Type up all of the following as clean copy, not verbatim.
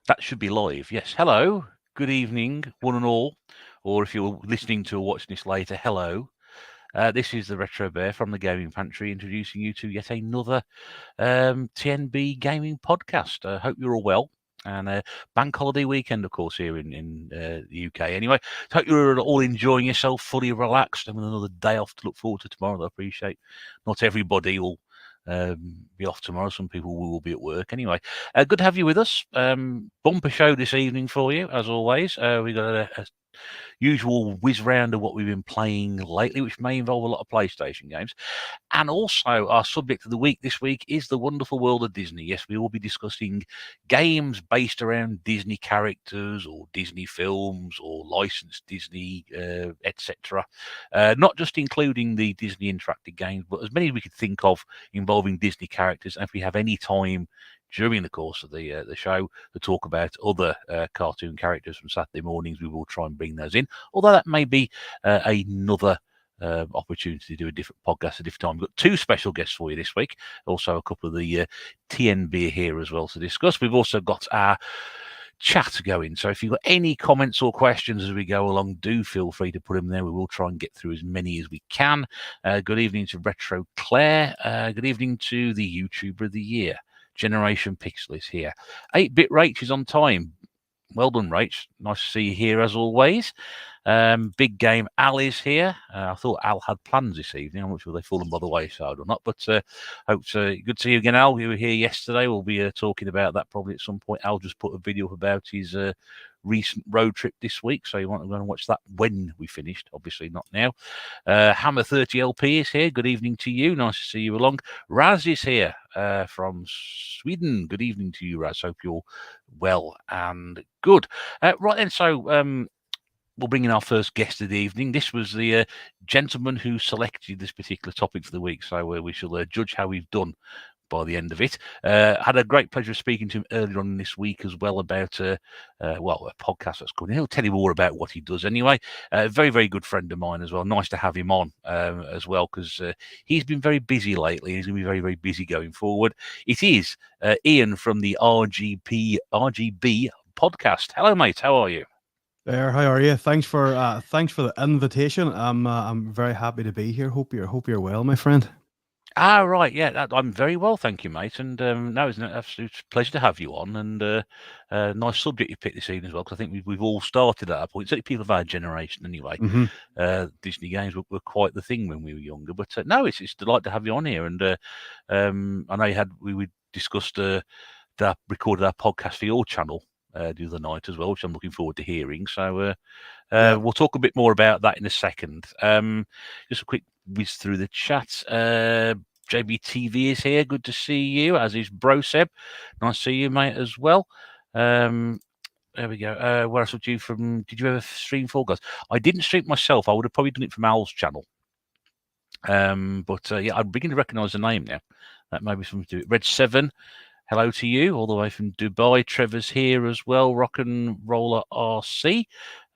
That should be live. Yes. Hello. Good evening, one and all. Or if you're listening to or watching this later, hello. This is the Retro Bear from the Gaming Pantry introducing you to yet another tNb gaming podcast. Hope you're all well. And bank holiday weekend, of course, here in the UK. Anyway, hope you're all enjoying yourself, fully relaxed, and with another day off to look forward to tomorrow. I appreciate not everybody will be off tomorrow. Some people will be at work. Anyway, good to have you with us. Bumper show this evening for you, as always. We've got a usual whiz round of what we've been playing lately, which may involve a lot of PlayStation games. And also, our subject of the week this week is the wonderful world of Disney. Yes, we will be discussing games based around Disney characters or Disney films or licensed Disney, etc. Not just including the Disney interactive games, but as many as we could think of involving Disney characters. And if we have any time during the course of the show to talk about other cartoon characters from Saturday mornings, we will try and bring those in. Although that may be another opportunity to do a different podcast at a different time. We've got two special guests for you this week. Also, a couple of the tNb here as well to discuss. We've also got our chat going. So if you've got any comments or questions as we go along, do feel free to put them there. We will try and get through as many as we can. Good evening to Retro Claire. Good evening to the YouTuber of the Year. Generation Pixel is here. 8-Bit Rach is on time. Well done, Rach. Nice to see you here as always. Big Game Al is here. I thought Al had plans this evening. I'm not sure they've fallen by the wayside or not, but hope good to see you again, Al. You were here yesterday. We'll be talking about that probably at some point. Al just put a video up about his recent road trip this week, so you want to go and watch that when we finished, obviously not now. Hammer 30 LP is here. Good evening to you. Nice to see you along. Raz is here from Sweden. Good evening to you, Raz. Hope you're well and good. Right then, so we'll bring in our first guest of the evening. This was the gentleman who selected this particular topic for the week, so we shall judge how we've done by the end of it. Had a great pleasure of speaking to him earlier on this week as well about a podcast that's called. He'll tell you more about what he does anyway. Very, very good friend of mine as well. Nice to have him on as well, because he's been very busy lately. He's going to be very, very busy going forward. It is Ian from the RGB podcast. Hello, mate. How are you? There, how are you? Thanks for the invitation. I'm very happy to be here. Hope you're well, my friend. Right, yeah, I'm very well, thank you, mate. And no, it's an absolute pleasure to have you on. And nice subject you picked this evening as well, because I think we've all started at that point. Certainly people of our generation, anyway. Mm-hmm. Disney games were quite the thing when we were younger. But no, it's a delight to have you on here. And I know we discussed recorded our podcast for your channel the other night as well, which I'm looking forward to hearing. So we'll talk a bit more about that in a second. Just a quick whiz through the chat. JBTV is here. Good to see you, as is Broseb. Nice to see you, mate, as well. There we go. Where else would you from? Did you ever stream Fall Guys? I didn't stream myself. I would have probably done it from Al's channel. But yeah, I'm beginning to recognise the name now. That may be something to do with Red 7. Hello to you, all the way from Dubai. Trevor's here as well. Rock and Roller RC.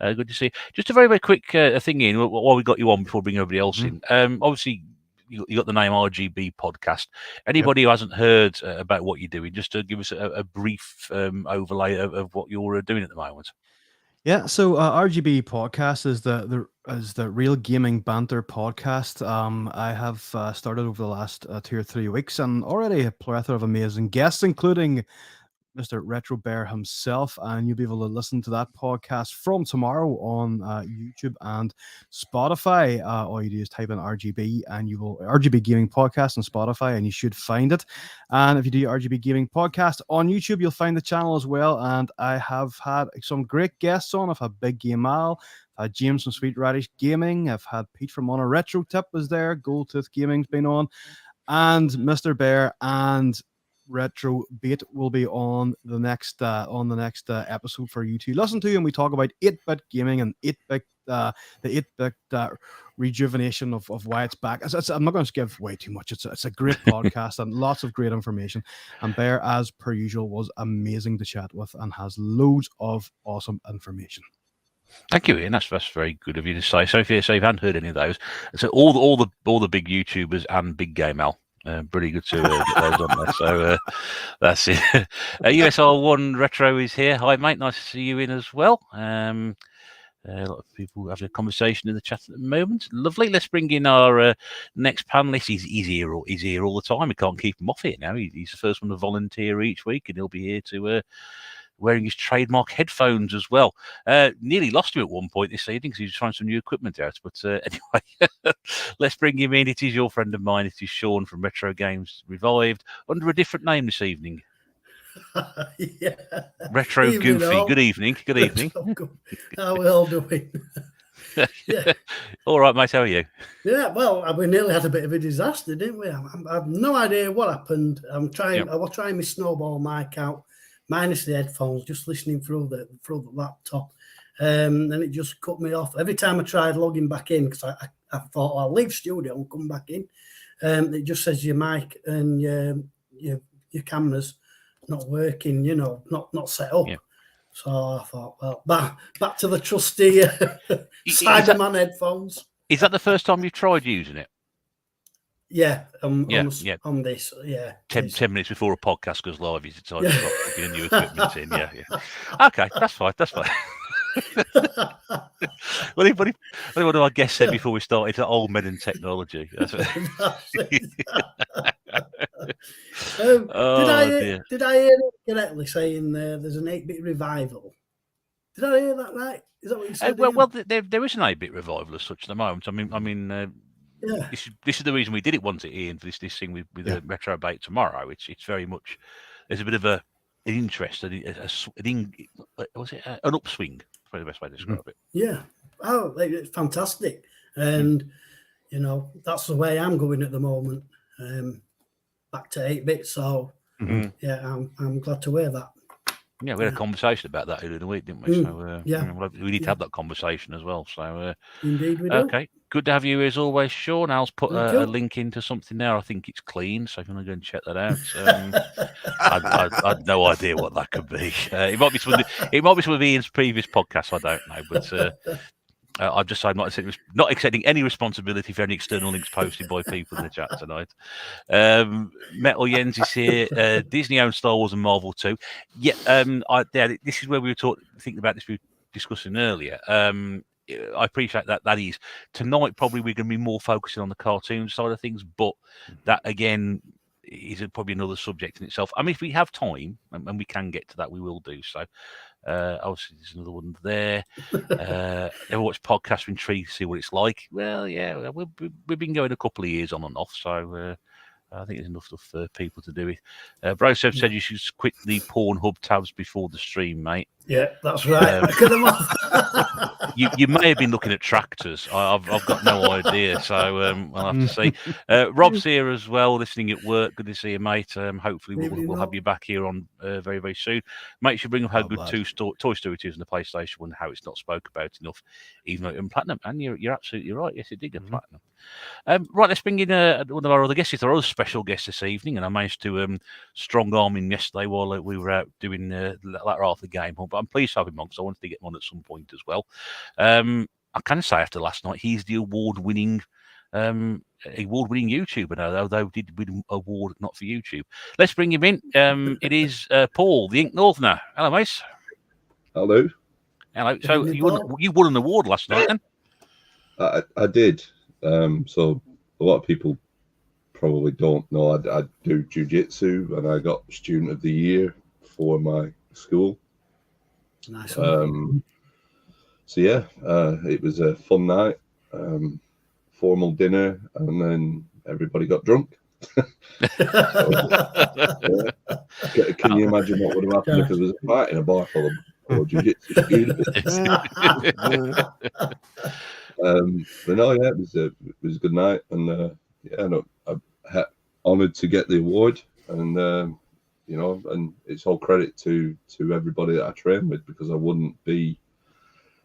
Good to see you. Just a very, very quick thing in while we got you on before bringing everybody else in. Obviously, you got the name RGB podcast. Anybody who hasn't heard about what you're doing, just to give us a brief overlay of what you're doing at the moment. Yeah, so RGB podcast is the real gaming banter podcast. I have started over the last 2 or 3 weeks, and already a plethora of amazing guests, including Mr. Retro Bear himself, and you'll be able to listen to that podcast from tomorrow on YouTube and Spotify. All you do is type in RGB and you will RGB Gaming Podcast on Spotify, and you should find it. And if you do RGB Gaming Podcast on YouTube, you'll find the channel as well. And I have had some great guests on. I've had Big Game Al, James from Sweet Radish Gaming. I've had Pete from On a Retro Tip was there. Gold Tooth Gaming's been on, and Mr. Bear and Retro Bait will be on the next episode for you to listen to, and we talk about 8-bit gaming and 8-bit the 8-bit rejuvenation of why it's back. I'm not going to give way too much. It's a great podcast and lots of great information. And Bear, as per usual, was amazing to chat with and has loads of awesome information. Thank you, Ian. That's very good of you to say. So if you hadn't heard any of those, so all the big YouTubers and Big Game Al Pretty good to get those on there. So that's it. USR1 Retro is here. Hi, mate. Nice to see you in as well. A lot of people having a conversation in the chat at the moment. Lovely. Let's bring in our next panelist. He's here all the time. We can't keep him off here now. He's the first one to volunteer each week, and he'll be here to wearing his trademark headphones as well. Nearly lost him at one point this evening because he was trying some new equipment out. But anyway, let's bring him in. It is your friend of mine. It is Sean from Retro Games Revived under a different name this evening. Yeah. Retro Evening Goofy. all. Good evening. Good evening. How are we all doing? Yeah. All right, mate. How are you? Yeah, well, we nearly had a bit of a disaster, didn't we? I have no idea what happened. I was trying my snowball mic out, minus the headphones, just listening through the laptop. And it just cut me off. Every time I tried logging back in, because I thought, I'll leave studio and come back in. It just says your mic and your camera's not working, not set up. Yeah. So I thought, well, back to the trusty Cyberman headphones. Is that the first time you've tried using it? Yeah, on this, yeah. 10 minutes before a podcast goes live, you decide to start putting new equipment in. Yeah. Okay, that's fine. Well, one of our guests said before we started that old men and technology. Did I hear it correctly saying there's an 8-bit revival? Did I hear that right? Is that what you said? Well, there is an 8-bit revival as such at the moment. I mean, yeah. This is the reason we did it, wasn't it, Ian? For this thing with the retro debate tomorrow. It's very much there's a bit of an interest, an upswing. That's probably the best way to describe it. Yeah. Oh, it's fantastic, and that's the way I'm going at the moment. Back to 8-bit. So yeah, I'm glad to hear that. Yeah, we had a conversation about that earlier in the week, didn't we? So we need to have that conversation as well. So indeed we do. Okay, good to have you as always, Sean. Al's put a link into something there. I think it's clean, so if you want to go and check that out. I had no idea what that could be. It might be some of Ian's previous podcasts. I don't know, but I've just said not accepting any responsibility for any external links posted by people in the chat tonight. Metal Jens is here. Disney owned Star Wars and Marvel too. Yeah, this is where we were thinking about this. We were discussing earlier. I appreciate that is tonight. Probably we're going to be more focusing on the cartoon side of things, but that again is probably another subject in itself. I mean, if we have time and we can get to that, we will do so. Obviously, there's another one there. Ever watch podcasts? Intrigued to see what it's like? Well, yeah, we've been going a couple of years on and off, so I think there's enough stuff for people to do it. Brosev said you should quit the Pornhub tabs before the stream, mate. Yeah, that's right. You may have been looking at tractors. I've got no idea, so I'll have to see. Rob's here as well, listening at work. Good to see you, mate. Hopefully we'll have you back here on very, very soon. Make sure you bring up how good Toy Story 2 is on the PlayStation 1, how it's not spoke about enough, even though it went platinum. And you're absolutely right. Yes, it did get platinum. Right, let's bring in one of our other guests. It's our other special guest this evening, and I managed to strong arm him yesterday while we were out doing the latter half of the game. But I'm pleased to have him on because I wanted to get him on at some point as well. I can say after last night, he's the award-winning YouTuber now, although he did win an award not for YouTube. Let's bring him in. It is Paul, the Ink Northerner. Hello, mate. Hello. Hello. So you won an award last night, then? I did. So a lot of people probably don't know I do jiu-jitsu, and I got Student of the Year for my school. Nice. So yeah, it was a fun night, formal dinner, and then everybody got drunk. Can you imagine what would have happened if there was a fight in a bar full of jiu-jitsu students? But no, yeah, it was a good night, and I'm honoured to get the award, and and it's all credit to everybody that I train with, because I wouldn't be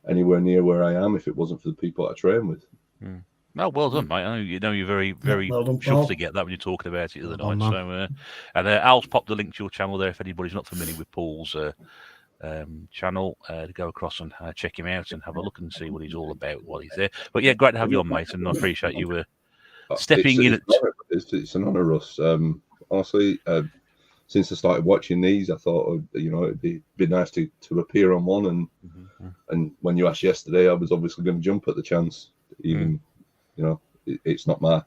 anywhere near where I am if it wasn't for the people I train with. Oh, well done, mate. I know you're very, very chuffed to get that when you're talking about it the other night. So, and Al's popped the link to your channel there if anybody's not familiar with Paul's channel, to go across and check him out and have a look and see what he's all about while he's there. But yeah, great to have you on, mate, and I appreciate you stepping in. It's an honour, Russ. Honestly, since I started watching these, I thought, it'd be nice to appear on one. And when you asked yesterday, I was obviously going to jump at the chance. Even, it's not my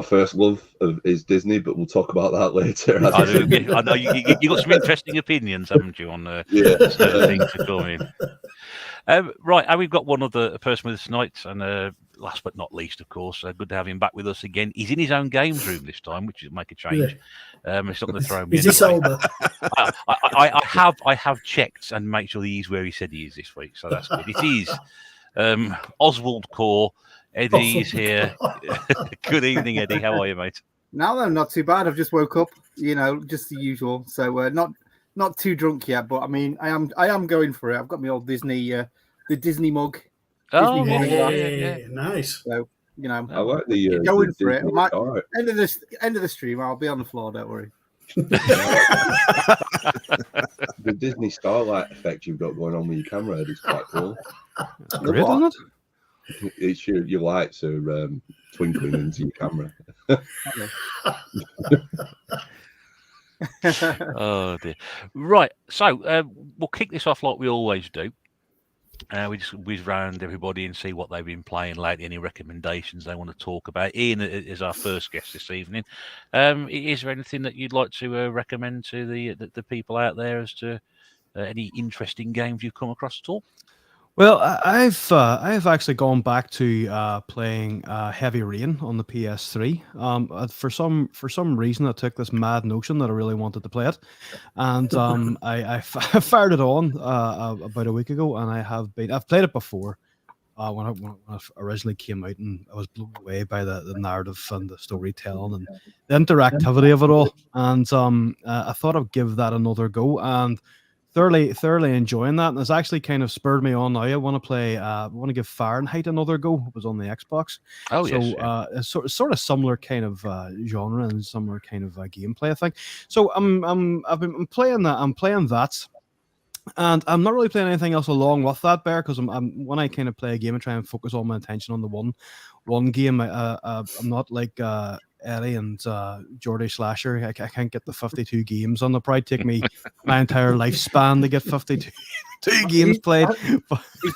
first love is Disney, but we'll talk about that later. I know you got some interesting opinions, haven't you, on certain things to come in. Right, and we've got one other person with us tonight, and last but not least, of course, good to have him back with us again. He's in his own games room this time, which is make a change. It's not going to throw me. Is he sober? I have checked and made sure he's where he said he is this week, so that's good. It is Oswald Core. Eddie's here. Good evening, Eddie. How are you, mate? No, not too bad. I've just woke up, just the usual. So not too drunk yet, but I mean, I am going for it. I've got my old Disney, the Disney mug. Oh, yeah, nice. So I like the going the for it. Disney, Might, all right. end of the stream, I'll be on the floor. Don't worry. The Disney starlight effect you've got going on with your camera is quite cool. Great, isn't it? It's your lights are twinkling into your camera. Oh dear. Right, so we'll kick this off like we always do. We just whiz round everybody and see what they've been playing lately, any recommendations they want to talk about. Ian is our first guest this evening. Is there anything that you'd like to recommend to the people out there as to any interesting games you've come across at all? Well, I've actually gone back to playing Heavy Rain on the PS3. For some reason, I took this mad notion that I really wanted to play it, and I fired it on about a week ago, and I've played it before when it originally came out, and I was blown away by the narrative and the storytelling and the interactivity of it all, and I thought I'd give that another go, and thoroughly enjoying that, and it's actually kind of spurred me on now. I want to give Fahrenheit another go. It was on the Xbox. Oh, so, yes. It's sort of similar kind of genre and similar kind of gameplay, I think. So I'm playing that. I'm playing that, and I'm not really playing anything else along with that, Bear, because when I kind of play a game, I try and focus all my attention on the one game. I'm not like Eddie and Geordie Slasher. I can't get the 52 games on. It'll probably take me my entire lifespan to get 52 games played.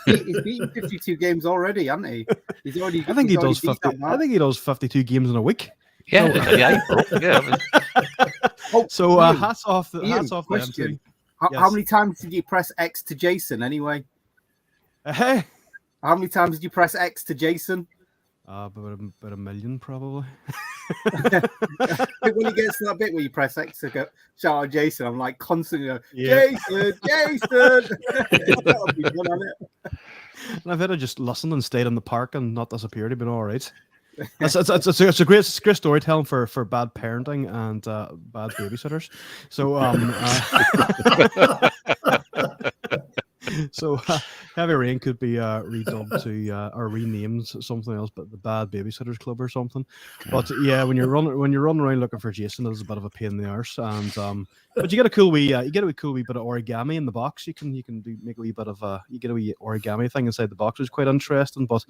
He's beaten 52 games already, hasn't he? I think he does 50. I think he does 52 games in a week. Yeah, April. Yeah. So hats off. Ian, question. How many times did you press X to Jason anyway? Hey. How many times did you press X to Jason? About a million, probably. When he gets to that bit where you press X to go shout out Jason, I'm like constantly going, Jason. That'll be fun, on it. And I've had to just listen and stayed in the park and not disappeared. It'd been all right. It's a great storytelling for bad parenting and bad babysitters. So So Heavy Rain could be redubbed to or renamed something else, but the Bad Babysitters Club or something. But yeah, when you're running around looking for Jason, it's a bit of a pain in the arse. And but you get a cool wee bit of origami in the box. You can make a wee bit of you get a wee origami thing inside the box, which is quite interesting. But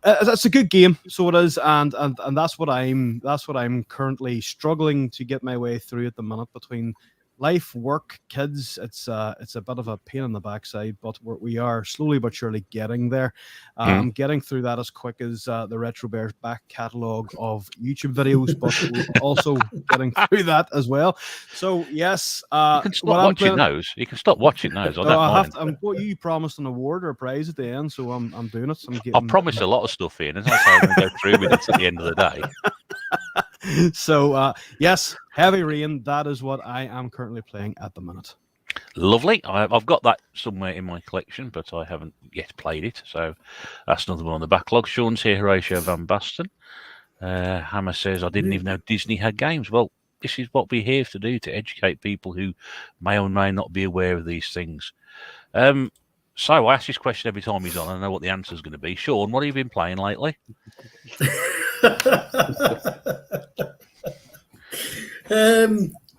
it's a good game, so it is, and that's what I'm currently struggling to get my way through at the minute between life, work, kids. It's a bit of a pain in the backside, but we are slowly but surely getting there. I'm getting through that as quick as the Retro Bears back catalogue of YouTube videos, but we're also getting through that as well. So yes, you can stop watching those. You can stop watching those. You promised an award or a prize at the end, so I'm doing it. I promised a lot of stuff in, and that's how I'm going to go through with it at the end of the day. So yes, Heavy Rain, that is what I am currently playing at the minute. Lovely. I've got that somewhere in my collection, but I haven't yet played it, so that's another one on the backlog. Sean's here, Horatio Van Basten. Hammer says, I didn't even know Disney had games. Well, this is what we're here to do, to educate people who may or may not be aware of these things. So I ask this question every time he's on. I know what the answer is going to be. Sean, what have you been playing lately?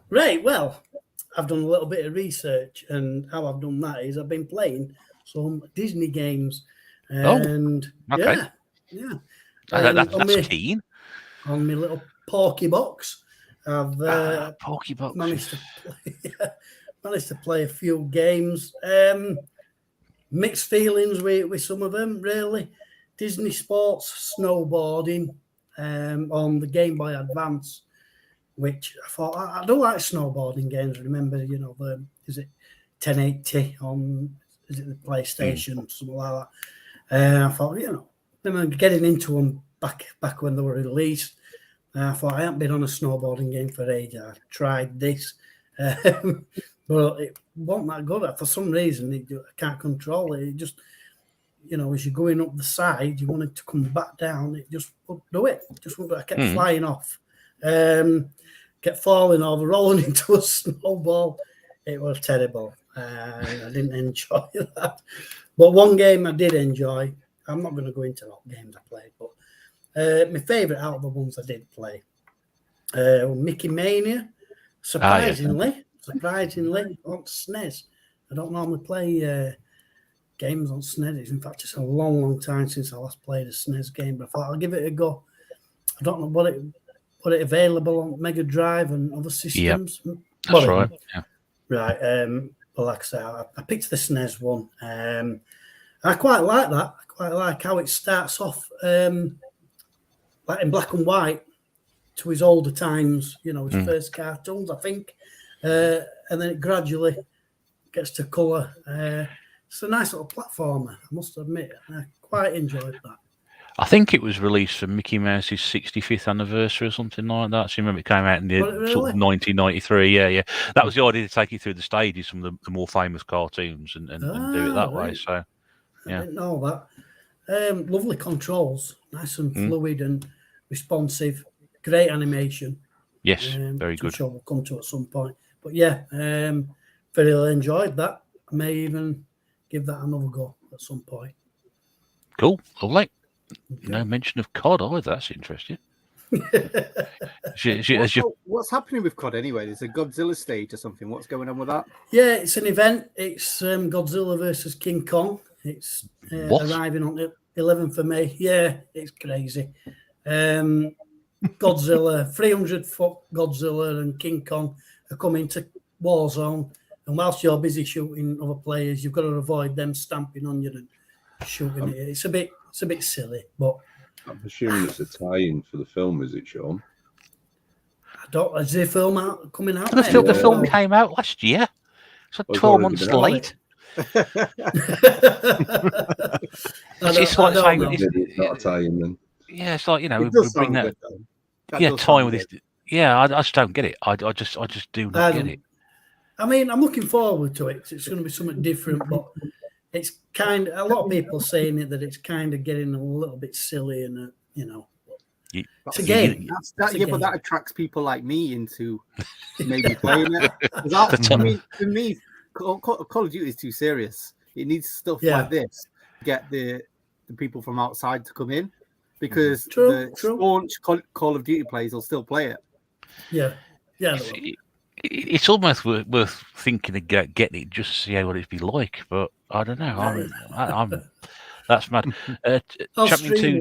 Right, well, I've done a little bit of research, and how I've done that is I've been playing some Disney games, and okay. yeah. That's keen. On my little Porky box, I've Porky box. managed to play a few games. Mixed feelings with some of them, really. Disney Sports Snowboarding on the Game Boy Advance, which I thought I do like snowboarding games. Remember, is it 1080 on? Is it the PlayStation, something like that? I thought, remember getting into them back when they were released. I thought I haven't been on a snowboarding game for ages. I tried this, but it wasn't that good. For some reason, I can't control it. It just, as you're going up the side, you wanted to come back down. It just wouldn't do it. I kept flying off, kept falling over, rolling into a snowball. It was terrible. I didn't enjoy that. But one game I did enjoy. I'm not going to go into what games I played, but my favourite out of the ones I did play, Mickey Mania. Surprisingly, on SNES. I don't normally play games on SNES. In fact, it's a long time since I last played a SNES game, but I thought I'll give it a go. I don't know what it available on Mega Drive and other systems. Yep. That's right. Yeah. Right. But like I say, I picked the SNES one. I quite like that. I quite like how it starts off like in black and white to his older times, his first cartoons, I think. And then it gradually gets to colour. It's a nice little platformer, I must admit. I quite enjoyed that. I think it was released for Mickey Mouse's 65th anniversary or something like that. So remember it came out in the sort of 1993. Yeah. That was the idea, to take you through the stages, some of the more famous cartoons and do it that way. So, yeah. I didn't know that. Lovely controls, nice and fluid and responsive. Great animation. Yes, very good. I'm sure we'll come to at some point. But yeah, very enjoyed that. I may even give that another go at some point. Cool, lovely. Okay. No mention of COD either. That's interesting. What's happening with COD anyway? There's a Godzilla stage or something. What's going on with that? Yeah, it's an event. It's Godzilla versus King Kong. It's arriving on the 11th of May. Yeah, it's crazy. Godzilla, 300-foot Godzilla and King Kong are coming to Warzone. And whilst you're busy shooting other players, you've got to avoid them stamping on you and shooting it. It's a bit silly, but I'm assuming it's a tie-in for the film, is it, Sean? I don't. Is the film coming out? The film came out last year. It's like 12 months late. It's not a tie-in then. Yeah, it's like, we bring that. Tie with this. Yeah, I just don't get it. I just do not get it. I mean, I'm looking forward to it. 'Cause it's going to be something different, but it's kind of, a lot of people saying that it's kind of getting a little bit silly and it's a game. But that attracts people like me into maybe playing it. I mean, for me, Call of Duty is too serious. It needs stuff like this to get the people from outside to come in, because the staunch Call of Duty players will still play it. Yeah. It's almost worth thinking of getting it just to see what it'd be like, but I don't know. I'm that's mad. Champion 2.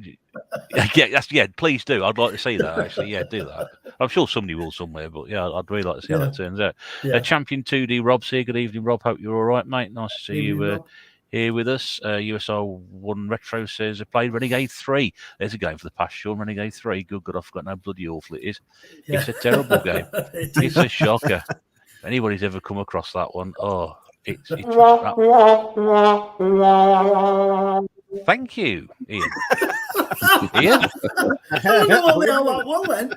Please do. I'd like to see that. Actually, do that. I'm sure somebody will somewhere, but I'd really like to see how that turns out. Champion 2D, Rob's here. Good evening, Rob. Hope you're all right, mate. Nice to see you here with us. USR 1 Retro says, I played Renegade 3. There's a game for the past, Sean. Renegade 3. Good. I forgot how bloody awful it is. Yeah. It's a terrible game. It's a shocker. If anybody's ever come across that one, it's Thank you, Ian. Ian? I don't know what we all like one then.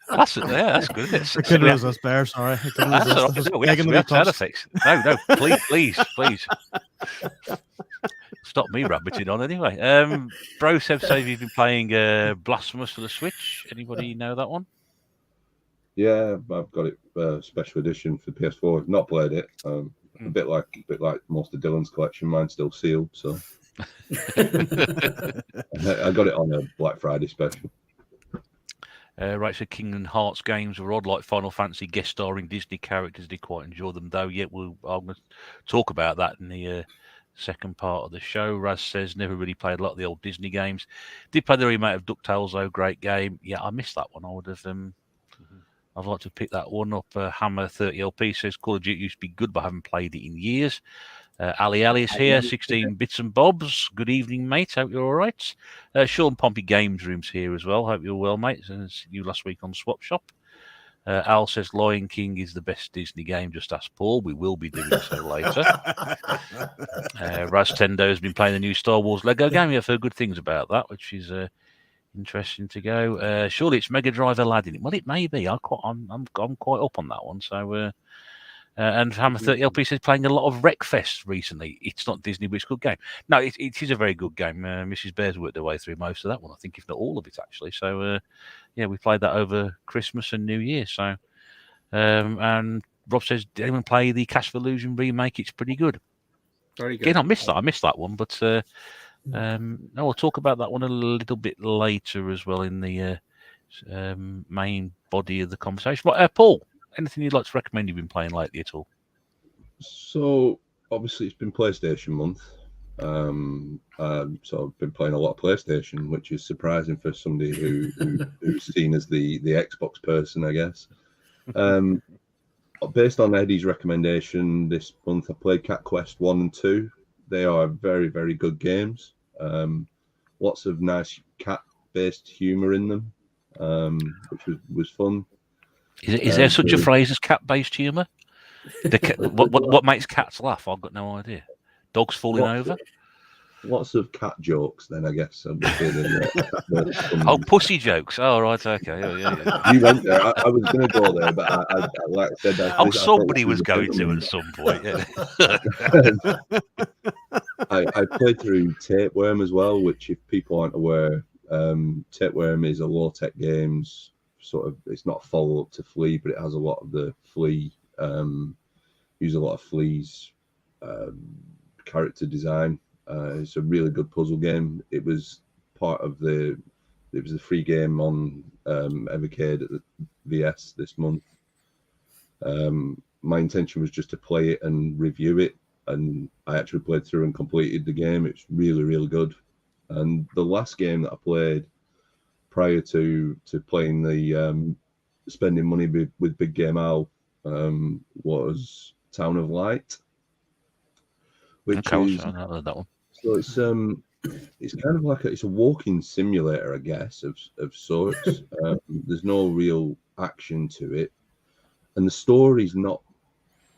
That's good. I couldn't resist there, sorry. We have sound effects. No, please. Stop me rabbiting on anyway. Bro Seb says you've been playing Blasphemous for the Switch. Anybody know that one? Yeah, I've got it special edition for PS4. I've not played it. A bit like most of Dylan's collection. Mine's still sealed, so I got it on a Black Friday special. Right, so Kingdom Hearts games are odd, like Final Fantasy guest starring Disney characters. Did quite enjoy them, though. I'm going to talk about that in the second part of the show. Raz says, never really played a lot of the old Disney games. Did play the remake of DuckTales, though. Great game. Yeah, I missed that one. I would have... I'd like to pick that one up. Hammer 30LP says, Call of Duty used to be good, but I haven't played it in years. Ali is here, 16 bits and bobs. Good evening, mate. Hope you're all right. Sean Pompey Games Room's here as well. Hope you're well, mate. Since you last week on Swap Shop. Al says Lion King is the best Disney game. Just ask Paul. We will be doing so later. Raz Tendo has been playing the new Star Wars Lego game. I've heard good things about that, which is interesting to go. Surely it's Mega Drive Aladdin. Well, it may be. I'm quite up on that one. So. And Hammer 30LP says playing a lot of Wreckfest recently. It's not Disney, but it's a good game. No, it is a very good game. Mrs. Bear's worked her way through most of that one, I think, if not all of it, actually. So, yeah, we played that over Christmas and New Year. So, and Rob says, did anyone play the Cash of Illusion remake? It's pretty good. Very good. Again, I missed that one, but no, we'll talk about that one a little bit later as well in the main body of the conversation. But, Paul, anything you'd like to recommend you've been playing lately at all? So obviously it's been PlayStation month. So I've been playing a lot of PlayStation, which is surprising for somebody who's seen as the Xbox person, I guess. Based on Eddie's recommendation this month, I played Cat Quest 1 and 2. They are very, very good games. Lots of nice cat-based humour in them, which was fun. Is there such a phrase as cat-based humour? What makes cats laugh? I've got no idea. Dogs falling over? Lots of cat jokes, then, I guess. Oh, pussy jokes. Oh, right, okay. Yeah. You went there. I was going to go there, but I like I said... somebody was going to at some point. Yeah. I played through Tapeworm as well, which, if people aren't aware, Tapeworm is a low-tech games... sort of, it's not a follow-up to Flea, but it has a lot of the Flea, use a lot of Flea's character design. It's a really good puzzle game. It was part of it was a free game on Evercade at the VS this month. My intention was just to play it and review it, and I actually played through and completed the game. It's really, really good. And the last game that I played prior to playing the spending money with Big Game Owl was Town of Light, which is I heard that one. So it's kind of like it's a walking simulator, I guess, of sorts. There's no real action to it, and the story's not.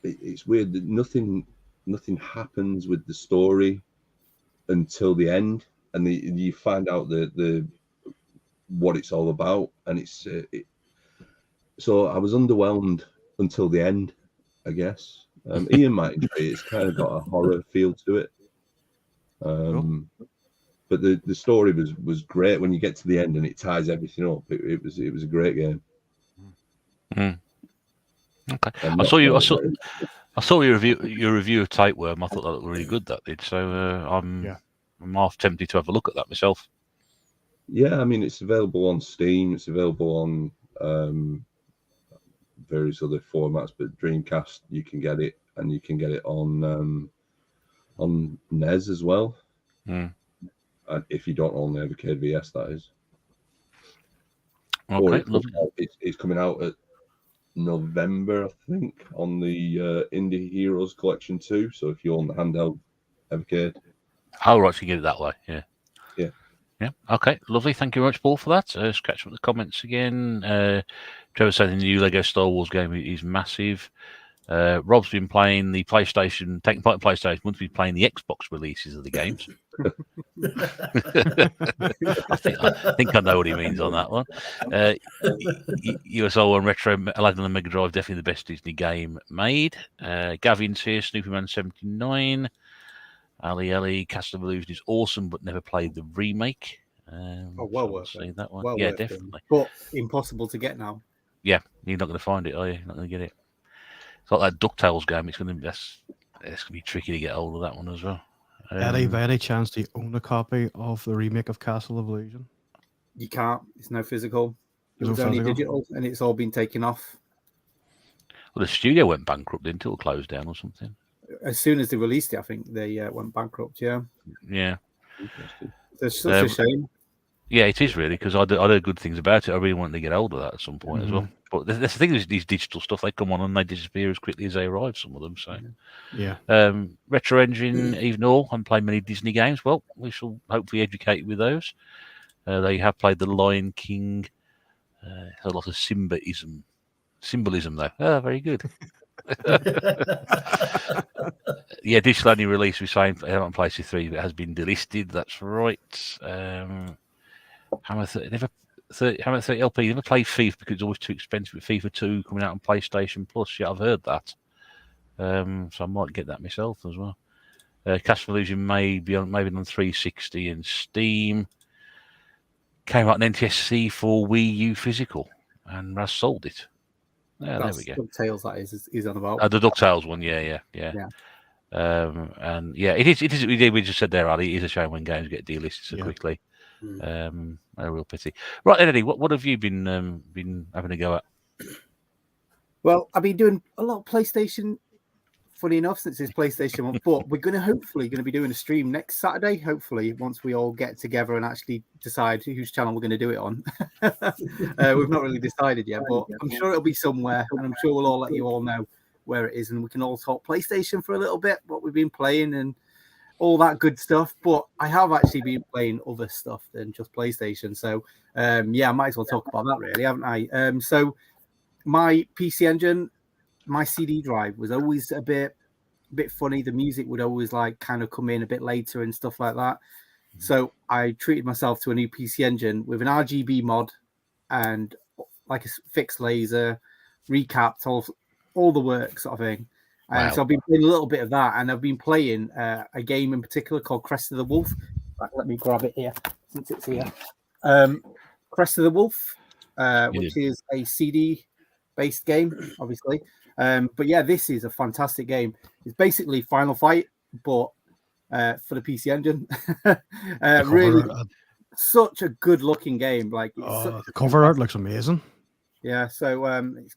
It's weird that nothing happens with the story until the end, and you find out the what it's all about, and so I was underwhelmed until the end, I guess. Ian might enjoy it. It's kind of got a horror feel to it, but the story was great when you get to the end and it ties everything up. It was a great game. Okay, I saw your review of Tapeworm. I thought that looked really good. That did. So I'm half tempted to have a look at that myself. Yeah, I mean, it's available on Steam. It's available on various other formats, but Dreamcast, you can get it, and you can get it on NES as well. If you don't own the Evercade VS, that is. Okay, it's coming out at November, I think, on the Indie Heroes Collection 2. So if you own the handheld Evercade. I'll actually get it that way, yeah. Yeah. Okay. Lovely. Thank you very much, Paul, for that. Scratch up the comments again. Trevor said the new Lego Star Wars game is massive. Rob's been playing the PlayStation, taking part in PlayStation. Once been playing the Xbox releases of the games. I think I know what he means on that one. USO and Retro Aladdin and Mega Drive, definitely the best Disney game made. Gavin's here, Snoopyman 79. Ali, Castle of Illusion is awesome, but never played the remake. Well worth it. That one. Well Yeah, worth definitely. It. But impossible to get now. Yeah, you're not going to find it, are you? You're not going to get it. It's like that DuckTales game. It's going to be tricky to get hold of that one as well. Eddie, by any chance, do you own a copy of the remake of Castle of Illusion? You can't. It's no physical. It was No only physical? digital, and it's all been taken off. Well, the studio went bankrupt, didn't it? Or closed down or something. as soon as they released it, I think they went bankrupt. Yeah. Yeah. It's such a shame. Yeah, it is really, because I heard good things about it. I really wanted to get hold of that at some point as well. But the thing is, these digital stuff, they come on and they disappear as quickly as they arrive, some of them. So, yeah. Retro Engine, even all, haven't played many Disney games. Well, we shall hopefully educate you with those. They have played The Lion King. A lot of symbolism, though. Oh, very good. Yeah, digital only release. We're saying on PlayStation 3, but it has been delisted. That's right. Hammer 30 LP. Never played FIFA because it's always too expensive. With FIFA 2 coming out on PlayStation Plus. Yeah, I've heard that. So I might get that myself as well. Castlevania maybe on 360 and Steam. Came out on NTSC for Wii U physical, and Raz sold it. Yeah, there we go. Ducktales, that is on about. The Ducktales one, yeah. And yeah, it is. We just said there, Ali. It is a shame when games get delisted so quickly. A real pity. Right, Eddie, what have you been having a go at? Well, I've been doing a lot of PlayStation. Funny enough, since it's PlayStation 1, but we're going to be doing a stream next Saturday. Hopefully, once we all get together and actually decide whose channel we're going to do it on. We've not really decided yet, but I'm sure it'll be somewhere, and I'm sure we'll all let you all know where it is, and we can all talk PlayStation for a little bit, what we've been playing and all that good stuff. But I have actually been playing other stuff than just PlayStation, so I might as well talk about that, really, haven't I? So my PC Engine. My CD drive was always a bit funny. The music would always kind of come in a bit later and stuff like that. So I treated myself to a new PC Engine with an RGB mod and like a fixed laser, recapped all the work sort of thing. And so I've been playing a little bit of that, and I've been playing a game in particular called Crest of the Wolf. Right, let me grab it here since it's here. Crest of the Wolf, which is a CD-based game, obviously. But yeah, this is a fantastic game. It's basically Final Fight, but for the PC Engine. Really, such a good-looking game. The cover art looks amazing. Yeah, so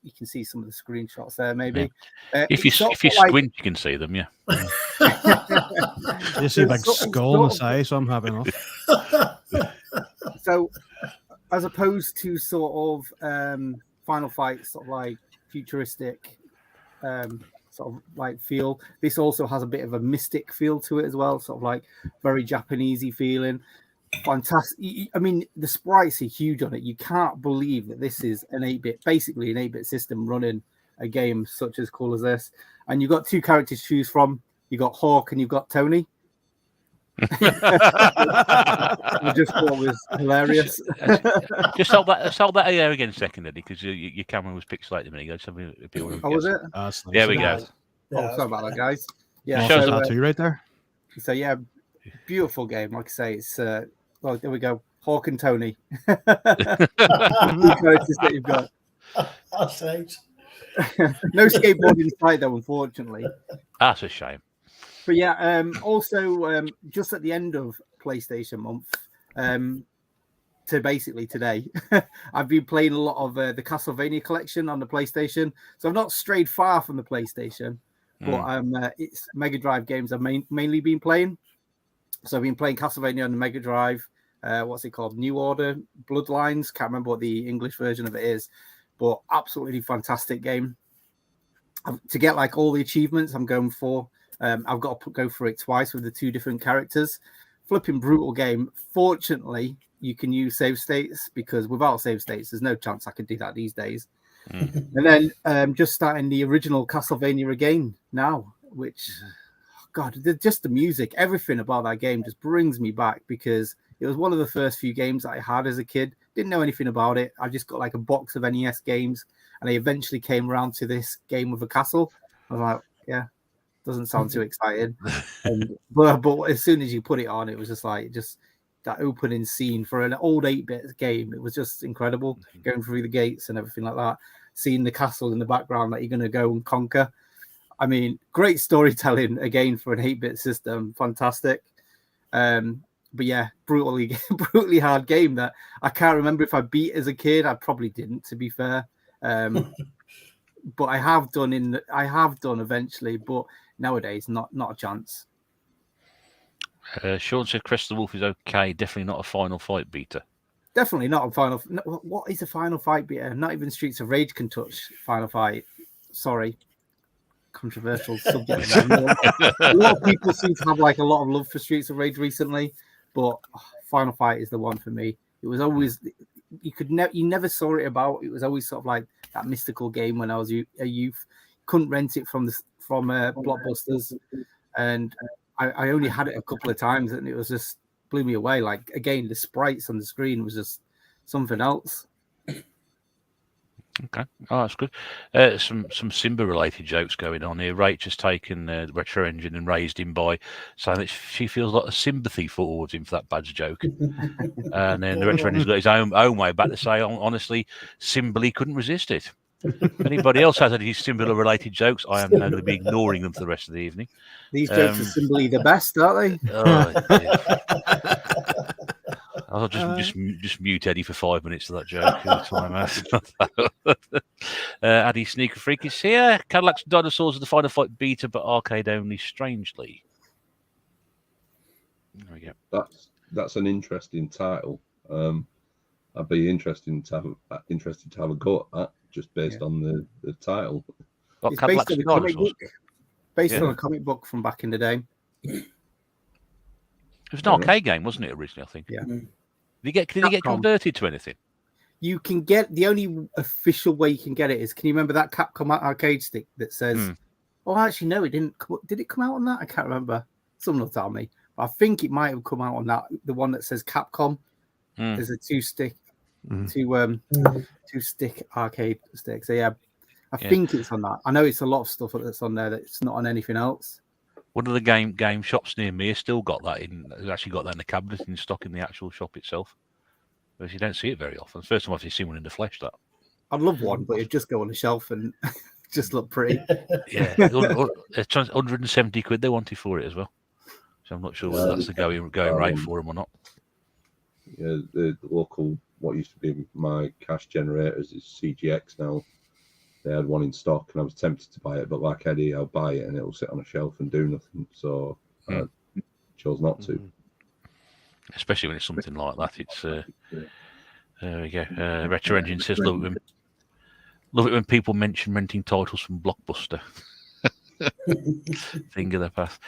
you can see some of the screenshots there, maybe. Yeah. If you squint, you can see them. Yeah. You see a big skull on the side, so I'm happy enough. So, as opposed to sort of Final Fight, sort of futuristic. Sort of feel. This also has a bit of a mystic feel to it as well, sort of very Japanesey feeling. Fantastic. I mean, the sprites are huge on it. You can't believe that this is basically an 8-bit system running a game such as cool as this. And you've got two characters to choose from. You've got Hawk and you've got Tony. I just thought it was hilarious. Just hold that here again a second, Eddie, because your camera was pixelated a minute ago. Was it? There we go. Sorry about that, guys. Yeah, shows tattoo right there. So yeah, beautiful game. Like I say, it's there we go. Hawk and Tony. Two characters that you've got. No skateboard inside though, unfortunately. That's a shame. But yeah, also just at the end of PlayStation month, to basically today, I've been playing a lot of the Castlevania collection on the PlayStation. So I've not strayed far from the PlayStation, but it's Mega Drive games I've mainly been playing. So I've been playing Castlevania on the Mega Drive. What's it called? New Order, Bloodlines. Can't remember what the English version of it is, but absolutely fantastic game. To get all the achievements I'm going for. I've got to go for it twice with the two different characters. Flipping brutal game. Fortunately, you can use save states because without save states, there's no chance I could do that these days. And then just starting the original Castlevania again now, which, God, just the music, everything about that game just brings me back because it was one of the first few games that I had as a kid. Didn't know anything about it. I just got a box of NES games, and I eventually came around to this game with a castle. I was like, yeah. Doesn't sound too exciting, but as soon as you put it on, it was just that opening scene for an old 8-bit game. It was just incredible, going through the gates and everything like that. Seeing the castle in the background that you're going to go and conquer. I mean, great storytelling again for an 8-bit system, fantastic. But yeah, brutally hard game that I can't remember if I beat as a kid. I probably didn't, to be fair. but I have done eventually, but nowadays not a chance. Sean said Crest the Wolf is okay. Definitely not a Final Fight beater. Definitely not a final. No, what is a Final Fight beater? Not even Streets of Rage can touch Final Fight. Sorry, controversial subject. A lot of people seem to have like a lot of love for Streets of Rage recently, but Final Fight is the one for me. It was always you never saw it about. It was always sort of like that mystical game when I was a youth. Couldn't rent it from Blockbusters, and I only had it a couple of times, and it was just blew me away. Like again, the sprites on the screen was just something else. Okay, that's good. Some Simba related jokes going on here. Rach has taken the Retro Engine and raised him by saying that she feels a lot of sympathy towards him for that bad joke. And then the Retro Engine's got his own way back to say, honestly, Simba couldn't resist it. If anybody else has any Simba related jokes, I am now going to be ignoring them for the rest of the evening. These jokes are simply the best, aren't they? I'll just mute Eddie for 5 minutes of that joke. Addy Sneaker Freak is here. Cadillacs and Dinosaurs are the Final Fight beta, but arcade only, strangely. There we go. That's an interesting title. I'd be interested to have a go at that, just based on the title. It's based on a comic book. Based on a comic book from back in the day. It was an arcade game, wasn't it, originally, I think? Yeah. Did it get converted to anything? You can get, the only official way you can get it is, can you remember that Capcom arcade stick that says, oh, actually, no, it didn't. Did it come out on that? I can't remember. Someone will tell me. But I think it might have come out on that, the one that says Capcom. There's a two stick arcade stick. So, yeah, I think it's on that. I know it's a lot of stuff that's on there that's not on anything else. One of the game shops near me has still got that has actually got that in the cabinet in stock in the actual shop itself. Because you don't see it very often. It's the first time I've seen one in the flesh. That I'd love one, but it'd just go on the shelf and just look pretty. Yeah, 170 quid they wanted for it as well. So I'm not sure whether that's the going rate for them or not. Yeah, the local, what used to be my cash generators is CGX now. They had one in stock, and I was tempted to buy it, but like Eddie, I'll buy it and it'll sit on a shelf and do nothing. So I chose not to. Especially when it's something like that. It's there we go. Retro Engine says, love it when people mention renting titles from Blockbuster. Thing of the past.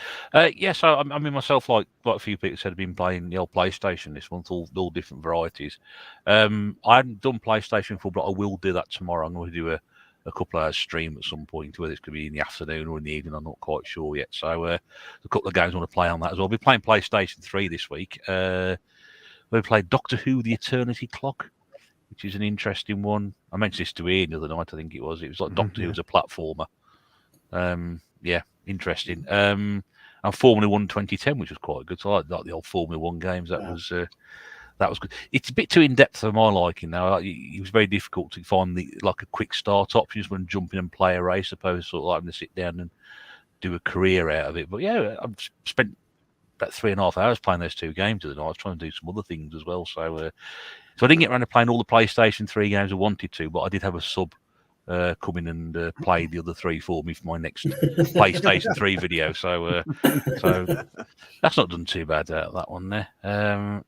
Yes, I mean myself, like a few people said, have been playing the old PlayStation this month, all different varieties. I haven't done PlayStation before, but I will do that tomorrow. I'm going to do a couple of hours stream at some point, whether it's going to be in the afternoon or in the evening, I'm not quite sure yet. So a couple of games I want to play on that as well. I'll be playing PlayStation 3 this week. We played Doctor Who: The Eternity Clock, which is an interesting one. I mentioned this to Ian the other night, I think it was. It was like Doctor Who as a platformer. Yeah, interesting. And Formula 1 2010, which was quite good. So I like the old Formula 1 games. That was good. It's a bit too in depth for my liking now. It was very difficult to find a quick start option. Just want to jump in and play a race, opposed to sort of like having to sit down and do a career out of it. But yeah, I've spent about 3.5 hours playing those two games the other night. I was trying to do some other things as well. So I didn't get around to playing all the PlayStation 3 games I wanted to, but I did have a sub come in and play the other 3 for me for my next PlayStation 3 video. So that's not done too bad out of that one there.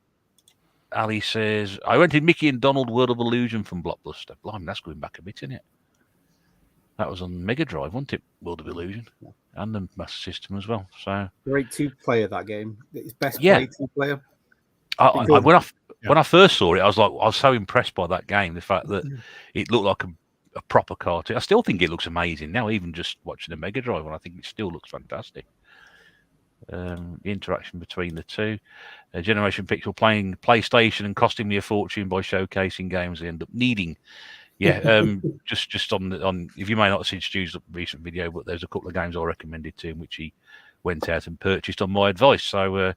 Ali says, I rented Mickey and Donald World of Illusion from Blockbuster. Blimey, that's going back a bit, isn't it? That was on Mega Drive, wasn't it? World of Illusion. And the Master System as well. So great 2-player, that game. It's best play 2-player. When I first saw it, I was so impressed by that game. The fact that it looked like a proper cartoon. I still think it looks amazing now, even just watching the Mega Drive one. I think it still looks fantastic. The interaction between the two. Generation Pixel playing PlayStation and costing me a fortune by showcasing games they end up needing. Yeah, just on if you may not have seen Stu's recent video, but there's a couple of games I recommended to him which he went out and purchased on my advice. So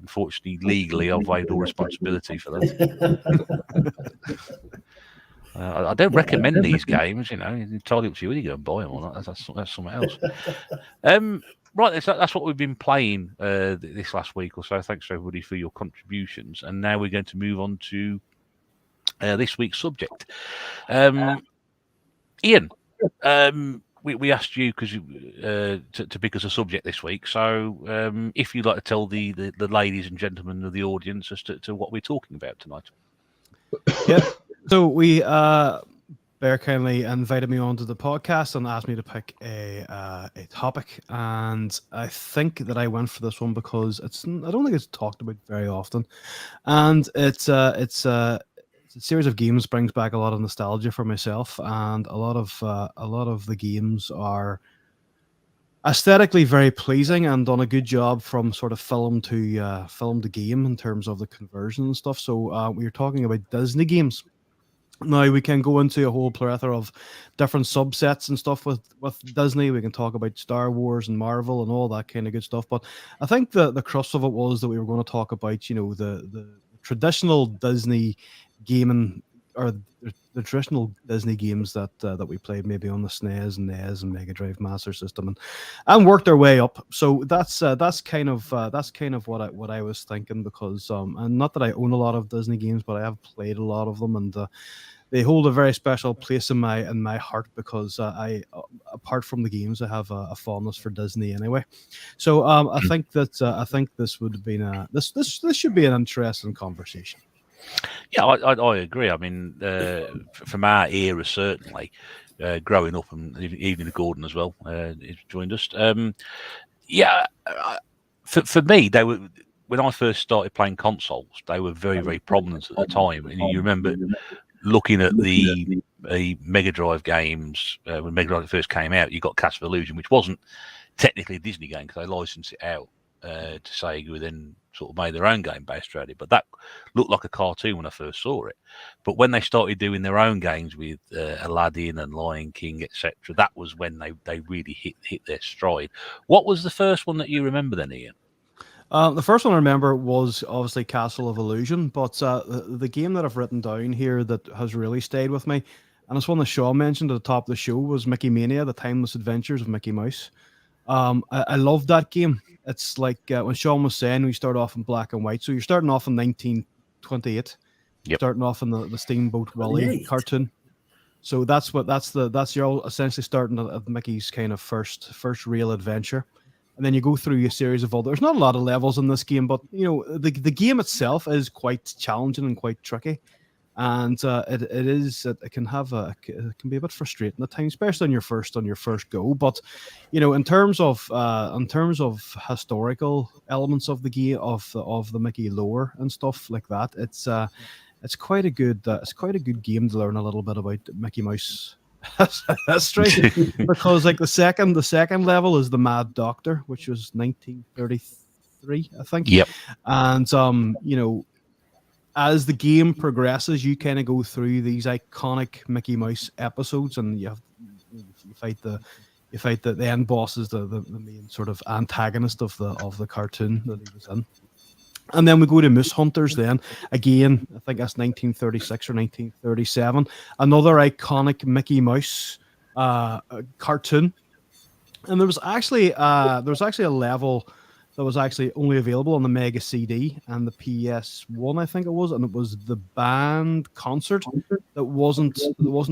unfortunately, legally, I've waived all responsibility for that. I don't recommend these games, you know. It's entirely up to you whether you go and buy them or not. That's something else. Right, that's what we've been playing this last week or so. Thanks everybody for your contributions. And now we're going to move on to this week's subject. Ian, we asked you because to pick us a subject this week. So if you'd like to tell the ladies and gentlemen of the audience as to what we're talking about tonight. Yeah. So we Bear kindly invited me onto the podcast and asked me to pick a topic, and I think that I went for this one because I don't think it's talked about very often, and it's a series of games brings back a lot of nostalgia for myself, and a lot of the games are aesthetically very pleasing and done a good job from sort of film to game in terms of the conversion and stuff. So we were talking about Disney games. Now we can go into a whole plethora of different subsets and stuff with Disney. We can talk about Star Wars and Marvel and all that kind of good stuff. But I think the crux of it was that we were going to talk about, you know, the traditional Disney gaming, or the traditional Disney games that we played maybe on the SNES and NES and Mega Drive Master System, and worked our way up. So that's kind of what I was thinking, because and not that I own a lot of Disney games, but I have played a lot of them, and they hold a very special place in my heart, because I apart from the games, I have a fondness for Disney anyway. So I think this would have been this should be an interesting conversation. Yeah, I agree. I mean, from our era, certainly, growing up, and even Gordon as well, joined us. For me, they were, when I first started playing consoles, they were very, very prominent at the time. And you remember looking at the Mega Drive games when Mega Drive first came out. You got Castle of Illusion, which wasn't technically a Disney game because they licensed it out to Sega, who then sort of made their own game based around it. But that looked like a cartoon when I first saw it. But when they started doing their own games with Aladdin and Lion King, etc., that was when they really hit their stride. What was the first one that you remember then, Ian? The first one I remember was obviously Castle of Illusion, but the game that I've written down here that has really stayed with me, and it's one that Sean mentioned at the top of the show, was Mickey Mania, The Timeless Adventures of Mickey Mouse. I love that game. It's like when Sean was saying, we start off in black and white. So you're starting off in 1928. Yep. Starting off in the Steamboat Willie cartoon. So that's you're essentially starting at Mickey's kind of first real adventure. And then you go through a series of other. There's not a lot of levels in this game, but you know the game itself is quite challenging and quite tricky. And it can be a bit frustrating at times, especially on your first go. But you know, in terms of historical elements of the game, of the Mickey lore and stuff like that, it's quite a good game to learn a little bit about Mickey Mouse history. Because like the second level is the Mad Doctor, which was 1933, I think. Yep. And you know, as the game progresses, you kind of go through these iconic Mickey Mouse episodes, and you fight the end boss is the main sort of antagonist of the cartoon that he was in. And then we go to Moose Hunters. Then again, I think that's 1936 or 1937. Another iconic Mickey Mouse cartoon. And there was actually a level that was actually only available on the Mega CD and the PS1, I think it was, and it was the band concert that wasn't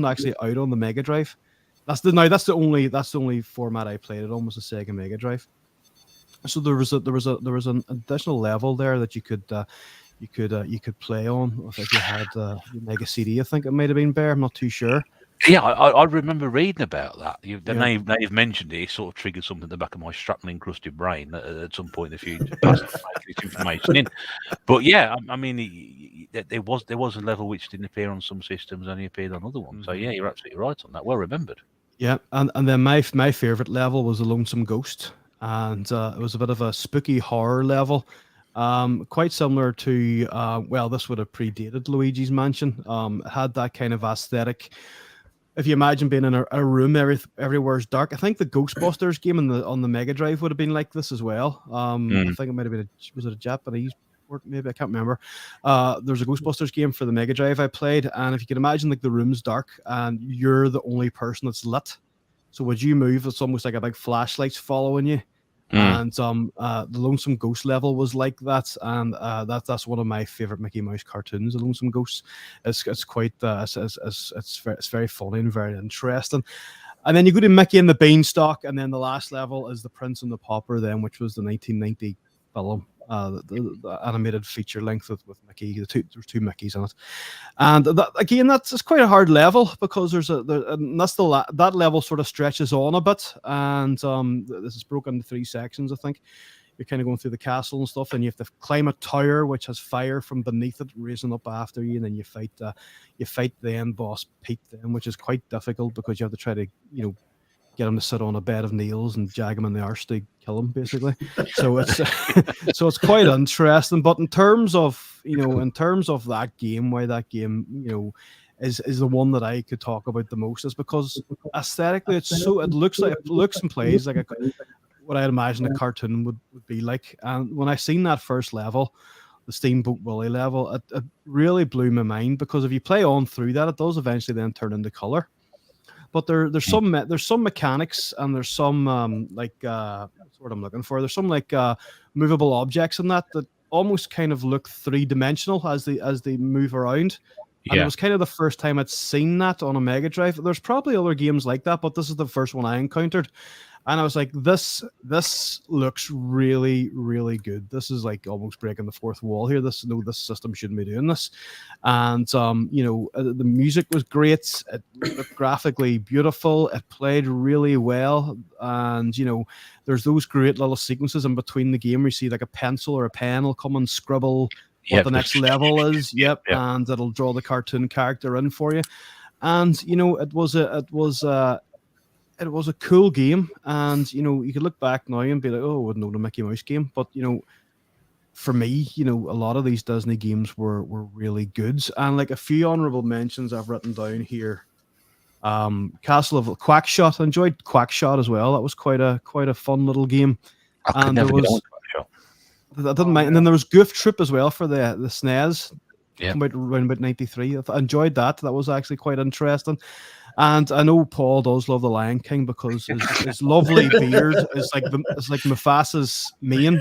actually out on the Mega Drive. That's the only format I played it on, was the Sega Mega Drive. So there was an additional level there that you could play on if you had the Mega CD. I think it might have been Bear. I'm not too sure. Yeah, I remember reading about that. They've mentioned it. It sort of triggered something in the back of my shrapnel-encrusted brain at some point in the future. This information in, but yeah, I mean, there was a level which didn't appear on some systems, only appeared on other ones. So yeah, you're absolutely right on that. Well remembered. Yeah, and then my favorite level was the Lonesome Ghost, and it was a bit of a spooky horror level. Quite similar to this would have predated Luigi's Mansion. It had that kind of aesthetic. If you imagine being in a room, everywhere's dark. I think the Ghostbusters game on the Mega Drive would have been like this as well. I think it might have been was it a Japanese port? Maybe I can't remember. There's a Ghostbusters game for the Mega Drive I played, and if you can imagine, like the room's dark and you're the only person that's lit. So would you move? It's almost like a big flashlight's following you. And the Lonesome Ghost level was like that, and that's one of my favorite Mickey Mouse cartoons. The Lonesome Ghost, it's quite it's very funny and very interesting. And then you go to Mickey and the Beanstalk, and then the last level is the Prince and the Pauper, then, which was the 1990 film, the animated feature length with Mickey. There's two Mickeys in it, and that's quite a hard level because that level sort of stretches on a bit, and this is broken into 3 sections, I think. You're kind of going through the castle and stuff, and you have to climb a tower which has fire from beneath it raising up after you, and then you fight the end boss Pete, then, which is quite difficult because you have to try to get him to sit on a bed of nails and jag him in the arse to kill him, basically. So it's so it's quite interesting. But in terms of that game, why that game is the one that I could talk about the most, is because aesthetically it looks and plays like what I'd imagine a cartoon would be like. And when I seen that first level, the Steamboat Willie level, it really blew my mind, because if you play on through that, it does eventually then turn into color. But there's some mechanics, and there's some that's what I'm looking for. There's some movable objects in that almost kind of look 3-dimensional as they move around. And it was kind of the first time I'd seen that on a Mega Drive. There's probably other games like that, but this is the first one I encountered. And I was like, this looks really, really good. This is like almost breaking the fourth wall here. This system shouldn't be doing this. And the music was great. It looked graphically beautiful. It played really well. And there's those great little sequences in between the game where you see like a pencil or a pen will come and scribble what the next level is. Yep. And it'll draw the cartoon character in for you. And it was a cool game, and you could look back now and be like, oh, I wouldn't know the Mickey Mouse game, but for me, a lot of these Disney games were really good. And like a few honorable mentions I've written down here. Castle of Quackshot. I enjoyed Quackshot as well. That was quite a fun little game. I could never get on Quackshot. I didn't mind. And then there was Goof Troop as well for the SNES. Yeah, around about 93. I enjoyed that. That was actually quite interesting. And I know Paul does love the Lion King because his lovely beard is like Mufasa's mane.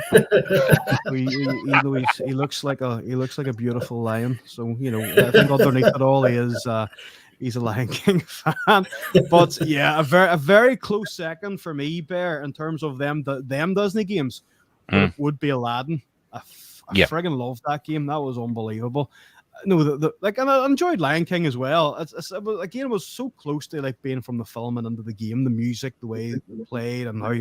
He looks like a beautiful lion. So I think underneath it all he's a Lion King fan. But yeah, a very close second for me, Bear, in terms of them Disney games would be Aladdin. I friggin' loved that game. That was unbelievable. And I enjoyed Lion King as well. It was so close to like being from the film and into the game. The music, the way it played, and how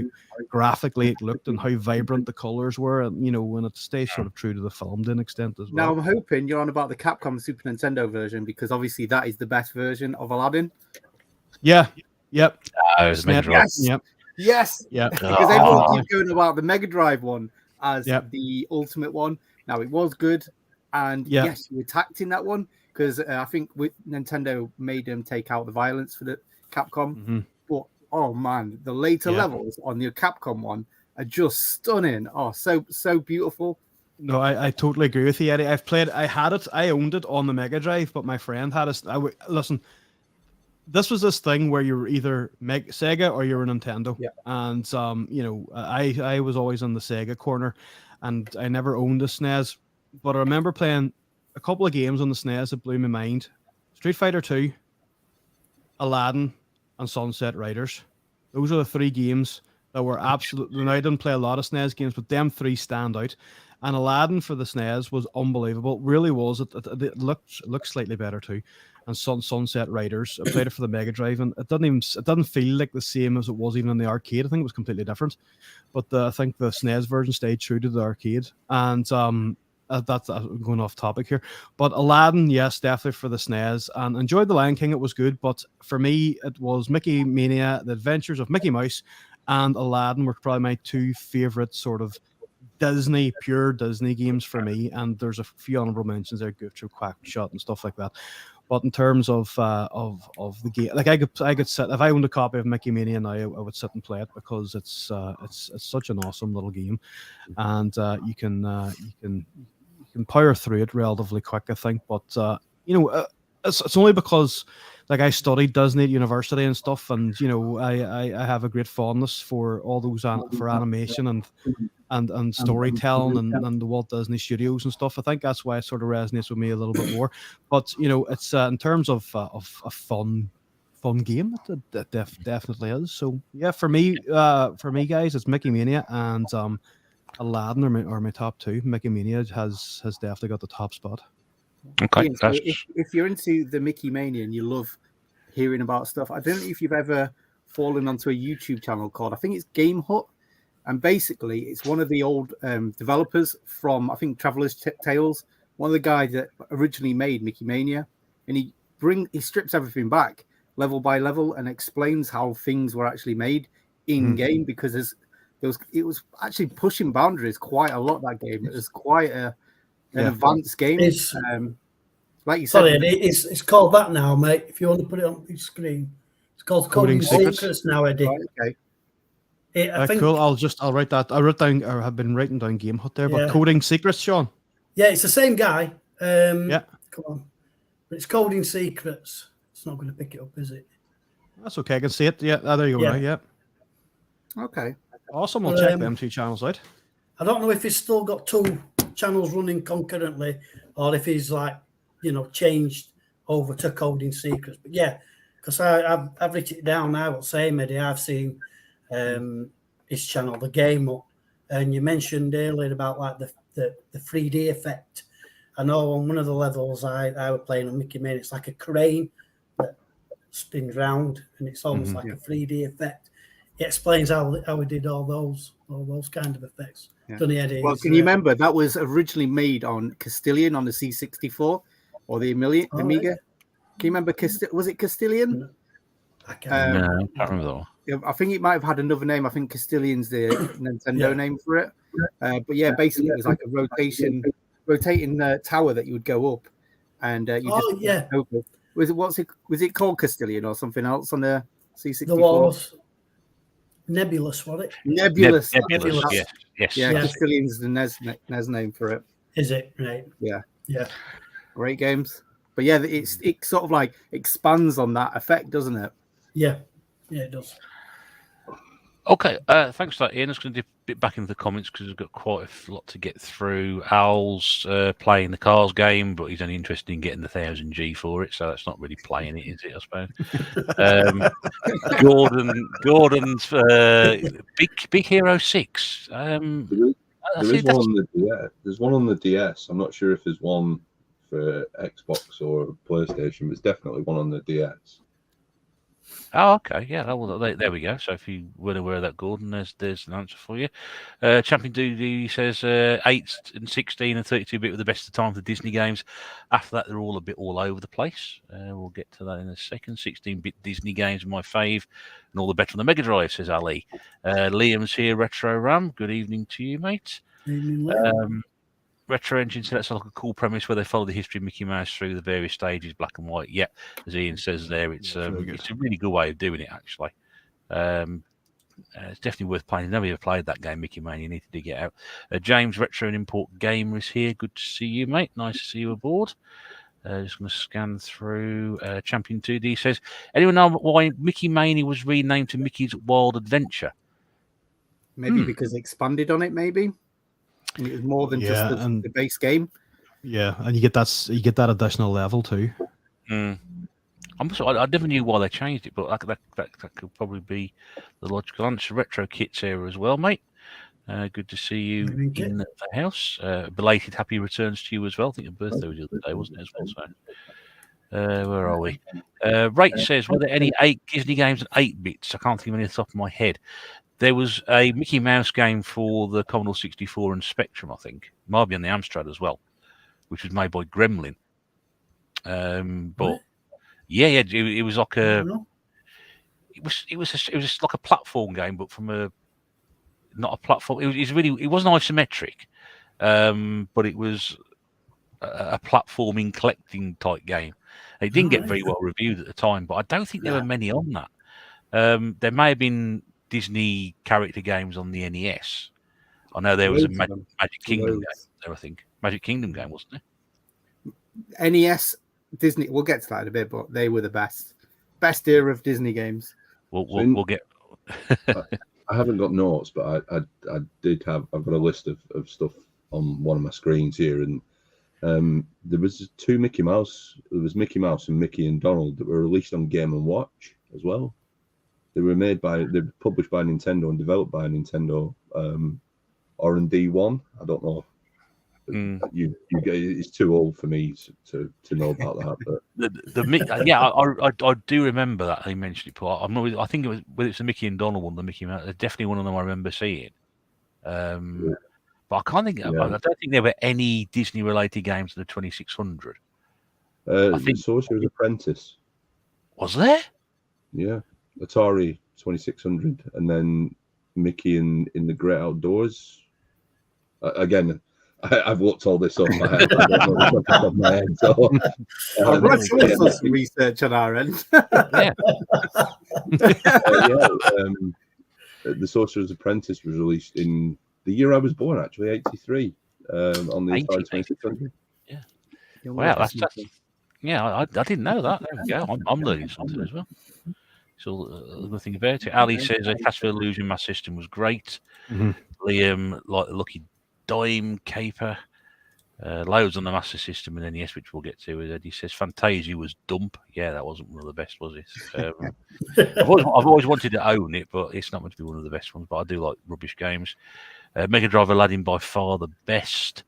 graphically it looked, and how vibrant the colors were, and when it stays sort of true to the film to an extent as well. Now I'm hoping you're on about the Capcom Super Nintendo version, because obviously that is the best version of Aladdin. Yeah. Yep. Yes. Yep. Yes. Yeah. Because everyone keeps going about the Mega Drive one as the ultimate one. Now it was good. And yes, you attacked in that one, because I think Nintendo made them take out the violence for the Capcom. Mm-hmm. But oh man, the later levels on the Capcom one are just stunning. Oh, so beautiful. No, I totally agree with you, Eddie. I owned it on the Mega Drive, but my friend had it. Listen, this was this thing where you were either Sega or you were Nintendo. Yeah. And I was always in the Sega corner, and I never owned a SNES. But I remember playing a couple of games on the SNES that blew my mind. Street Fighter 2, Aladdin, and Sunset Riders. Those are the 3 games that were absolutely... Now, I didn't play a lot of SNES games, but them 3 stand out. And Aladdin for the SNES was unbelievable. It really was. It looked slightly better too. And Sunset Riders, I played it for the Mega Drive, and it didn't feel like the same as it was even in the arcade. I think it was completely different. But I think the SNES version stayed true to the arcade. And... that's going off topic here, but Aladdin, yes, definitely for the SNES, and enjoyed the Lion King. It was good, but for me, it was Mickey Mania, The Adventures of Mickey Mouse, and Aladdin were probably my 2 favorite sort of pure Disney games for me. And there's a few honorable mentions there, Goof Troop, Quackshot, and stuff like that. But in terms of the game, like I could sit, if I owned a copy of Mickey Mania now, I would sit and play it, because it's such an awesome little game, and you can power through it relatively quick, I think. But it's only because like I studied Disney at university and stuff, and I have a great fondness for all those for animation and storytelling and the Walt Disney Studios and stuff. I think that's why it sort of resonates with me a little bit more. But it's in terms of a fun fun game. It definitely is. So yeah, for me, guys, it's Mickey Mania and Aladdin are my top two. Mickey Mania has definitely got the top spot. Okay, Ian, so if you're into the Mickey Mania and you love hearing about stuff, I don't know if you've ever fallen onto a YouTube channel called, I think it's Game Hut, and basically it's one of the old developers from, I think, Traveller's Tales, one of the guys that originally made Mickey Mania, and he strips everything back level by level and explains how things were actually made in game, because it was actually pushing boundaries quite a lot. That game, it was quite an advanced game. Like you said, it's called that now, mate. If you want to put it on your screen, it's called Coding Secrets now, Eddie. Right, okay. I think, cool. I'll write that. I wrote down, or have been writing down Game Hut there. But Coding Secrets, Sean. Yeah, it's the same guy. Yeah. Come on, but it's Coding Secrets. It's not going to pick it up, is it? That's okay. I can see it. Yeah, there you go. Right, yeah. Okay. Awesome. We'll check them two channels out. I don't know if he's still got two channels running concurrently, or if he's changed over to Coding Secrets. But yeah, because I've written it down now. I'll say, Eddie, I've seen his channel, the Game Up, and you mentioned earlier about like the 3D effect. I know on one of the levels I was playing on Mickey Mania, it's like a crane that spins round, and it's almost like a 3D effect. It explains how we did all those kind of effects. Yeah. Eddie, well, can you remember that was originally made on Castilian on the C64 or the Amiga? Can you remember was it Castilian? I can't no, I can't remember that one. I think it might have had another name. I think Castilian's the Nintendo name for it. But yeah, basically it was like a rotating tower that you would go up, and was it called Castilian or something else on the C64? The walls. Nebulous, was it? Nebulous. Yes. Yeah, Castilian's the NES name for it. Is it? Right. Yeah. Yeah. Great games. But yeah, it sort of like expands on that effect, doesn't it? Yeah. Yeah, it does. Okay, thanks for that, Ian. I'm just going to dip a bit back into the comments because we've got quite a lot to get through. Al's playing the Cars game, but he's only interested in getting the 1000G for it, so that's not really playing it, is it, I suppose? Gordon's Big Hero 6. There is one on the DS. There's one on the DS. I'm not sure if there's one for Xbox or PlayStation, but it's definitely one on the DS. Oh, okay. Yeah, there we go. So if you weren't aware of that, Gordon, there's an answer for you. Champion Doody says 8 and 16 and 32-bit were the best of the time for Disney games. After that, they're all a bit all over the place. We'll get to that in a second. 16-bit Disney games are my fave, and all the better on the Mega Drive, says Ali. Liam's here, Retro Ram. Good evening to you, mate. Retro Engine said that's like a cool premise where they follow the history of Mickey Mouse through the various stages, black and white. Yeah, as Ian says there, it's a really good way of doing it, actually. It's definitely worth playing. I've never ever played that game, Mickey Man. You need to dig it out. James, Retro and Import Gamer, is here. Good to see you, mate. Nice to see you aboard. Just going to scan through. Champion 2D says, anyone know why Mickey Mania was renamed to Mickey's Wild Adventure? Maybe because they expanded on it, maybe. And it was more than just the base game. Yeah, and you get that additional level too. I never knew why they changed it, but that could probably be the logical answer. Retro Kits here as well, mate. Good to see you in the house. Belated happy returns to you as well. I think your birthday was the other day, wasn't it, as well? So, where are we? Rach says, were there any Disney games and 8-bits? I can't think of any off the top of my head. There was a Mickey Mouse game for the Commodore 64 and Spectrum, I think. Might be on the Amstrad as well, which was made by Gremlin. But it was like it was just like a platform game, but from not a platform. It wasn't isometric, but it was a platforming collecting type game. It didn't get very well reviewed at the time, but I don't think there were many on that. There may have been Disney character games on the NES. I know there was a Magic Kingdom game there, I think. Magic Kingdom game, wasn't there? NES, Disney, we'll get to that in a bit, but they were the best era of Disney games. We'll get... I haven't got notes, but I've got a list of stuff on one of my screens here, and There was two Mickey Mouse. There was Mickey Mouse and Mickey and Donald that were released on Game & Watch as well. They were published by Nintendo and developed by Nintendo. R&D 1. I don't know. You it's too old for me to know about that. But I do remember that they mentioned it. Paul. I'm not. I think it was whether it's the Mickey and Donald one, the Mickey Mouse. Definitely one of them I remember seeing. But I can't think. I don't think there were any Disney-related games in the 2600. I think Sorcerer's Apprentice. Was there? Yeah, Atari 2600, and then Mickey in the Great Outdoors. Again, I've looked all this up. I don't know the top of my head. So, let's do some research on our end. The Sorcerer's Apprentice was released in the year I was born, actually, 83, on the Atari 2600. Yeah. Wow, that's I didn't know that. There we go. I'm learning something as well. So a good thing about it. Ali says Castle Illusion Mass System was great. Liam, like the Lucky Dime Caper, loads on the Master System and NES, which we'll get to. He says Fantasia was dump. Yeah, that wasn't one of the best, was it? I've always wanted to own it, but it's not meant to be one of the best ones. But I do like rubbish games. Mega Drive Aladdin by far the best.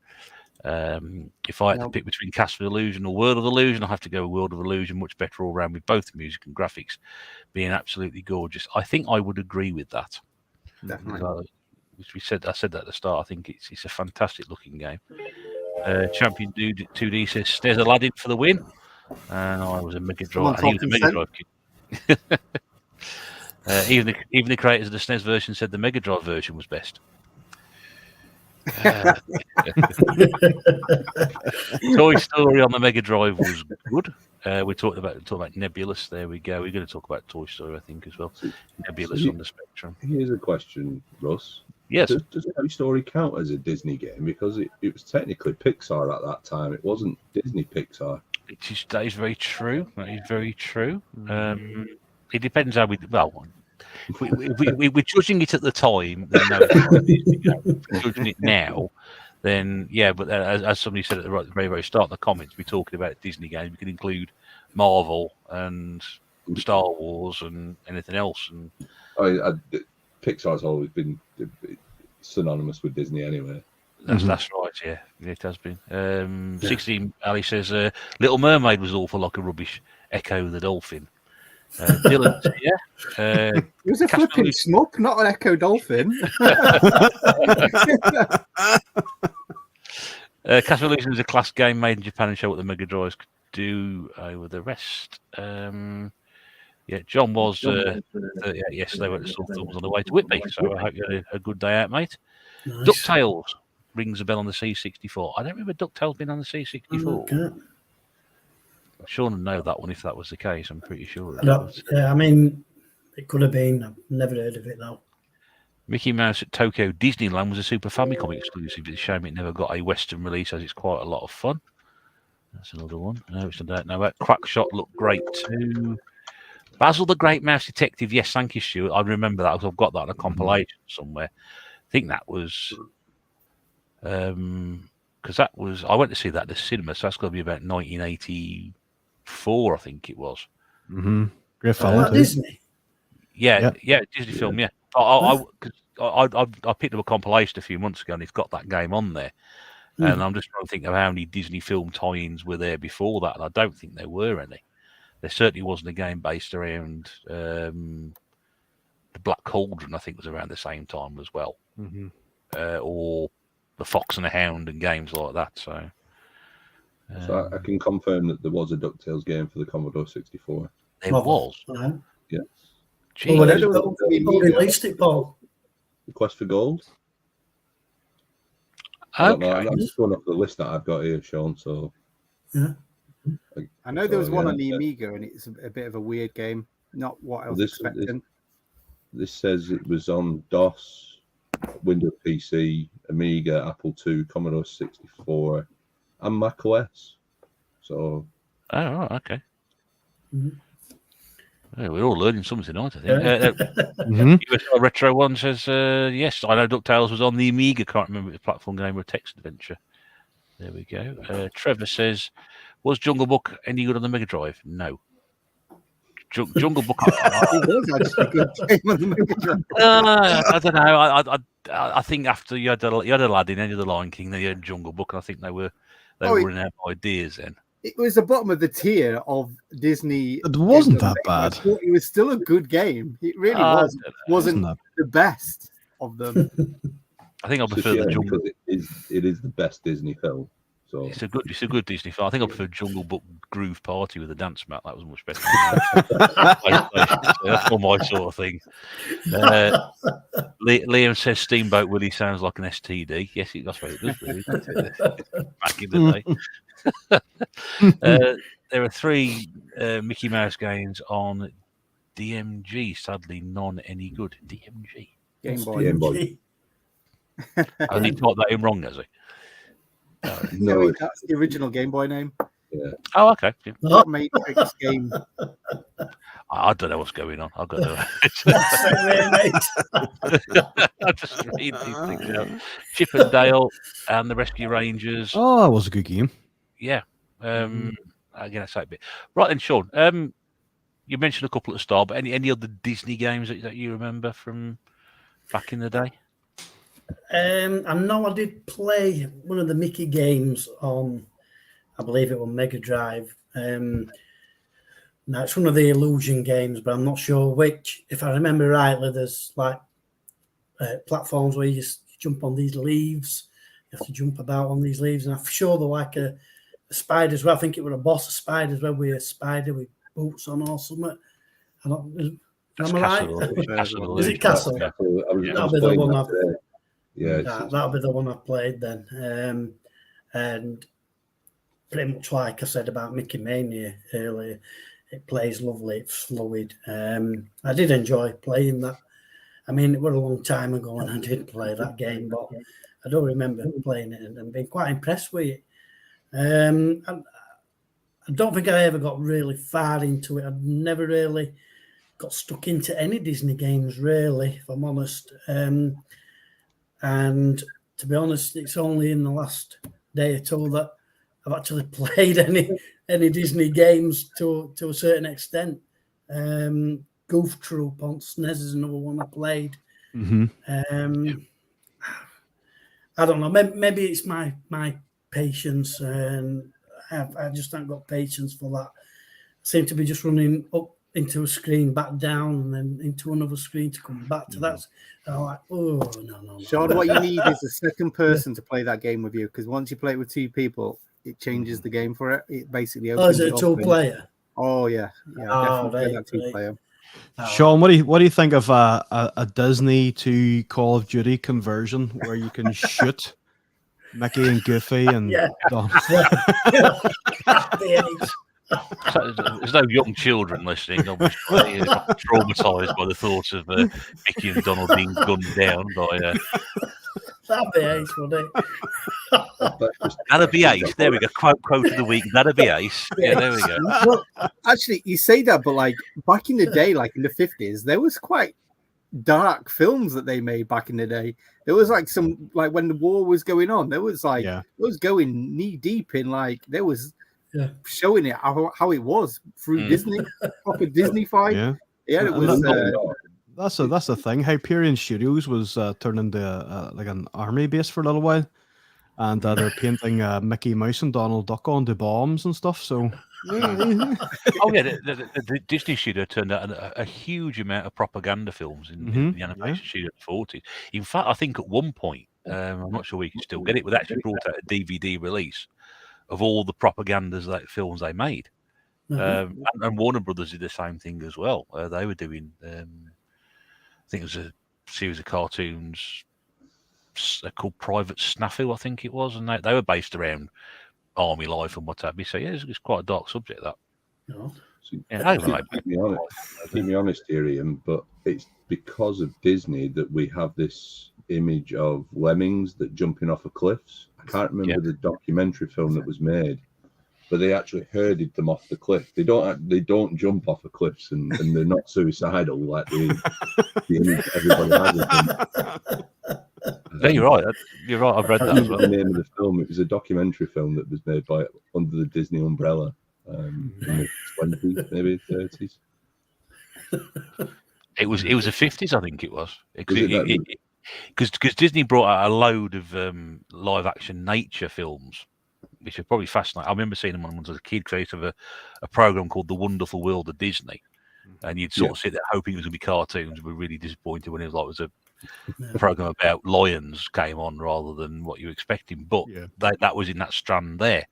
If I had to pick between Castle Illusion or World of Illusion, I have to go with World of Illusion. Much better all round, with both the music and graphics being absolutely gorgeous. I think I would agree with that. Definitely. I said that at the start. I think it's a fantastic looking game. Champion Dude 2D says there's Aladdin for the win. And I was a Mega Drive. He was a Mega Drive kid. Even the creators of the SNES version said the Mega Drive version was best. Toy Story on the Mega Drive was good. We talked about Nebulous. There we go. We're going to talk about Toy Story, I think, as well. Nebulous on the Spectrum. Here's a question, Russ. Yes. Does Toy Story count as a Disney game? Because it was technically Pixar at that time. It wasn't Disney Pixar. That is very true. That is very true. It depends how we're judging it at the time. Then no, if we're judging it now, then yeah. But as somebody said at the very, very start of the comments, we're talking about Disney games. We can include Marvel and Star Wars and anything else. And Pixar's always been synonymous with Disney anyway. That's right, yeah. It has been. 16, Ali says, Little Mermaid was awful like a rubbish Echo the Dolphin. Dylan, it was a flipping smoke, not an Echo Dolphin. Castle Illusion is a class game made in Japan and show what the Mega Drives could do over the rest. John was 38 yesterday. Went to saw films on the way to Whitby, so I hope you had a good day out, mate. Nice. Ducktales rings a bell on the C64. I don't remember Ducktales being on the C64. Okay. Sean would know that one if that was the case. I'm pretty sure. I mean, it could have been. I've never heard of it though. Mickey Mouse at Tokyo Disneyland was a Super Famicom exclusive. It's a shame it never got a Western release, as it's quite a lot of fun. That's another one. Which I don't know about. Crackshot looked great too. Basil the Great Mouse Detective. Yes, thank you, Stuart. I remember that because I've got that on a compilation somewhere. I think that was because that was. I went to see that at the cinema, so that's going to be about 1984, I think it was. Great film. Disney. Yeah, Disney film. Yeah, I picked up a compilation a few months ago, and it's got that game on there. And I'm just trying to think of how many Disney film tie-ins were there before that, and I don't think there were any. There certainly wasn't a game based around the Black Cauldron. I think was around the same time as well, or the Fox and the Hound and games like that. So I can confirm that there was a DuckTales game for the Commodore 64. There was. Yes. Who released it, Paul? The Quest for Gold. Okay. I'm just going off the list that I've got here, Sean. So I know there was one on the Amiga, and it's a bit of a weird game. Not what I was expecting. This says it was on DOS, Windows PC, Amiga, Apple II, Commodore 64, and Mac OS. So. Oh, okay. Yeah, we're all learning something tonight, I think. USL Retro One says, yes, I know DuckTales was on the Amiga. Can't remember if it was a platform game or a text adventure. There we go. Trevor says, was Jungle Book any good on the Mega Drive? No. Jungle Book. It was actually a good game on the Mega Drive. I don't know. I think after you had Aladdin, then you had the Lion King, then you had Jungle Book, and I think they were running out of ideas then. It was the bottom of the tier of Disney. It wasn't that bad. It was still a good game. It really wasn't the best of them. I think I prefer the Jungle. It is the best Disney film. So it's a good Disney film. I think I prefer Jungle Book Groove Party with a dance mat. That was much better. That's all my sort of thing. Liam says Steamboat Willie sounds like an STD. Yes, that's what it does. Really. Back in the day. There are 3 Mickey Mouse games on DMG. Sadly, none any good. DMG. Game Boy. And he typed that in wrong, has he? No, that's the original Game Boy name. Yeah. Oh, okay. Yeah. Matrix game. I don't know what's going on. I've got to. I just read these things out. Chip and Dale and the Rescue Rangers. Oh, that was a good game. Yeah. Again, I say a bit. Right then, Sean. You mentioned a couple at the start, but any other Disney games that you remember from back in the day? I know I did play one of the Mickey games on, I believe it was Mega Drive. Now it's one of the illusion games, but I'm not sure which. If I remember rightly, there's like platforms where you jump on these leaves. You have to jump about on these leaves, and I'm sure they're like a spider as well. I think it was a boss of spiders where we a spider with boots on or something. Am I right? Is it Castle? That'll be the one that'll be the one I played then. And pretty much like I said about Mickey Mania earlier, it plays lovely, it's fluid. I did enjoy playing that. I mean, it was a long time ago when I did play that game, but I don't remember playing it and being quite impressed with it. I don't think I ever got really far into it. I've never really got stuck into any Disney games, really, if I'm honest. And to be honest, it's only in the last day or two that I've actually played any Disney games to a certain extent. Goof Troop on SNES is another one I played. Mm-hmm. I don't know. Maybe it's my patience, and I just haven't got patience for that. I seem to be just running up into a screen, back down, and then into another screen to come back to that. I'm like, oh, no. Sean, what you need is a second person to play that game with you, because once you play it with 2 people, it changes the game for it. It basically opens is it a 2-player? Oh, yeah. Definitely that 2-player. Sean, what do you think of a Disney to Call of Duty conversion where you can shoot Mickey and Goofy and Don? There's no young children listening, obviously, traumatised by the thought of Mickey and Donald being gunned down by. That'd be ace, wouldn't it? That'd be ace. There we go. Quote of the week. That'd be ace. Yeah, there we go. Well, actually, you say that, but like back in the day, like in the 50s, there was quite dark films that they made back in the day. There was like some, like when the war was going on, there was like it was going knee deep in like there was showing it how it was through Disney, proper Disney fight. Yeah, it was. That's the thing. Hyperion Studios was turned into like an army base for a little while, and they're painting Mickey Mouse and Donald Duck onto bombs and stuff. So, the Disney studio turned out a huge amount of propaganda films in the animation studio in the 40s. In fact, I think at one point, I'm not sure we can still get it, but they actually brought out a DVD release of all the propagandas films they made. And Warner Brothers did the same thing as well. They were doing. I think it was a series of cartoons called Private Snafu, I think it was, and they were based around army life and what have you. So yeah, it's quite a dark subject that. Keep me honest here, Ian, but it's because of Disney that we have this image of lemmings that jumping off of cliffs. I can't remember the documentary film that was made, but they actually herded them off the cliff. They don't jump off of cliffs, and they're not suicidal like the image everybody has of them. Yeah, you're right. You're right. I've read I that as remember well. the name of the film. It was a documentary film that was made by under the Disney umbrella in the 20s, maybe 30s. It was the 50s, I think it was. Was it that? Because Disney brought out a load of live action nature films, which are probably fascinating. I remember seeing them when I was a kid, created a program called The Wonderful World of Disney, and you'd sort of sit there hoping it was going to be cartoons. We're really disappointed when it was a program about lions came on rather than what you were expecting. But that was in that strand there,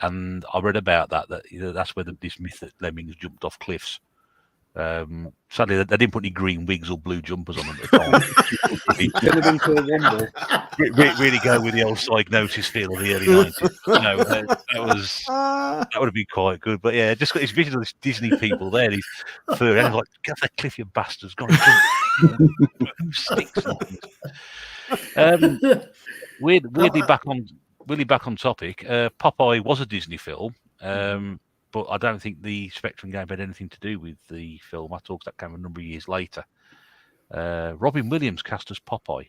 and I read about that's where this myth that lemmings jumped off cliffs. Sadly, they didn't put any green wigs or blue jumpers on them at the time. really go with the old psychosis feel of the early 90s. That would have been quite good. But yeah, just got this vision of these Disney people there, these furry animals, like, get off that cliff, you bastards! Got who sticks on things? Weirdly back on topic. Popeye was a Disney film. But I don't think the Spectrum game had anything to do with the film at all, because that came a number of years later. Robin Williams cast as Popeye.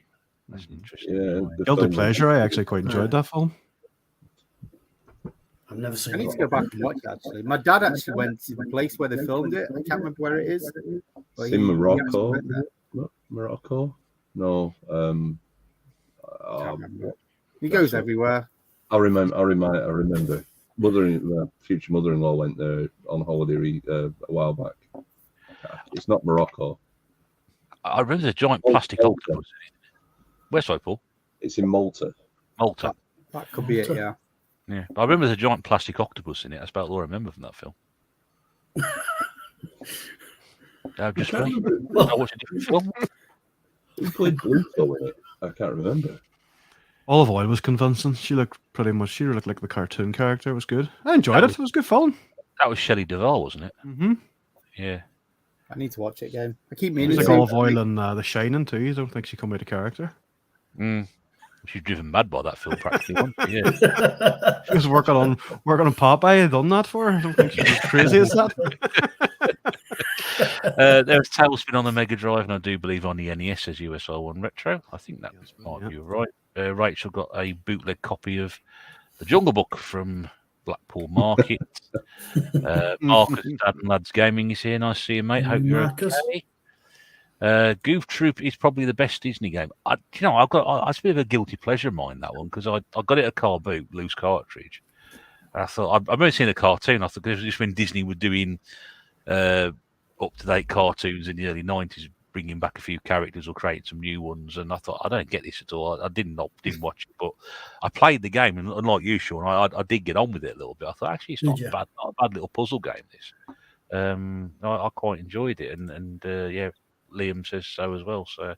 That's interesting. Yeah, Guilty pleasure. I actually quite enjoyed that film. I've never seen it. I need to go back and watch it, actually. My dad actually went to the place where they filmed it. I can't remember where it is. It's in Morocco. Morocco? No. Can't remember. He goes everywhere. I remember. Future mother-in-law went there on holiday a while back. It's not Morocco. I remember the giant plastic octopus. Where's Paul? It's in Malta. Malta. That could be it, yeah. Yeah, I remember the giant plastic octopus in it. That's about all I remember from that film. Just me. I watched a different film. Who played Bluto in it? I can't remember. Olive Oil was convincing. She looked like the cartoon character. It was good. I enjoyed it. It was good fun. That was Shelley Duvall, wasn't it? Mm-hmm. Yeah. I need to watch it again. I keep meaning It's like to. Olive Oil and The Shining too. You don't think she come out of character? She's driven mad by that film practically. Yeah. She was working on Popeye. Done that for her. I don't think she's as crazy as that. There's Talespin on the Mega Drive, and I do believe on the NES as USR One Retro. I think that might be right. Rachel got a bootleg copy of The Jungle Book from Blackpool Market. Marcus, Dad and Lads Gaming is here. Nice to see you, mate. Hope you're okay. Goof Troop is probably the best Disney game. It's a bit of a guilty pleasure of mine, that one, because I got it at car boot, loose cartridge. I thought I remember seeing a cartoon. I thought this was just when Disney were doing up-to-date cartoons in the early 90s, bringing back a few characters or creating some new ones. And I thought, I don't get this at all. I didn't watch it, but I played the game, and unlike you, Sean, I did get on with it a little bit. I thought, actually, it's not a bad little puzzle game, this. I quite enjoyed it, and Liam says so as well. So,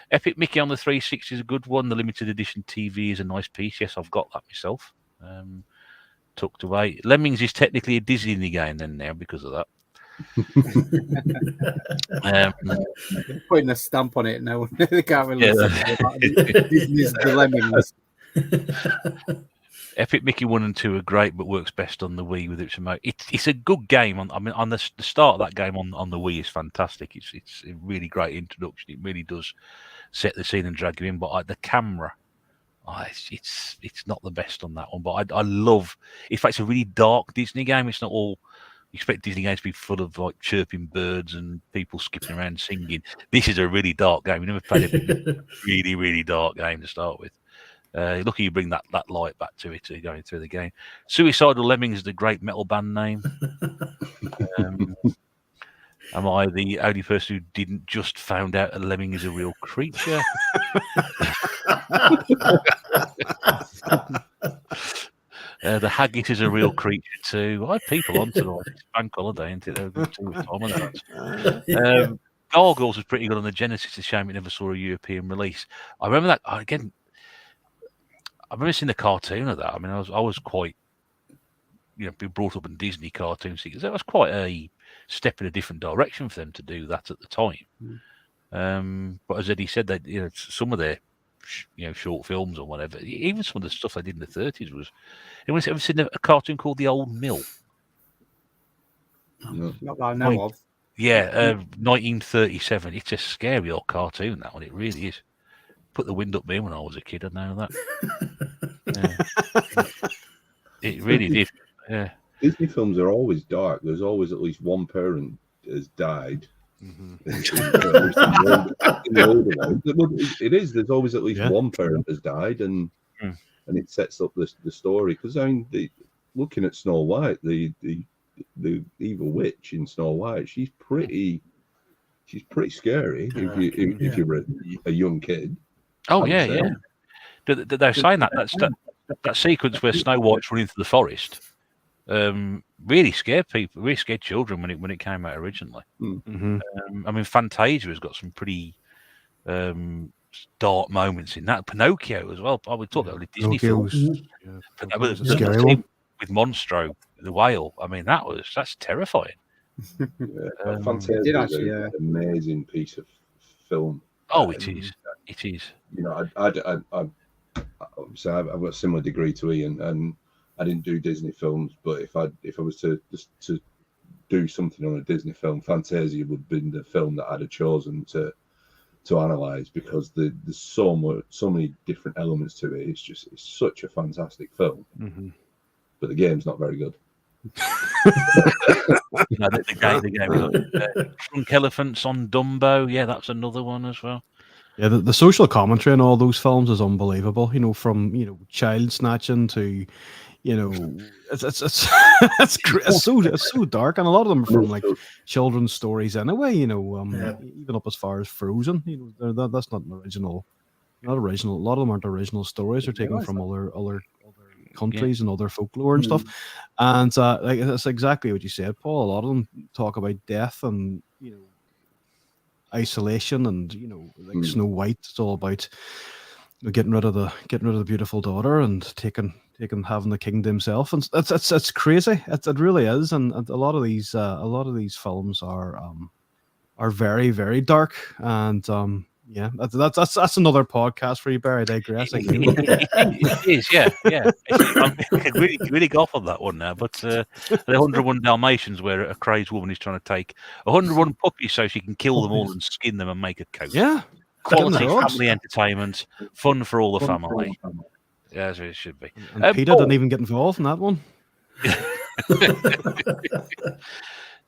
Epic Mickey on the 360 is a good one. The limited edition TV is a nice piece. Yes, I've got that myself. Tucked away. Lemmings is technically a Disney game then now because of that. Putting a stamp on it now. They can't really listen about Disney's The Lemmings. Epic Mickey 1 and 2 are great, but works best on the Wii with its remote. It's a good game. On the start of that game on the Wii is fantastic. It's a really great introduction. It really does set the scene and drag you in. But the camera, it's not the best on that one. But I love. In fact, it's a really dark Disney game. It's not all. You expect Disney games to be full of like chirping birds and people skipping around singing. This is a really dark game. You never played a really, really dark game to start with. Lucky you bring that light back to it going through the game. Suicidal Lemmings is the great metal band name. Am I the only person who didn't just found out a lemming is a real creature? The haggis is a real creature too. I have people on tonight. It's bank holiday, isn't it? They're good too with Tom and that. Gargoyles was pretty good on the Genesis. It's a shame it never saw a European release. I remember that again. I remember seeing the cartoon of that. I mean, I was quite, being brought up in Disney cartoons because that was quite a step in a different direction for them to do that at the time. But as Eddie said, that some of their short films or whatever, even some of the stuff they did in the 30s was. Anyone ever seen a cartoon called The Old Mill? No. Not that I know of. Yeah, 1937. It's a scary old cartoon, that one. It really is. put the wind up me when I was a kid. I know that. Yeah. It really did. Yeah. Disney films are always dark. There's always at least one parent has died. It is. There's always at least one parent has died, and it sets up the story. Because I mean, looking at Snow White, the evil witch in Snow White, she's pretty scary if you're a young kid. Oh yeah. They're saying that sequence where Snow White's running through the forest. Really scared people, really scared children when it came out originally. I mean, Fantasia has got some pretty dark moments in that. Pinocchio as well. I would talk about the Disney films. Scary one with Monstro, the whale. I mean, that's terrifying. Fantasia is an amazing piece of film. Oh, it is. It is. You know, I've got a similar degree to Ian, and I didn't do Disney films, but if I was to do something on a Disney film, Fantasia would have been the film that I'd have chosen to analyze, because there's so many different elements to it. It's such a fantastic film, but the game's not very good. The game. Drunk Elephants on Dumbo. Yeah, that's another one as well. Yeah, the social commentary in all those films is unbelievable. You know, from child snatching to, it's so dark, and a lot of them are from like children's stories anyway. Even up as far as Frozen. That's not an original. Not original. A lot of them aren't original stories. They're taken from other countries and other folklore and stuff. And that's exactly what you said, Paul. A lot of them talk about death and isolation, and like Snow White, it's all about getting rid of the beautiful daughter and having the king to himself, and it's crazy. It really is, and a lot of these films are very, very dark, and that's another podcast for you, Barry. I digress. It is, yeah. I could really go off on that one now, but the 101 Dalmatians, where a crazed woman is trying to take 101 puppies so she can kill them all and skin them and make a coat. Yeah, quality family entertainment, fun for all the family. Yeah, as it should be. And Peter didn't even get involved in that one.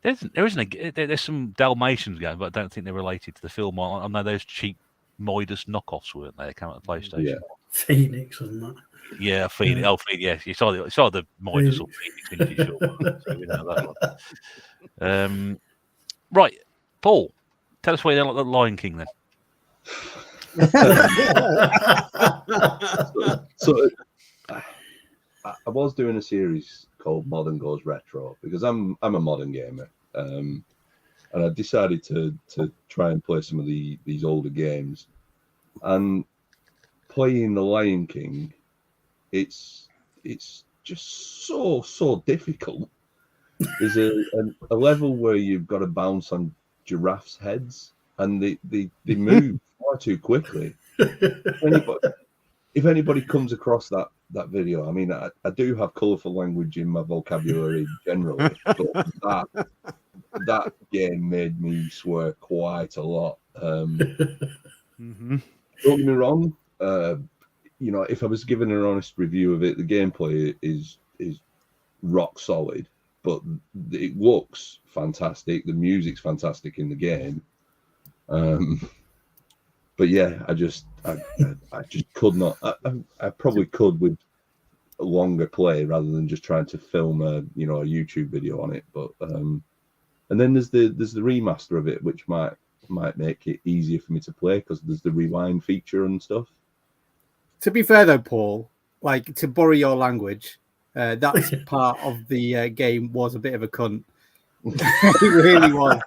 There's some Dalmatians going, but I don't think they're related to the film. I know those cheap Midas knockoffs, weren't they? They came out of PlayStation. Yeah. Phoenix, wasn't that? Yeah, Phoenix. Yeah. Oh, Phoenix. Yes, you saw the Midas or Phoenix. So we know that one. Right, Paul, tell us why you don't like the Lion King then. So I was doing a series called Modern Goes Retro, because I'm a modern gamer, and I decided to try and play some of these older games, and playing the Lion King, it's just so difficult. There's a level where you've got to bounce on giraffes' heads, and they move far too quickly. If anybody comes across that video, I mean, I do have colourful language in my vocabulary generally, but that game made me swear quite a lot. Don't get me wrong, if I was given an honest review of it, the gameplay is rock solid, but it looks fantastic. The music's fantastic in the game. But yeah, I just could not. I probably could with a longer play rather than just trying to film a YouTube video on it. But and then there's the remaster of it, which might make it easier for me to play, because there's the rewind feature and stuff. To be fair though, Paul, like, to borrow your language, that part of the game was a bit of a cunt. It really was.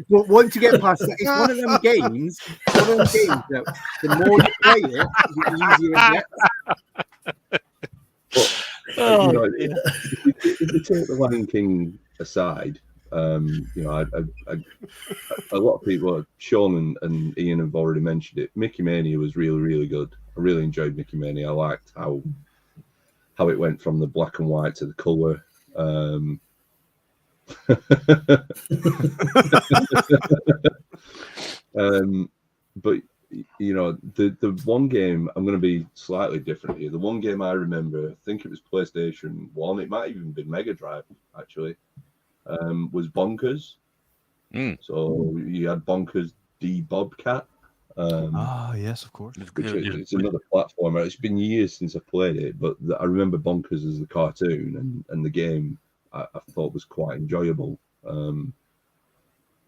But once you get past that, it's one of them games. That the more you play it, the easier it gets. But, if you take the Lion King aside, a lot of people, Sean and Ian have already mentioned it. Mickey Mania was really, really good. I really enjoyed Mickey Mania. I liked how it went from the black and white to the colour. but you know, the one game, I'm going to be slightly different here. The one game I remember, I think it was PlayStation 1, it might even been Mega Drive, actually, was Bonkers. So you had Bonkers D Bobcat. Yes, of course. It's another platformer. It's been years since I played it, but I remember Bonkers as the cartoon, and the game I thought was quite enjoyable.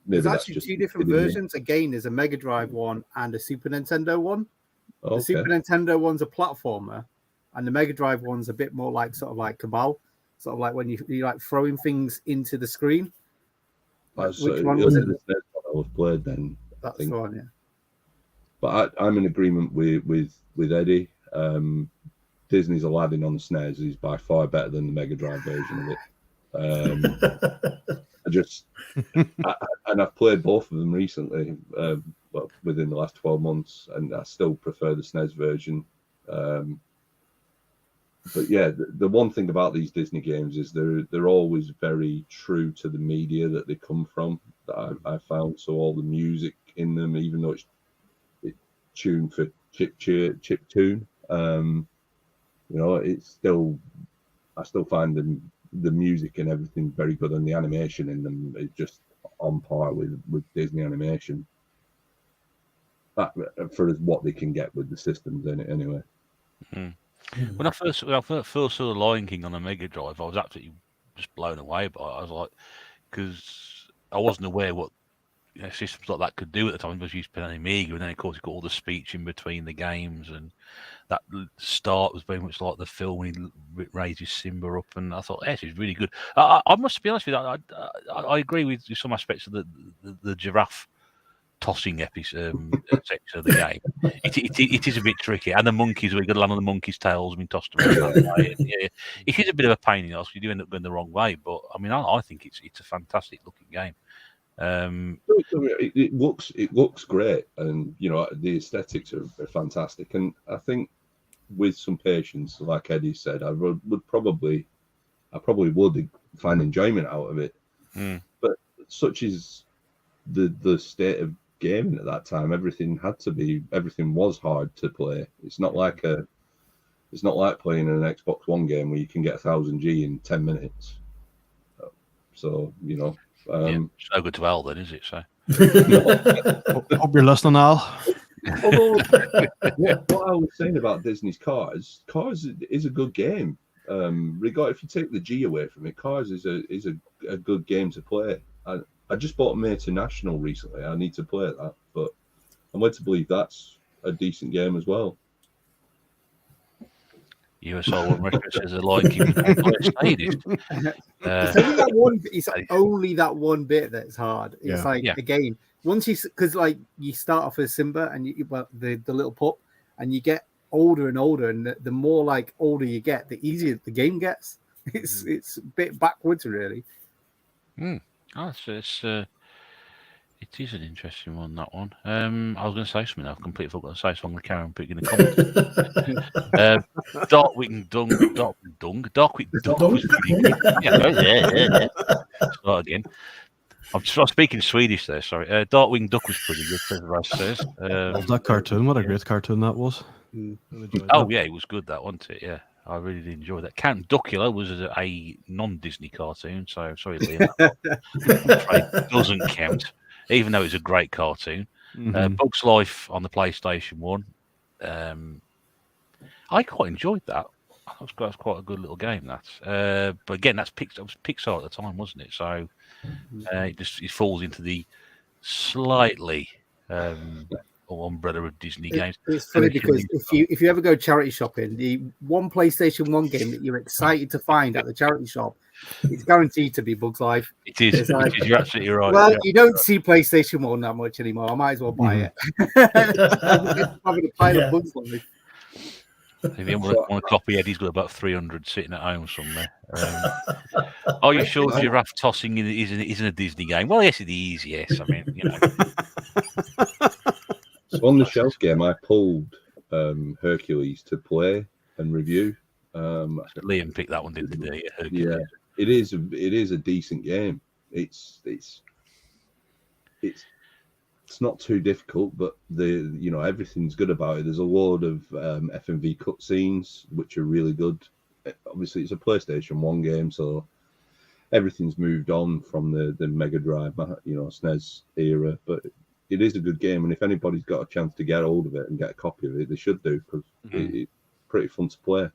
There's actually two different versions. Again, there's a Mega Drive one and a Super Nintendo one. Okay. The Super Nintendo one's a platformer, and the Mega Drive one's a bit more like sort of like Cabal, sort of like when you like throwing things into the screen. Which one was it? I was played then. That's the one, yeah. But I'm in agreement with Eddie. Disney's Aladdin on the SNES is by far better than the Mega Drive version of it. And I've played both of them recently, well, within the last 12 months, and I still prefer the SNES version. But yeah, the one thing about these Disney games is they're always very true to the media that they come from. That I found, so all the music in them, even though it's tuned for chip tune, you know, it's still, I still find the music and everything very good, and the animation in them is just on par with Disney animation. That, for what they can get with the systems in it, anyway. When I first saw The Lion King on the Mega Drive, I was absolutely just blown away by it. I was like, because I wasn't aware what systems like that could do at the time. I was used to playing Amiga, and then of course you got all the speech in between the games, and that start was very much like the film when he raises Simba up, and I thought, yes, it's really good. I must be honest with you, I agree with some aspects of the giraffe tossing section of the game. It is a bit tricky, and the monkeys, we got to land on the monkeys' tails being tossed around. Yeah, it is a bit of a pain in the ass. You do end up going the wrong way, but I mean, I think it's a fantastic looking game. It looks great, and you know, the aesthetics are fantastic, and I think with some patience, like Eddie said, I probably would find enjoyment out of it. But such is the state of gaming at that time. Everything was hard to play. It's not like playing an Xbox One game where you can get 1000G in 10 minutes. So, you know, it's no good to Al then, is it? So hope you're listening, Al. Although, what I was saying about Disney's Cars is a good game. If you take the G away from it, Cars is a good game to play. I just bought Meta National recently. I need to play that, but I'm led to believe that's a decent game as well. USO One Record says a Lion King. It's only that one bit that's hard. It's again, once because like you start off as Simba and the little pup, and you get older and older, and the more like older you get, the easier the game gets. It's a bit backwards, really. It is an interesting one, that one. I was going to say something. I've completely forgot to say, so I'm going to carry on picking the comments. Darkwing Duck was pretty good. Yeah. Start again. I'm speaking Swedish there, sorry. Darkwing Duck was pretty good, as Raz says. That cartoon, what a great cartoon that was. Yeah, it was good, that, wasn't it? Yeah. I really did enjoy that. Count Duckula was a non-Disney cartoon, so sorry, Liam. It doesn't count, even though it's a great cartoon. Bug's Life on the PlayStation 1. I quite enjoyed that. That was quite a good little game, that. But again, that was Pixar at the time, wasn't it? So it falls into the slightly umbrella of Disney games. It's funny because if you ever go charity shopping, the one PlayStation 1 game that you're excited to find at the charity shop, it's guaranteed to be Bug's Life. It is. You're absolutely right. Well, you don't see PlayStation 1 that much anymore. I might as well buy it. Having a pile of Bug's Life. If you want to copy Eddie's got about 300 sitting at home somewhere. Are you sure giraffe tossing isn't a Disney game? Well, yes, it is. Yes, I mean, you know. So on the shelf game, I pulled Hercules to play and review. Liam picked that one, didn't he? Hercules. Yeah, it is a decent game. It's it's not too difficult, but everything's good about it. There's a load of FMV cutscenes which are really good. Obviously, it's a PlayStation 1 game, so everything's moved on from the Mega Drive, SNES era. But it is a good game, and if anybody's got a chance to get hold of it and get a copy of it, they should do, because it's pretty fun to play.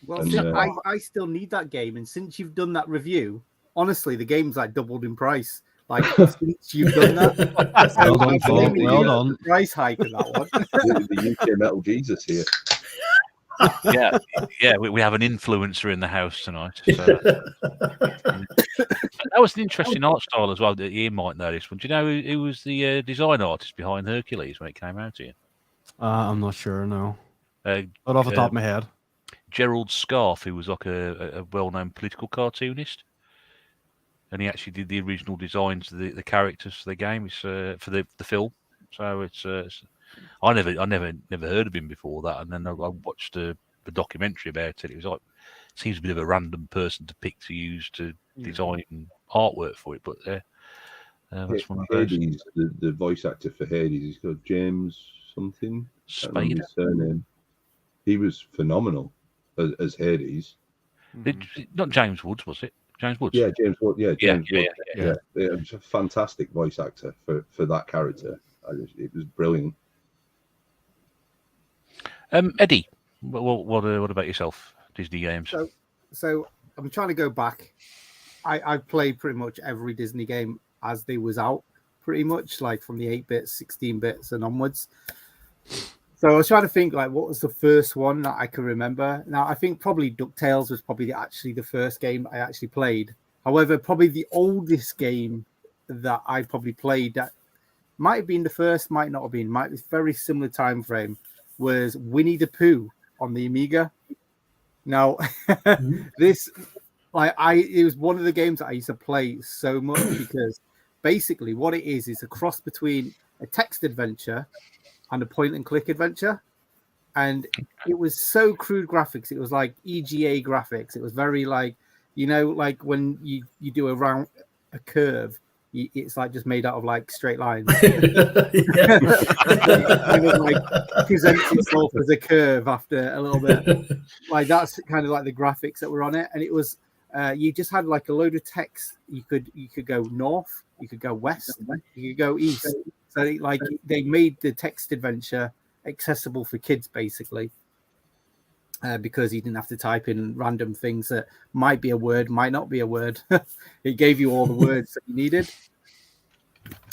Well, I still need that game, and since you've done that review, honestly, the game's like doubled in price. Like since you've done that, well done, Paul. Well done. Price hike of that one. The UK Metal Jesus here. Yeah, we have an influencer in the house tonight. So. That was an interesting art style as well. That you might know this one. Do you know who was the design artist behind Hercules when it came out here? I'm not sure. No, not off the top of my head. Gerald Scarfe, who was like a well-known political cartoonist, and he actually did the original designs of the characters for the game. It's for the film. So it's I never heard of him before that, and then I watched a documentary about it. It was like, seems a bit of a random person to pick to use to design artwork for it, but that's one of those. Hades, the voice actor for Hades, he's called James something. Spader. His surname. He was phenomenal as Hades. Not James Woods, was it? James Woods. Yeah, James Woods. Yeah, James Woods. Yeah. It was a fantastic voice actor for that character. It was brilliant. Eddie, what about yourself? Disney games. So I'm trying to go back. I've played pretty much every Disney game as they was out, pretty much like from the 8-bits, 16-bits, and onwards. So I was trying to think like what was the first one that I can remember. Now I think probably Ducktales was probably actually the first game I actually played. However, probably the oldest game that I probably played that might have been the first, might not have been, might be very similar time frame, was Winnie the Pooh on the Amiga. Now, this, it was one of the games that I used to play so much because basically what it is a cross between a text adventure and a point and click adventure. And it was so crude graphics. It was like EGA graphics. It was very like, like when you do a curve, it's like just made out of like straight lines. It was like presents itself as a curve after a little bit. Like that's kind of like the graphics that were on it, and it was you just had like a load of text. You could go north, you could go west, you could go east. So they made the text adventure accessible for kids basically. Because you didn't have to type in random things that might be a word, might not be a word. It gave you all the words that you needed.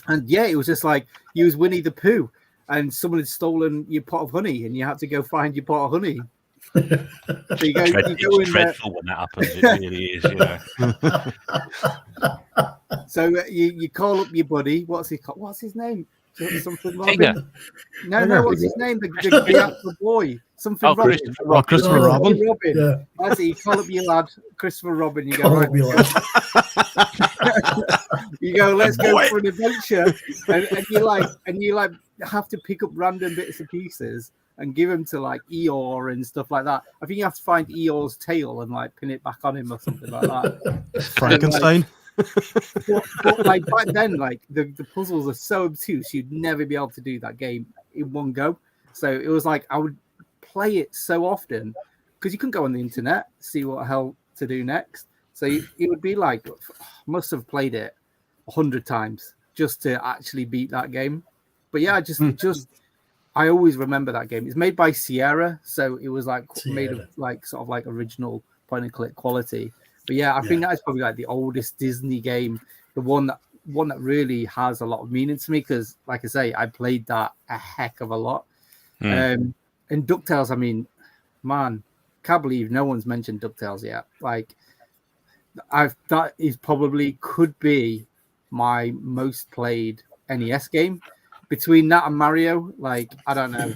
And yeah, it was just like you was Winnie the Pooh and someone had stolen your pot of honey and you had to go find your pot of honey. So it's dreadful when that happens. It really is, So you call up your buddy. What's his name? Something Robin. No, what's his name? The actual boy. Something Robin. Christopher Robin. Yeah. That's it. You call up your lad, Christopher Robin. You go, right. You go, let's go for an adventure. And you have to pick up random bits and pieces and give them to like Eeyore and stuff like that. I think you have to find Eeyore's tail and like pin it back on him or something like that. Frankenstein. But like back then, like the puzzles are so obtuse, you'd never be able to do that game in one go. So it was like I would play it so often because you couldn't go on the internet, see what the hell to do next. So it would be like, must have played it 100 times just to actually beat that game. But yeah, I always remember that game. It's made by Sierra, so it was like made of like sort of like original point and click quality. But yeah, I think that is probably like the oldest Disney game, the one that really has a lot of meaning to me because, like I say, I played that a heck of a lot. And DuckTales, I mean, man, can't believe no one's mentioned DuckTales yet. Like, that is probably could be my most played NES game. Between that and Mario, like, I don't know.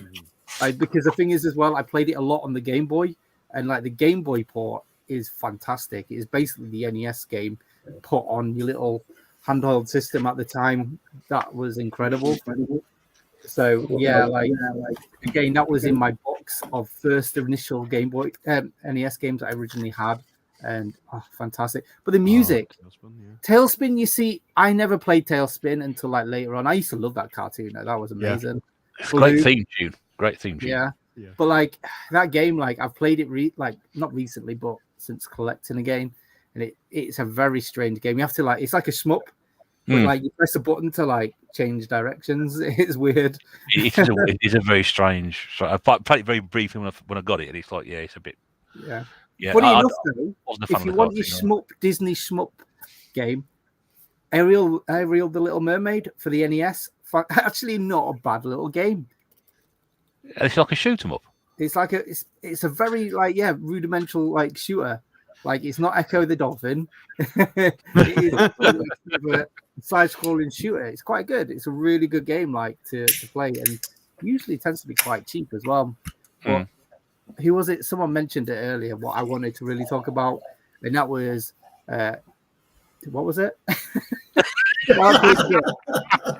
Like, because the thing is as well, I played it a lot on the Game Boy, and like the Game Boy port is fantastic. It is basically the NES game put on your little handheld system at the time. That was incredible. So yeah, like again, that was in my box of first initial Game Boy NES games I originally had. and fantastic. But the music, Talespin, you see, I never played Talespin until like later on. I used to love that cartoon. That was amazing. Great theme tune. Great theme tune. Yeah. But like that game, like I've played it not recently, but since collecting a game, and it's a very strange game. You have to it's like a shmup, but like you press a button to like change directions. It's weird. It is a very strange. I played it very briefly when I got it, and it's like it's a bit. Yeah. Funny enough, though, if you want your Disney shmup game, Ariel the Little Mermaid for the NES, actually not a bad little game. It's like a shoot 'em up. It's like it's a very rudimental shooter. Like it's not Echo the Dolphin. It is a side-scrolling shooter. It's quite good. It's a really good game to play, and usually tends to be quite cheap as well. But who was it? Someone mentioned it earlier. What I wanted to really talk about, and that was what was it? Darkwing Duck.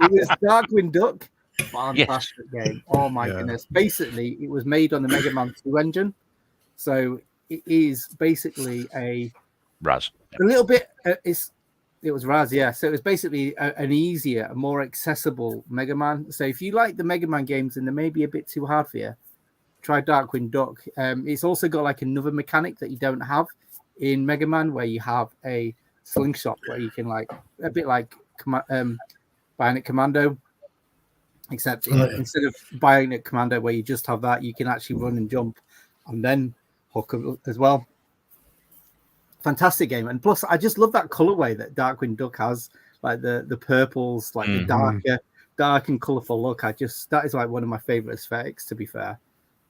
It was Darkwing Duck. Fantastic game. Oh my goodness. Basically, it was made on the Mega Man 2 engine. So it is basically a little bit it was Raz, yeah. So it was basically an easier, a more accessible Mega Man. So if you like the Mega Man games and they may be a bit too hard for you, try Darkwing Duck. It's also got like another mechanic that you don't have in Mega Man, where you have a slingshot where you can a bit like Bionic Commando, except instead of Bionic Commando where you just have that, you can actually run and jump and then hook up as well. Fantastic game. And plus I just love that colorway that Darkwing Duck has, like the purples, like the dark and colorful look. That is like one of my favorite aesthetics, to be fair.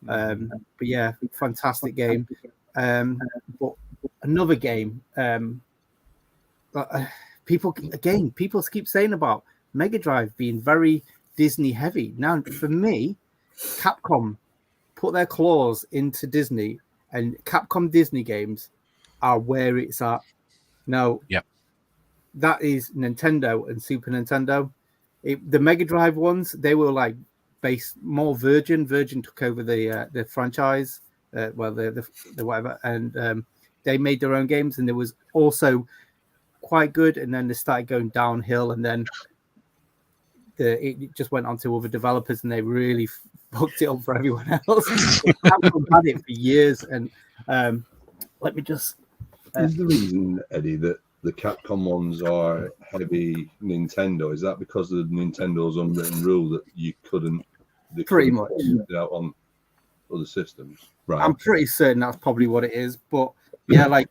But yeah, fantastic game. But another game, people keep saying about Mega Drive being very Disney heavy. Now, for me, Capcom put their claws into Disney, and Capcom Disney games are where it's at. Now, that is Nintendo and Super Nintendo. The Mega Drive ones, they were based more Virgin. Virgin took over the franchise, the whatever, and they made their own games, and there was also quite good, and then they started going downhill, and then it just went on to other developers, and they really fucked it up for everyone else. Capcom had it for years, and let me just. Is the reason, Eddie, that the Capcom ones are heavy Nintendo? Is that because of Nintendo's unwritten rule that you couldn't? Pretty much it out on other systems, right? I'm pretty certain that's probably what it is, but yeah,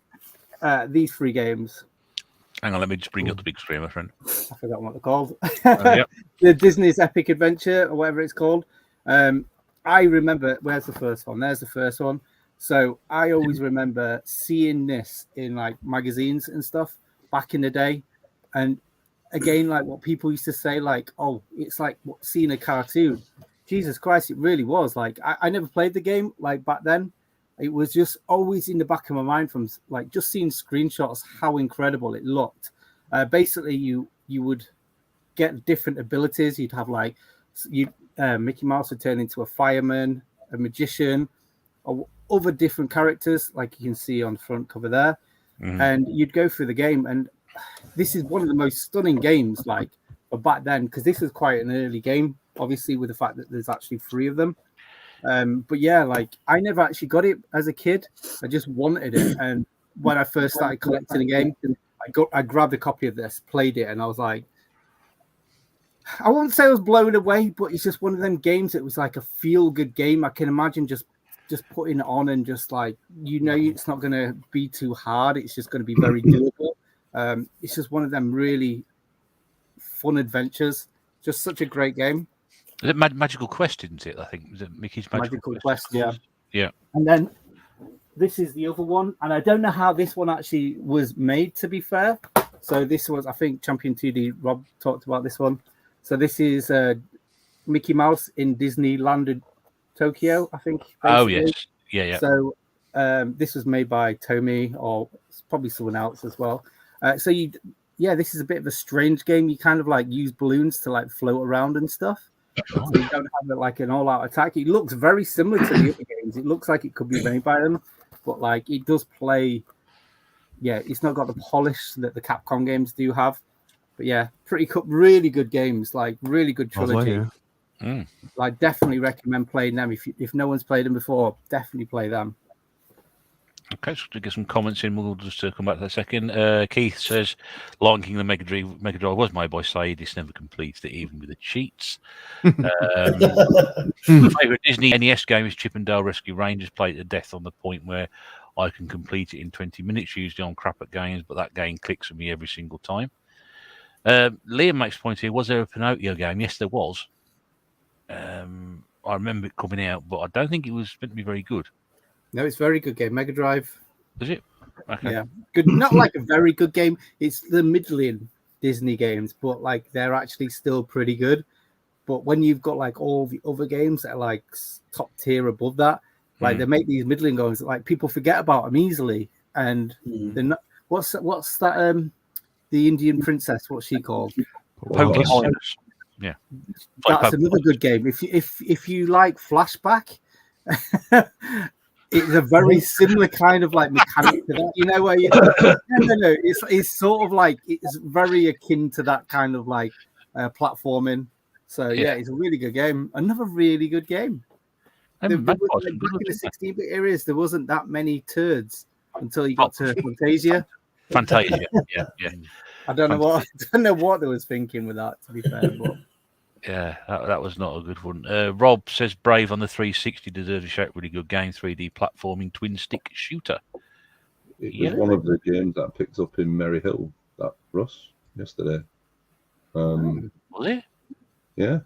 these three games. Hang on, let me just bring up the big screen, my friend. I forgot what they're called. The Disney's Epic Adventure, or whatever it's called. I remember. Where's the first one? There's the first one. So I always remember seeing this in magazines and stuff back in the day, and again, what people used to say, oh, it's like seeing a cartoon. Jesus Christ, it really was. I never played the game back then. It was just always in the back of my mind from just seeing screenshots how incredible it looked. Basically, you would get different abilities. You'd have Mickey Mouse would turn into a fireman, a magician, or other different characters, like you can see on the front cover there. And you'd go through the game, and this is one of the most stunning games but back then, because this was quite an early game, obviously, with the fact that there's actually 3 of them. But yeah, I never actually got it as a kid. I just wanted it, and when I first started collecting a game, I grabbed a copy of this, played it, and I was like, I won't say I was blown away, but it's just one of them games. It was like a feel-good game. I can imagine just putting it on and just it's not going to be too hard. It's just going to be very doable. It's just one of them really fun adventures. Just such a great game. Is it Magical Quest, isn't it? I think is it Mickey's Magical Quest? Yeah. And then this is the other one, and I don't know how this one actually was made, to be fair. So this was, I think, Champion 2D Rob talked about this one. So this is Mickey Mouse in Disneyland Tokyo, I think. Basically. Oh yes, yeah. So this was made by Tomy, or probably someone else as well. This is a bit of a strange game. You kind of use balloons to float around and stuff. So you don't have an all-out attack. It looks very similar to the other games. It looks like it could be made by them, but it does play yeah, it's not got the polish that the Capcom games do have. But yeah, really good games, like really good trilogy. Lovely, yeah. Like definitely recommend playing them. If no one's played them before, definitely play them. Okay, so to get some comments in, we'll just come back to that second. Keith says, Lion King, the Mega Drive was made by Sade. It's never completed it, even with the cheats. Favorite Disney NES game is Chip and Dale Rescue Rangers. Played to death on the point where I can complete it in 20 minutes, usually on crap at games, but that game clicks with me every single time. Liam makes a point here. Was there a Pinocchio game? Yes, there was. I remember it coming out, but I don't think it was meant to be very good. No, it's a very good game. Mega Drive. Is it? Okay. Yeah, good. Not like a very good game. It's the middling Disney games, but like they're actually still pretty good. But when you've got like all the other games that are like top tier above that, like they make these middling games that like people forget about them easily, and they're not. What's that? The Indian princess. What's she called? Pocahontas. Yeah, that's another good game. If you like Flashback. It's a very similar kind of like mechanic to that, you know, where no, it's sort of like it's very akin to that kind of like platforming. So yeah, it's a really good game. Another really good game. Back in the 16-bit areas, there wasn't that many turds until you got to Fantasia. Fantasia, yeah. I don't know what they was thinking with that, to be fair, but. Yeah, that was not a good one. Rob says Brave on the 360 deserves a shout. Really good game, 3D platforming twin stick shooter. It was one of the games that I picked up in Merry Hill, that Russ, yesterday. Was it? Yeah.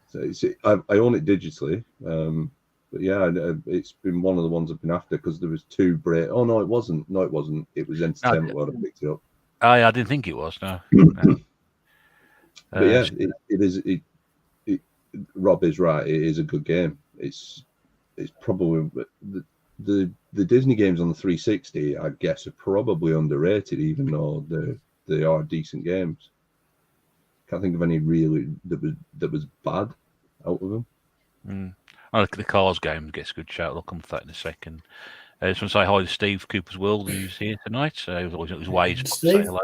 So I own it digitally. But yeah, it's been one of the ones I've been after because there was two Brave. Oh, no, it wasn't. No, it wasn't. It was Entertainment World I picked it up. I didn't think it was, no. But yeah, it is. Rob is right. It is a good game. It's probably the Disney games on the 360. I guess are probably underrated, even though they are decent games. Can't think of any really that was bad out of them. I look at the Cars game. Gets a good shout. I'll come to that in a second. I just want to say hi to Steve Cooper's World, who's here tonight. He was always on his ways. Say hello.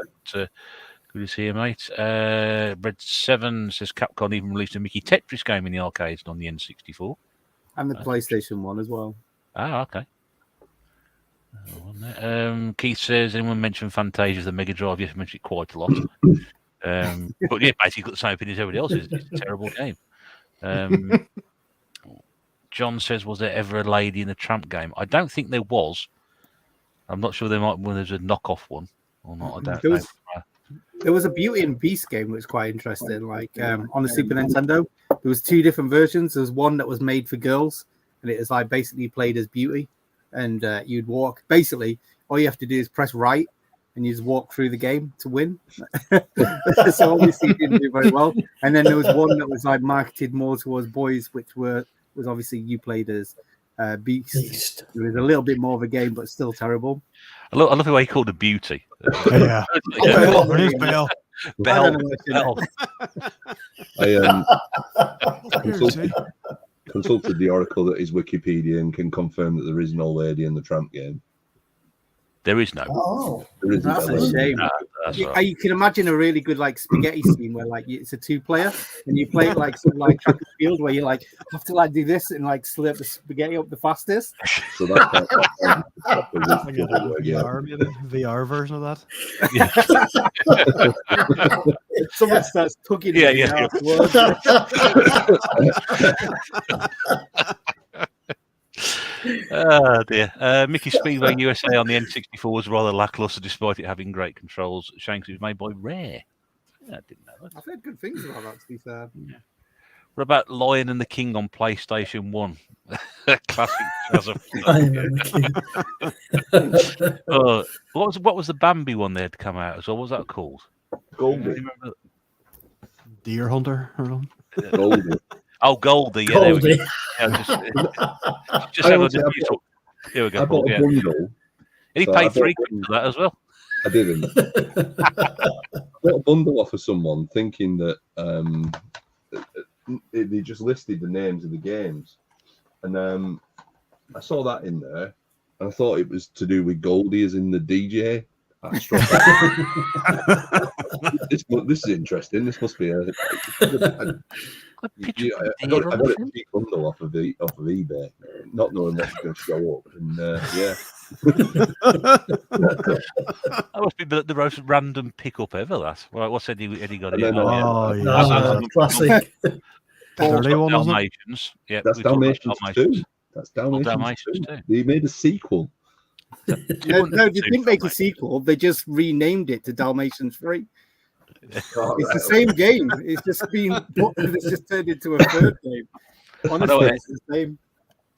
Good to see you, mate. Red 7 says Capcom even released a Mickey Tetris game in the arcades and on the N64. And the PlayStation 1 as well. Ah, okay. Keith says, anyone mentioned Fantasia, the Mega Drive? Yes, I mentioned it quite a lot. But yeah, basically got the same opinion as everybody else. It's a terrible game. John says, was there ever a Lady in the Tramp game? I don't think there was. I'm not sure there might be when there's a knockoff one or not. I don't know. There was a Beauty and Beast game which was quite interesting. Like on the Super Nintendo, there was two different versions. There was one that was made for girls, and it was like basically played as Beauty, and you'd walk. Basically, all you have to do is press right, and you just walk through the game to win. So obviously, you didn't do very well. And then there was one that was like marketed more towards boys, which was obviously you played as Beast. It was a little bit more of a game, but still terrible. I love the way he called her Beauty. Yeah. Bell. I consulted the oracle that is Wikipedia and can confirm that there is no Lady in the Tramp game. There is no. Oh, there isn't. That's a shame. You can imagine a really good like spaghetti scene where like it's a 2-player and you play it like some like track and field where you like have to like do this and like slip the spaghetti up the fastest. So that's VR version of that. Yeah. Someone starts tugging. Yeah. Oh dear. Mickey Speedway USA on the N64 was rather lackluster despite it having great controls. Shanks was made by Rare. Yeah, I didn't know that. I've heard good things about that, to be fair. Yeah. What about Lion and the King on PlayStation 1? Classic. What was the Bambi one they had come out as well? What was that called? Goldie. Deer Hunter or something? Goldie. Oh, Goldie. Yeah, there we go. Yeah, just have a here we go. I bought a bundle. And he paid £3 for that as well. I didn't. I bought a bundle off of someone thinking that they just listed the names of the games. And I saw that in there. And I thought it was to do with Goldie as in the DJ. That's strong. This is interesting. This must be a. I got a cheap bundle off of eBay, not knowing what's going to show up, and yeah. That must be the most random pickup ever. That. Right, what's Eddie got here? Classic. Dalmatians. Yeah, that's Dalmatians too. That's Dalmatians too. They made a sequel. No, they didn't make a sequel. They just renamed it to Dalmatians 3. It's the same game. It's just turned into a third game. Honestly, it's the same.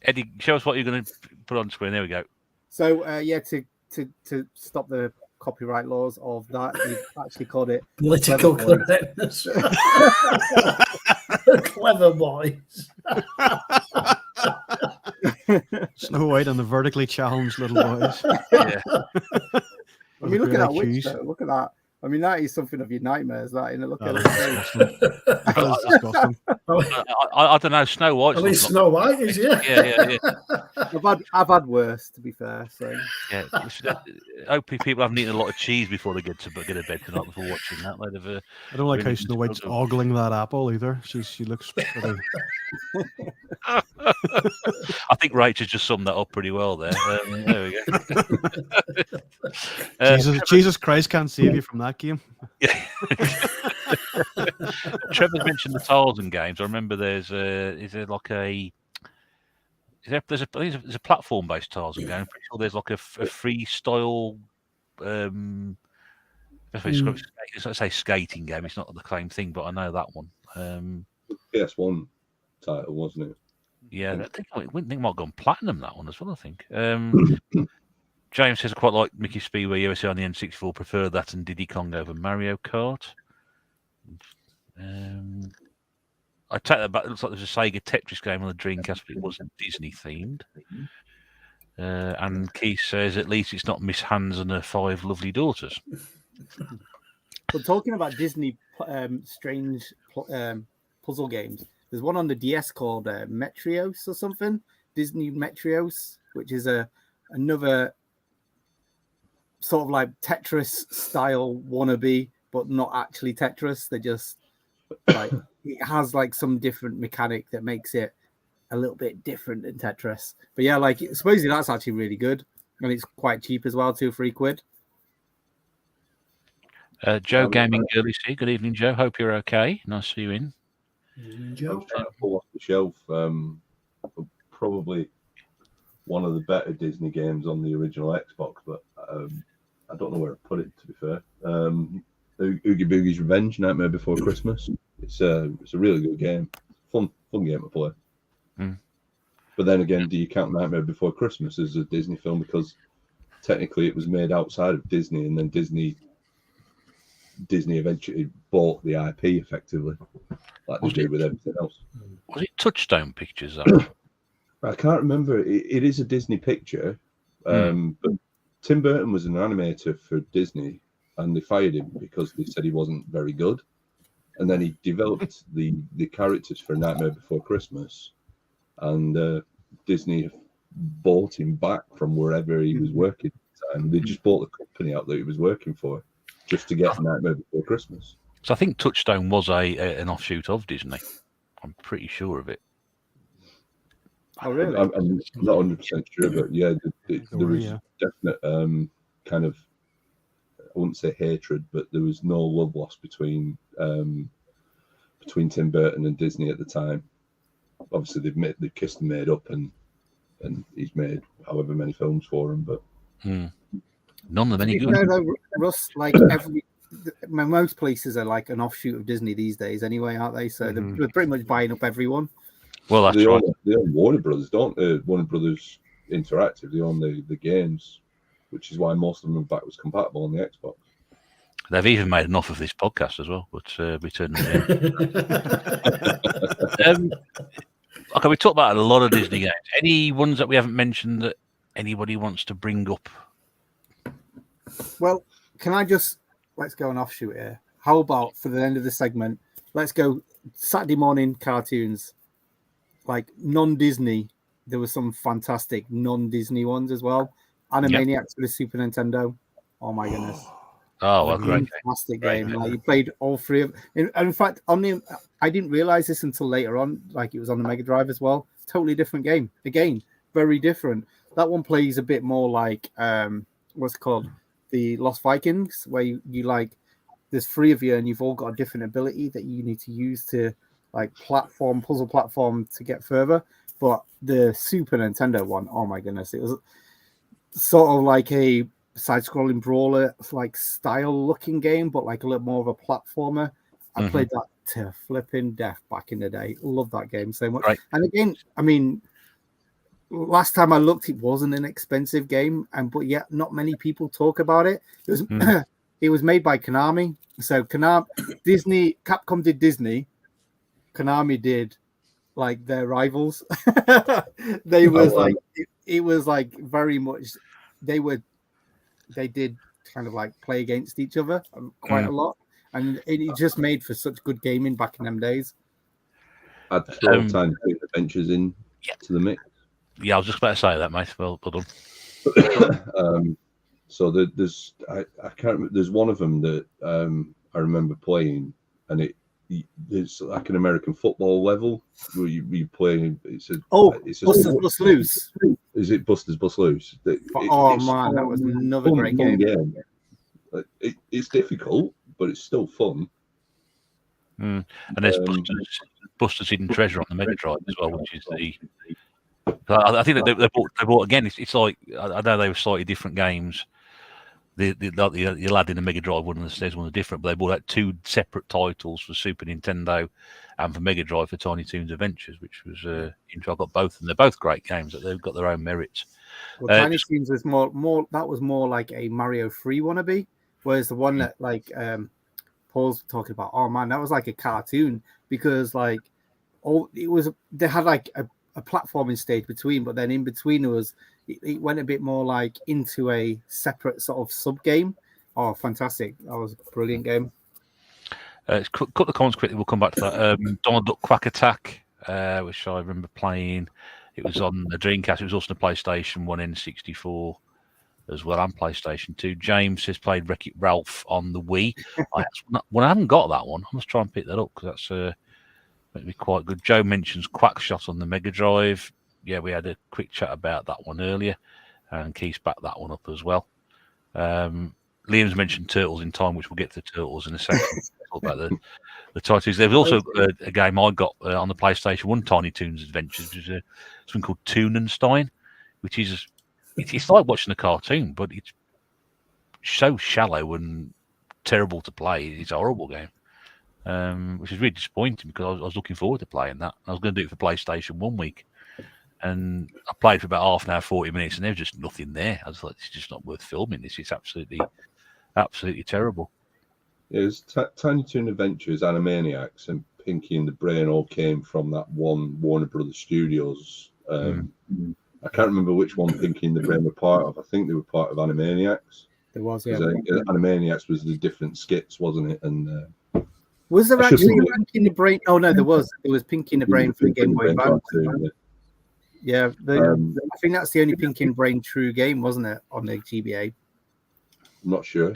Eddie, show us what you're going to put on screen. There we go. So to stop the copyright laws of that, we've actually called it political correctness. Clever boys. Snow White and the vertically challenged little boys. Yeah. I mean, look at that witch, though. Look at that. I mean, that is something of your nightmares. That, look at it. I don't know. Snow White. I mean, Snow White is yeah. I've had worse, to be fair. So yeah, hopefully people haven't eaten a lot of cheese before they get to bed tonight before watching that. I don't like how Snow White's ogling that apple either. She looks pretty. I think Rachel's just summed that up pretty well there. There we go. Jesus Christ can't save you from that game. Yeah. Trevor's mentioned the Tarzan games. I remember there's a platform-based Tarzan game. I'm pretty sure there's like a freestyle. Let's say skating game. It's not the same thing, but I know that one. PS1 title, wasn't it? Yeah, I think it might have gone platinum, that one as well, I think. James says, I quite like Mickey Speedway USA on the N64, prefer that and Diddy Kong over Mario Kart. I take that back. It looks like there's a Sega Tetris game on the Dreamcast, but it wasn't Disney themed. And Keith says, at least it's not Miss Hands and her 5 lovely daughters. Well, talking about Disney strange puzzle games, there's one on the DS called Metrios or something. Disney Metrios, which is another sort of like Tetris style wannabe, but not actually Tetris. They just like it has like some different mechanic that makes it a little bit different than Tetris. But yeah, like supposedly that's actually really good, and it's quite cheap as well, £2-3. Joe Gaming Girly C. Good evening, Joe. Hope you're okay. Nice to see you in. Joe. I'm trying to pull off the shelf probably one of the better Disney games on the original Xbox, but I don't know where to put it, to be fair. Oogie Boogie's Revenge, Nightmare Before Christmas. It's a really good game. Fun game to play. But then again, do you count Nightmare Before Christmas as a Disney film? Because technically it was made outside of Disney, and then Disney eventually bought the IP effectively, like they did with everything else. Was it Touchstone Pictures? I can't remember. It is a Disney picture, but Tim Burton was an animator for Disney, and they fired him because they said he wasn't very good. And then he developed the characters for Nightmare Before Christmas, and Disney bought him back from wherever he was working at the time. They just bought the company out that he was working for just to get Nightmare Before Christmas. So I think Touchstone was an offshoot of Disney. I'm pretty sure of it. Oh, really? I'm not 100% sure, but yeah, there was definite kind of, I wouldn't say hatred, but there was no love lost between Tim Burton and Disney at the time. Obviously, they've kissed and made up, and he's made however many films for them, but none of them any good. Russ, like most places are like an offshoot of Disney these days, anyway, aren't they? So they're pretty much buying up everyone. Well, that's right. They own Warner Brothers, don't they? Warner Brothers Interactive. They own the games, which is why most of them are backwards compatible on the Xbox. They've even made enough of this podcast as well, but we turn them in. Okay, we talked about a lot of Disney games. Any ones that we haven't mentioned that anybody wants to bring up? Well, let's go an offshoot here. How about for the end of the segment, let's go Saturday morning cartoons, like non-Disney. There were some fantastic non-Disney ones as well. Animaniacs for the Super Nintendo. Oh my goodness. Oh, well, great fantastic game. Like you played all three of, and in fact, I didn't realize this until later on. Like it was on the Mega Drive as well. Totally different game. Again, very different. That one plays a bit more like what's it called, the Lost Vikings, where you like there's three of you and you've all got a different ability that you need to use to like puzzle platform to get further. But the Super Nintendo one, oh my goodness, it was sort of like a side-scrolling brawler like style looking game, but like a little more of a platformer. I played that to flipping death back in the day. Love that game so much. Right. And again, I mean, last time I looked, it wasn't an expensive game, but yet not many people talk about it. It was it was made by Konami. So Capcom did Disney, Konami did like their rivals. They was like it was like very much they did kind of like play against each other quite a lot, and it just made for such good gaming back in them days. I'd throw Tiny Toon Adventures in to the mix. Yeah, I was just about to say that, mate. Well done. So there's I can't remember. There's one of them that I remember playing, and it's like an American football level where you play. It's a Busters Bust Loose. Is it Busters Bust Loose? Man, that was another great game. It's difficult, but it's still fun. And there's Buster's Hidden Treasure on the Mega Drive as well, which is I think they bought again. It's like I know they were slightly different games. The lad in the Mega Drive one and the Stairs one are different, but they bought out two separate titles for Super Nintendo and for Mega Drive for Tiny Toons Adventures, which was interesting. I got both, and they're both great games. They've got their own merits. Well, Tiny Toons was more that was more like a Mario 3 wannabe, whereas the one that like Paul's talking about, oh man, that was like a cartoon because like they had like a platforming stage between, but then in between it went a bit more like into a separate sort of sub game. Oh, fantastic! That was a brilliant game. Let's cut the comments quickly. We'll come back to that. Donald Duck Quack Attack, which I remember playing. It was on the Dreamcast. It was also on the PlayStation 1 N64 as well, and PlayStation 2. James has played Wreck-It Ralph on the Wii. I haven't got that one. I must try and pick that up because that's might be quite good. Joe mentions Quackshot on the Mega Drive. Yeah, we had a quick chat about that one earlier, and Keith's backed that one up as well. Liam's mentioned Turtles in Time, which we'll get to Turtles in a second. Talk about the titles. There's also a game I got on the PlayStation 1 Tiny Toons Adventures, which is something called Toonenstein, which is it's like watching a cartoon, but it's so shallow and terrible to play. It's a horrible game. Which is really disappointing because I was looking forward to playing that. I was going to do it for PlayStation 1 week, and I played for about half an hour, 40 minutes, and there was just nothing there. I was like, it's just not worth filming this. It's absolutely terrible. Yeah, it's Tiny Toon Adventures, Animaniacs, and Pinky and the Brain all came from that one Warner Brothers Studios. I can't remember which one Pinky and the Brain were part of. I think they were part of Animaniacs. There was, yeah. Animaniacs was the different skits, wasn't it? And was there actually a Pinky in the Brain? Oh no, there was. It was Pinky in the Brain for the Game Boy Advance. Yeah, I think that's the only Pinky in the Brain true game, wasn't it, on the GBA? I'm not sure.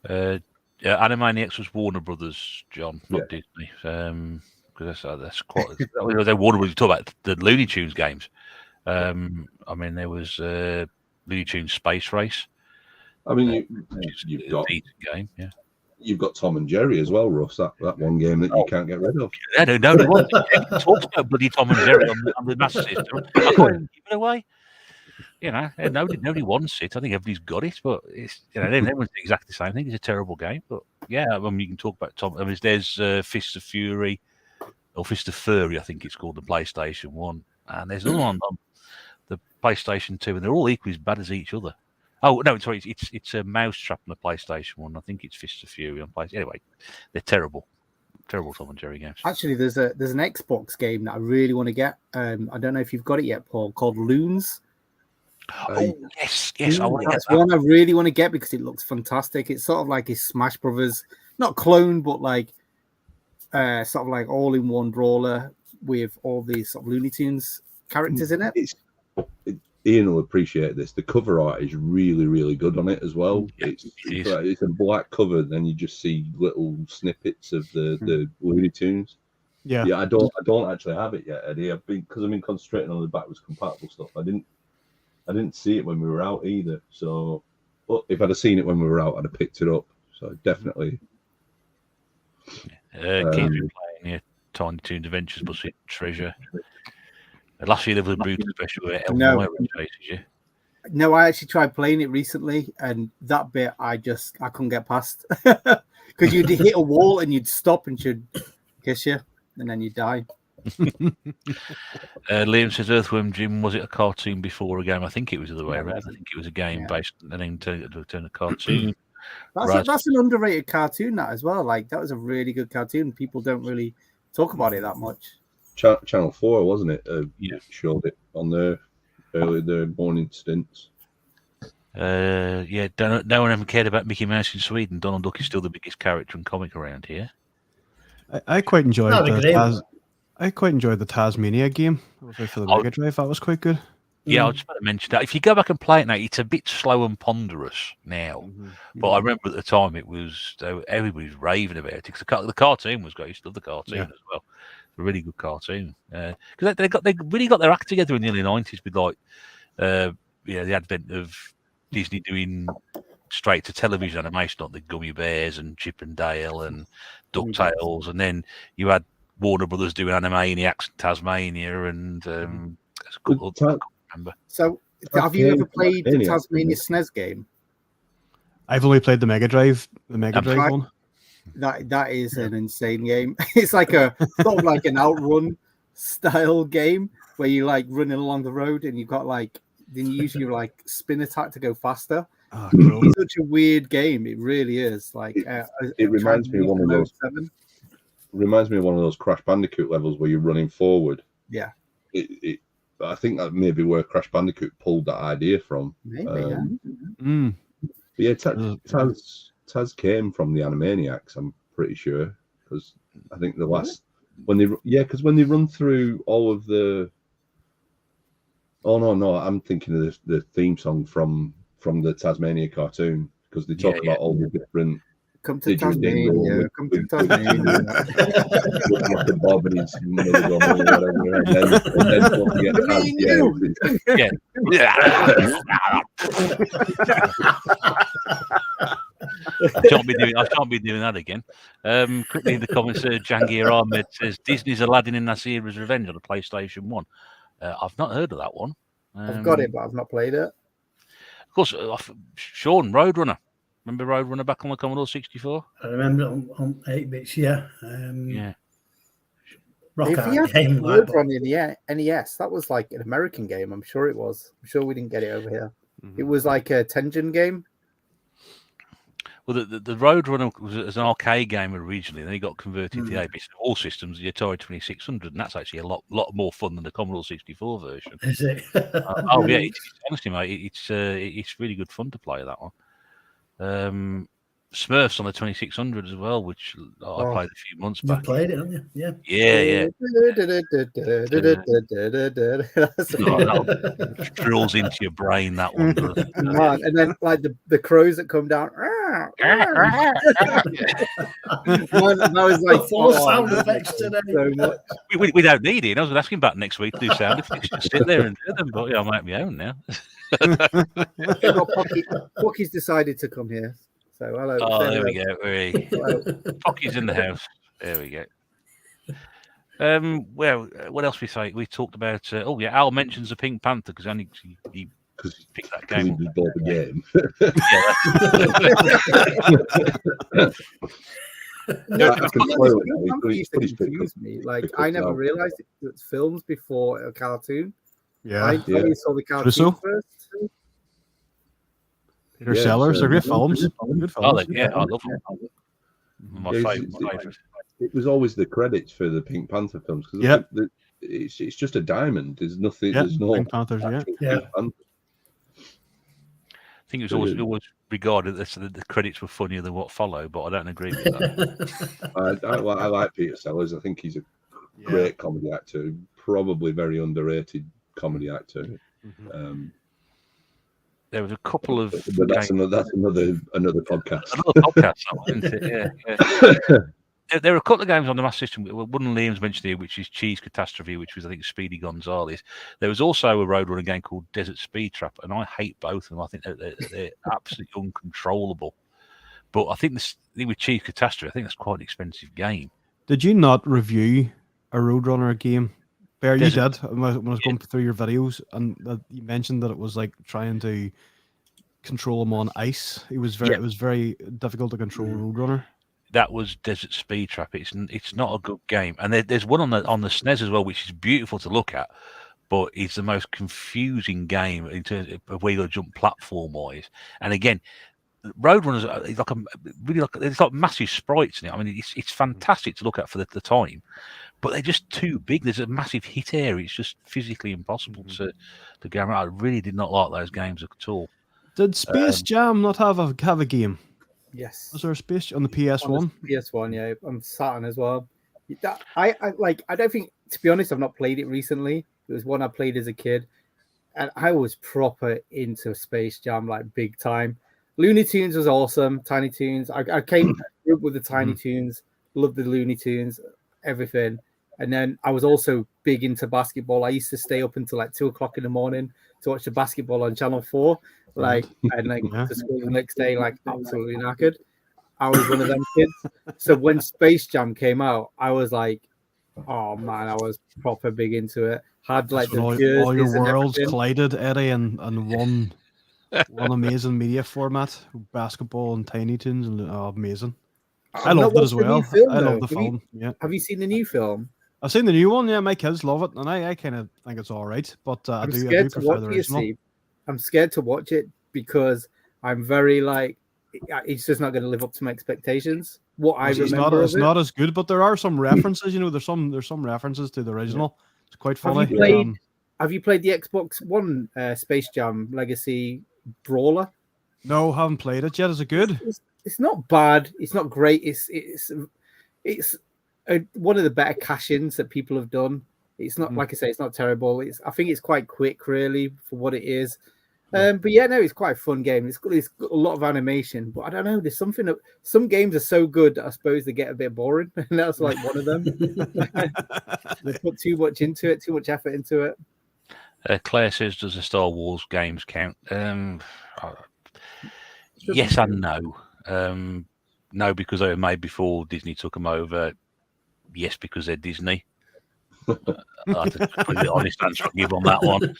Animaniacs was Warner Brothers, John, not Disney. Because that's quite. They Warner Brothers. Talk about the Looney Tunes games. I mean, there was Looney Tunes Space Race. I mean, you've got a game, yeah. You've got Tom and Jerry as well, Russ. That one game that you can't get rid of. Yeah, no, talk about bloody Tom and Jerry on the Master System. I can't give it away. You know, nobody wants it. I think everybody's got it, but it's everyone's exactly the same thing. It's a terrible game, but yeah, I mean, you can talk about Tom. I mean, there's Fist of Fury or Fist of Fury, I think it's called, the PlayStation 1, and there's another one on the PlayStation 2, and they're all equally as bad as each other. Oh no, sorry, it's a Mousetrap on the PlayStation 1. I think it's Fist of Fury on PlayStation. Anyway, they're terrible Tom and Jerry games. Actually, there's an Xbox game that I really want to get. I don't know if you've got it yet, Paul, called Loons. Oh yes, that's one I really want to get because it looks fantastic. It's sort of like a Smash Brothers, not clone, but like sort of like all-in-one brawler with all these sort of Looney Tunes characters in it. Ian will appreciate this. The cover art is really, really good on it as well. Yeah, It's a black cover, then you just see little snippets of the Looney Tunes. Yeah. I don't actually have it yet, Eddie. I've been concentrating on the backwards compatible stuff. I didn't see it when we were out either. So, but if I'd have seen it when we were out, I'd have picked it up. So definitely. Keep playing your Tiny Toons Adventures, but Treasure. Last year there was a brutal special where Elmira chases you. No, I actually tried playing it recently, and that bit I couldn't get past because you'd hit a wall and you'd stop and she'd kiss you, and then you'd die. Liam says, Earthworm Jim, was it a cartoon before a game? I think it was the other way around. I think it was a game based and then turned a cartoon. That's an underrated cartoon, that as well. Like, that was a really good cartoon. People don't really talk about it that much. Channel 4, wasn't it? Showed it on the morning stints. No one ever cared about Mickey Mouse in Sweden. Donald Duck is still the biggest character and comic around here. I quite enjoyed the Tasmania game. For the Mega Drive, that was quite good. Yeah, I was just about to mention that. If you go back and play it now, it's a bit slow and ponderous now. But I remember at the time it was everybody's raving about it because the cartoon was great. I used to love the cartoon as well. A really good cartoon because they really got their act together in the early 90s with the advent of Disney doing straight to television animation, like the Gummy Bears and Chip and Dale and Ducktales, and then you had Warner Brothers doing Animaniacs and Tasmania and I can't remember. So, have you ever played the Tasmania SNES game? I've only played the Mega Drive one. That is an insane game. It's like sort of like an outrun style game where you like running along the road and you've got then you use your spin attack to go faster. Oh, cool. It's such a weird game. It really is. It reminds me of one of those. Reminds me of one of those Crash Bandicoot levels where you're running forward. Yeah. I think that may be where Crash Bandicoot pulled that idea from. Maybe. Taz came from the Animaniacs, I'm pretty sure, because I think the last when they run through all of the. Oh no! I'm thinking of the theme song from the Tasmania cartoon because they talk about all the different. Come to Tasmania. Come to Tasmania. The Bob and his mother or whatever, and then don't forget Taz. I can't be doing that again. Quickly in the comments, Jangir Ahmed says Disney's Aladdin in Nasira's Revenge on the PlayStation 1. I've not heard of that one. I've got it, but I've not played it. Of course, Sean, Roadrunner. Remember Roadrunner back on the Commodore 64? I remember it on 8-bits, yeah. If you had Roadrunner in the NES, that was like an American game. I'm sure it was. I'm sure we didn't get it over here. It was like a Tengen game. Well, the Roadrunner was an arcade game originally, then it got converted to the 8-bits all systems, the Atari 2600, and that's actually a lot more fun than the Commodore 64 version. Is it? Honestly, mate, it's really good fun to play that one. Smurfs on the 2600 as well, which I played a few months back. You played it, haven't you? Yeah. Yeah. That drills into your brain, that one. Man, and then the crows that come down. That was like full sound effects today. So much. We don't need it. I was asking about next week to do sound effects. Just sit there and do them, but I'm at my own now. Pocky's decided to come here. So hello. Oh, there we go. Pocky's in the house. There we go. Well, what else we say? We talked about. Al mentions the Pink Panther because he picked that game. He bought the game. I never realized it was films before a cartoon. Yeah, I saw the cartoon first. Peter Sellers, they're great films. Good films. I love them. My favourite. It was always the credits for the Pink Panther films because it's just a diamond. There's nothing. There's no Pink Panthers. Pink Panther. I think it was always regarded as the credits were funnier than what followed, but I don't agree with that. I like Peter Sellers. I think he's a great comedy actor, probably very underrated comedy actor. There was a couple of. But that's another podcast. Another podcast, isn't it? Yeah. There were a couple of games on the Master System. One of Liam's mentioned here, which is Cheese Catastrophe, which was, I think, Speedy Gonzales. There was also a roadrunner game called Desert Speed Trap, and I hate both of them. I think they're absolutely uncontrollable. But I think with Cheese Catastrophe, I think that's quite an expensive game. Did you not review a roadrunner game? Bear, you did when I was going through your videos, and you mentioned that it was like trying to control him on ice. It was very difficult to control roadrunner. That was Desert Speed Trap. It's not a good game, and there's one on the SNES as well, which is beautiful to look at, but it's the most confusing game in terms of where you got to jump platform wise. And again, Roadrunners it's like massive sprites in it. I mean, it's fantastic to look at for the time, but they're just too big. There's a massive hit area. It's just physically impossible to go around. I really did not like those games at all. Did Space Jam not have a game? Yes. Was there a Space on the PS1? On the PS1, yeah. On Saturn as well. I don't think, to be honest, I've not played it recently. It was one I played as a kid, and I was proper into Space Jam, like big time. Looney Tunes was awesome. Tiny Toons. I came up with the Tiny Toons, loved the Looney Tunes, everything. And then I was also big into basketball. I used to stay up until like 2 o'clock in the morning to watch the basketball on Channel 4. And to school the next day, like absolutely knackered. I was one of them kids. So when Space Jam came out, I was like, oh man, I was proper big into it. Had like all your worlds collided, Eddie, and one amazing media format, basketball and Tiny Toons, and amazing. I loved it as well. I love the film. Have you seen the new film? I've seen the new one. Yeah, my kids love it, and I kind of think it's all right. But I do prefer the original. I'm scared to watch it because I'm very like, it's just not going to live up to my expectations. It's not as good, but there are some references. There's some references to the original. It's quite funny. Have you played the Xbox One Space Jam Legacy Brawler? No, haven't played it yet. Is it good? It's not bad. It's not great. It's one of the better cash-ins that people have done. It's not like I say. It's not terrible. I think it's quite quick, really, for what it is. But yeah, no, it's quite a fun game. It's got a lot of animation, but I don't know. There's something that some games are so good that I suppose they get a bit boring, and that's like one of them. They put too much into it, too much effort into it. Claire says, "Does the Star Wars games count?" Yes and no. No, because they were made before Disney took them over. Yes, because they're Disney. That's a pretty honest answer to give on that one.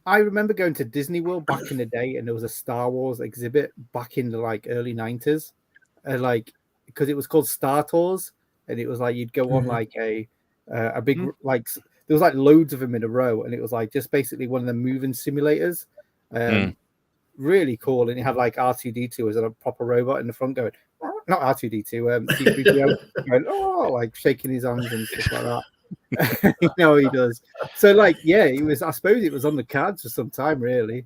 I remember going to Disney World back in the day, and there was a Star Wars exhibit back in the early 90s, because it was called Star Tours, and it was like you'd go on like a big there was like loads of them in a row, and it was like just basically one of the moving simulators. Really cool, and it had like R2D2 as a proper robot in the front going, not R2D2, C-3PO, going, like shaking his arms and stuff like that. He does. So it was. I suppose it was on the cards for some time, really.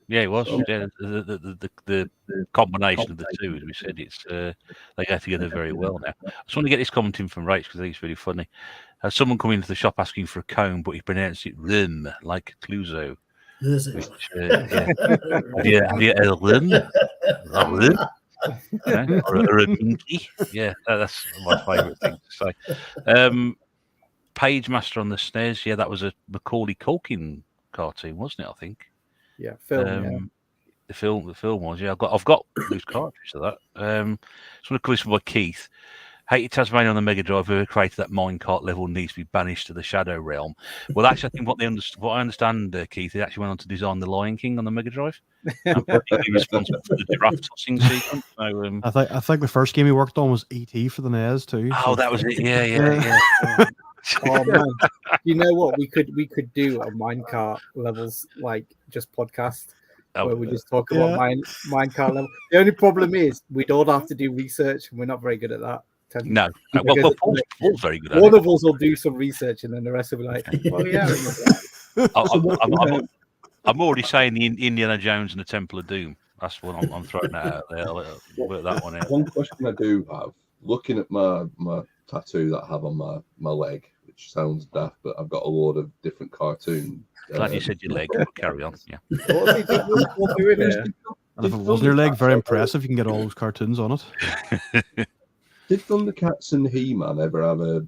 Yeah, it was. Yeah, the combination of the two, as we said, they go together very well now. I just want to get this comment in from Rach because I think it's really funny. Someone come into the shop asking for a comb, but he pronounced it "rim" like Cluzo. Which, have you a rim? A rim? Or a pinky? Yeah, that's my favourite thing to say. Page Master on the SNES, yeah, that was a Macaulay Culkin cartoon, wasn't it? I think. Yeah, film. The film was. Yeah, I've got loose cartridge of that. So one question by Keith. Hated Tasmania on the Mega Drive. Whoever created that minecart level needs to be banished to the Shadow Realm. Well, actually, I think what I understand, Keith, he actually went on to design the Lion King on the Mega Drive. I'm probably responsible for the giraffe tossing sequence. So, I think the first game he worked on was E.T. for the NES too. Oh, that was it. Yeah. Oh man, you know what? We could do a minecart levels just podcast where we just talk about minecart level. The only problem is we don't have to do research, and we're not very good at that. No. Well, Paul's very good at it. One of us will do some research, and then the rest will be like, "Oh yeah." I'm already saying the Indiana Jones and the Temple of Doom. That's what I'm throwing out there. I'll work that one out. One question I do have, looking at my tattoo that I have on my leg, which which sounds daft, but I've got a load of different cartoons. Glad you said your leg, but carry on. Yeah. And if it wasn't your leg, very impressive. You can get all those cartoons on it. Did Thundercats and He-Man ever have a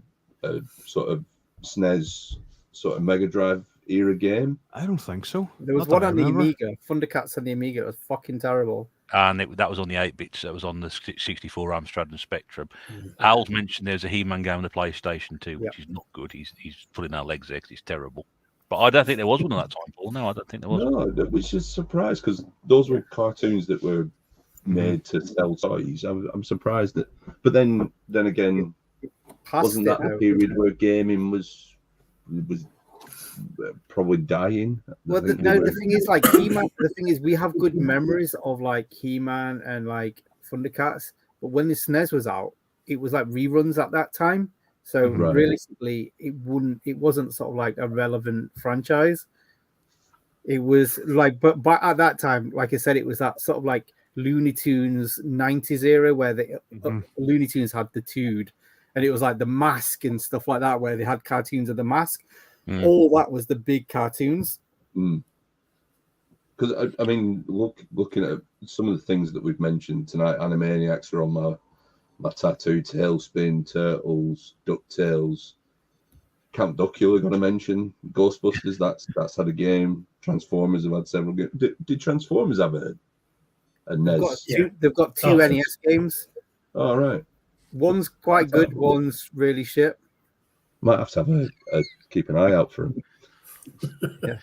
sort of SNES sort of Mega Drive era game? I don't think so. There was one on the Amiga. Thundercats on the Amiga. It was fucking terrible. And that was on the 8-bits. That was on the 64 Amstrad and Spectrum. Al's mentioned there's a He-Man game on the PlayStation 2, which is not good. He's pulling our legs there because it's terrible. But I don't think there was one at that time, Paul. No, I don't think there was. No, that was just surprised because those were cartoons that were made to sell toys. I'm surprised that. But then again, wasn't that the period where gaming was probably dying? Well, the thing is, like He-Man. The thing is, we have good memories of like He-Man and like Thundercats. But when the SNES was out, it was like reruns at that time. So realistically, it wasn't sort of like a relevant franchise. It was like, but at that time, like I said, it was that sort of like Looney Tunes 90s era where the Looney Tunes had the Tude, and it was like the Mask and stuff like that, where they had cartoons of the Mask. All that was the big cartoons. Because I mean, looking at some of the things that we've mentioned tonight, Animaniacs are on my tattoo. Talespin, Turtles, Ducktales, Count Duckula, got to mention. Ghostbusters, that's had a game. Transformers have had several games. Did Transformers have a NES? They've got two NES games. Oh, right. One's quite good, one's really shit. Might have to have a keep an eye out for them. Yeah.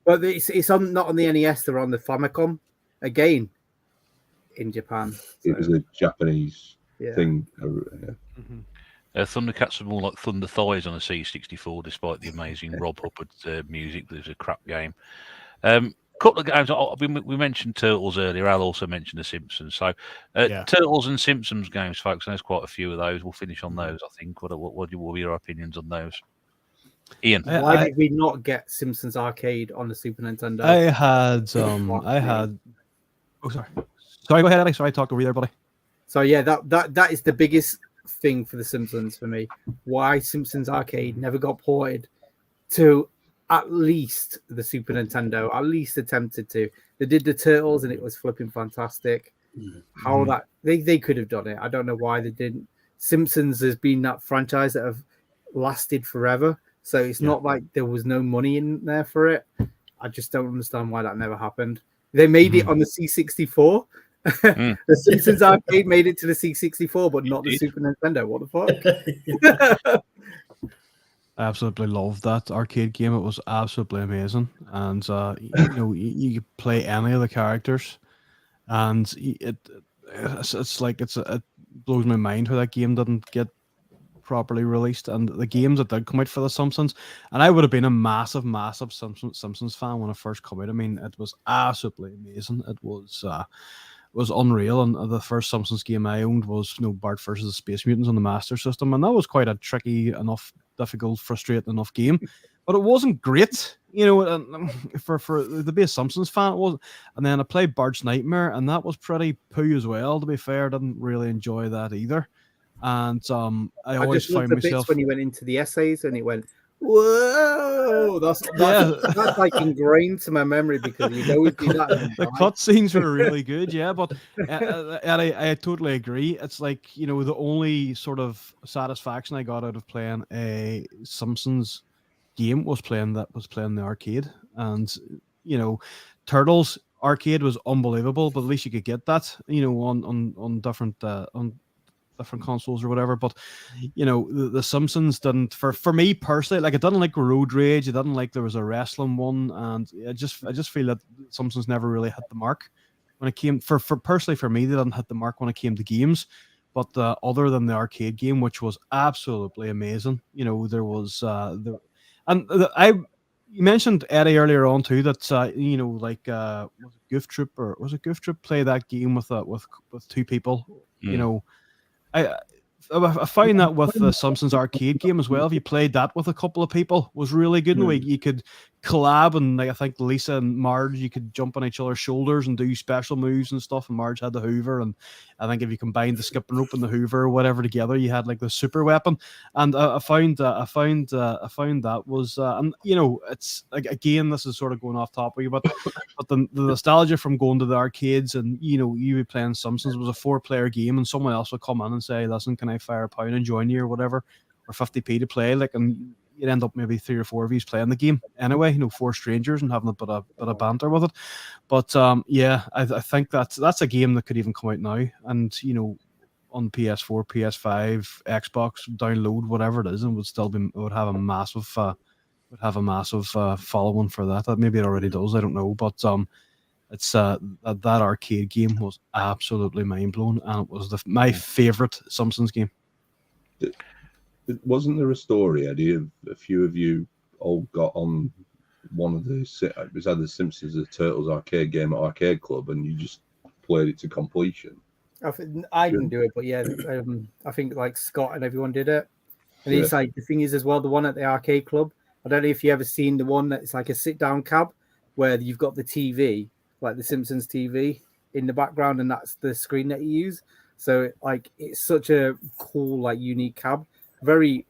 But it's on not on the NES, they're on the Famicom again in Japan. So. It was a Japanese thing. Thundercats are more like Thunder Thighs on a C64, despite the amazing Rob Hubbard music. There's a crap game. Couple of games. We mentioned Turtles earlier. Al also mentioned the Simpsons. So Turtles and Simpsons games, folks. And there's quite a few of those. We'll finish on those, I think. What are your opinions on those? Ian, why did we not get Simpsons Arcade on the Super Nintendo? I had. Oh, sorry. Sorry, go ahead, Alex. Sorry, I talked over you there, buddy. So yeah, that is the biggest thing for the Simpsons for me. Why Simpsons Arcade never got ported to at least the Super Nintendo, at least attempted to. They did the Turtles and it was flipping fantastic. How that they could have done it. I don't know why they didn't. Simpsons has been that franchise that have lasted forever. So it's not like there was no money in there for it. I just don't understand why that never happened. They made it on the C64. The Simpsons Arcade made it to the C64, but not the Super Nintendo. What the fuck? I absolutely loved that arcade game. It was absolutely amazing, and you could play any of the characters, and it blows my mind how that game didn't get properly released. And the games that did come out for the Simpsons, and I would have been a massive Simpsons fan when it first came out. I mean, it was absolutely amazing. It was unreal. And the first Simpsons game I owned was Bart versus the Space Mutants on the Master System, and that was quite a tricky enough, difficult, frustrating enough game, but it wasn't great, for to be a Simpsons fan. It wasn't. And then I played Bart's Nightmare, and that was pretty poo as well, to be fair. I didn't really enjoy that either. And I always found myself when he went into the essays and it went, whoa, that's like ingrained to my memory because you always do that. The cutscenes were really good, but I totally agree. It's like, the only sort of satisfaction I got out of playing a Simpsons game was playing the arcade. And Turtles arcade was unbelievable, but at least you could get that on different consoles or whatever. But the Simpsons didn't, for me personally, like, I didn't like Road Rage. I didn't like there was a wrestling one, and I just feel that Simpsons never really hit the mark when it came for personally for me. They didn't hit the mark when it came to games. But other than the arcade game, which was absolutely amazing, there was you mentioned Eddie earlier on too, that was it Goof Troop play that game with two people? I find that with the Simpsons arcade game as well, if you played that with a couple of people, was really good. In the way you could collab, and like I think Lisa and Marge, you could jump on each other's shoulders and do special moves and stuff. And Marge had the Hoover, and I think if you combined the skipping rope and the Hoover or whatever together, you had like the super weapon. And I found that was, and you know, it's like, again, this is sort of going off topic, but the nostalgia from going to the arcades, and you know, you were playing Simpsons, was a 4-player game, and someone else would come in and say, "Listen, can I fire a pound and join you or whatever?" Or 50p to play, like, and you'd end up maybe 3 or 4 of you playing the game anyway, you know, 4 strangers and having a bit of banter with it. But yeah, I think that's a game that could even come out now, and you know, on PS4, PS5, Xbox, download whatever it is, and would have a massive following for that. Maybe it already does, I don't know, but it's that arcade game was absolutely mind blowing, and it was my favorite Simpsons game. Wasn't there a story, Eddie, of a few of you all got on one of the, it was either Simpsons or the Turtles arcade game at Arcade Club, and you just played it to completion? I didn't do it, but yeah, I think like Scott and everyone did it. And it's like, the thing is as well, the one at the Arcade Club, I don't know if you ever seen the one that's like a sit-down cab where you've got the TV, like the Simpsons TV in the background, and that's the screen that you use. So like, it's such a cool, like, unique cab. Very,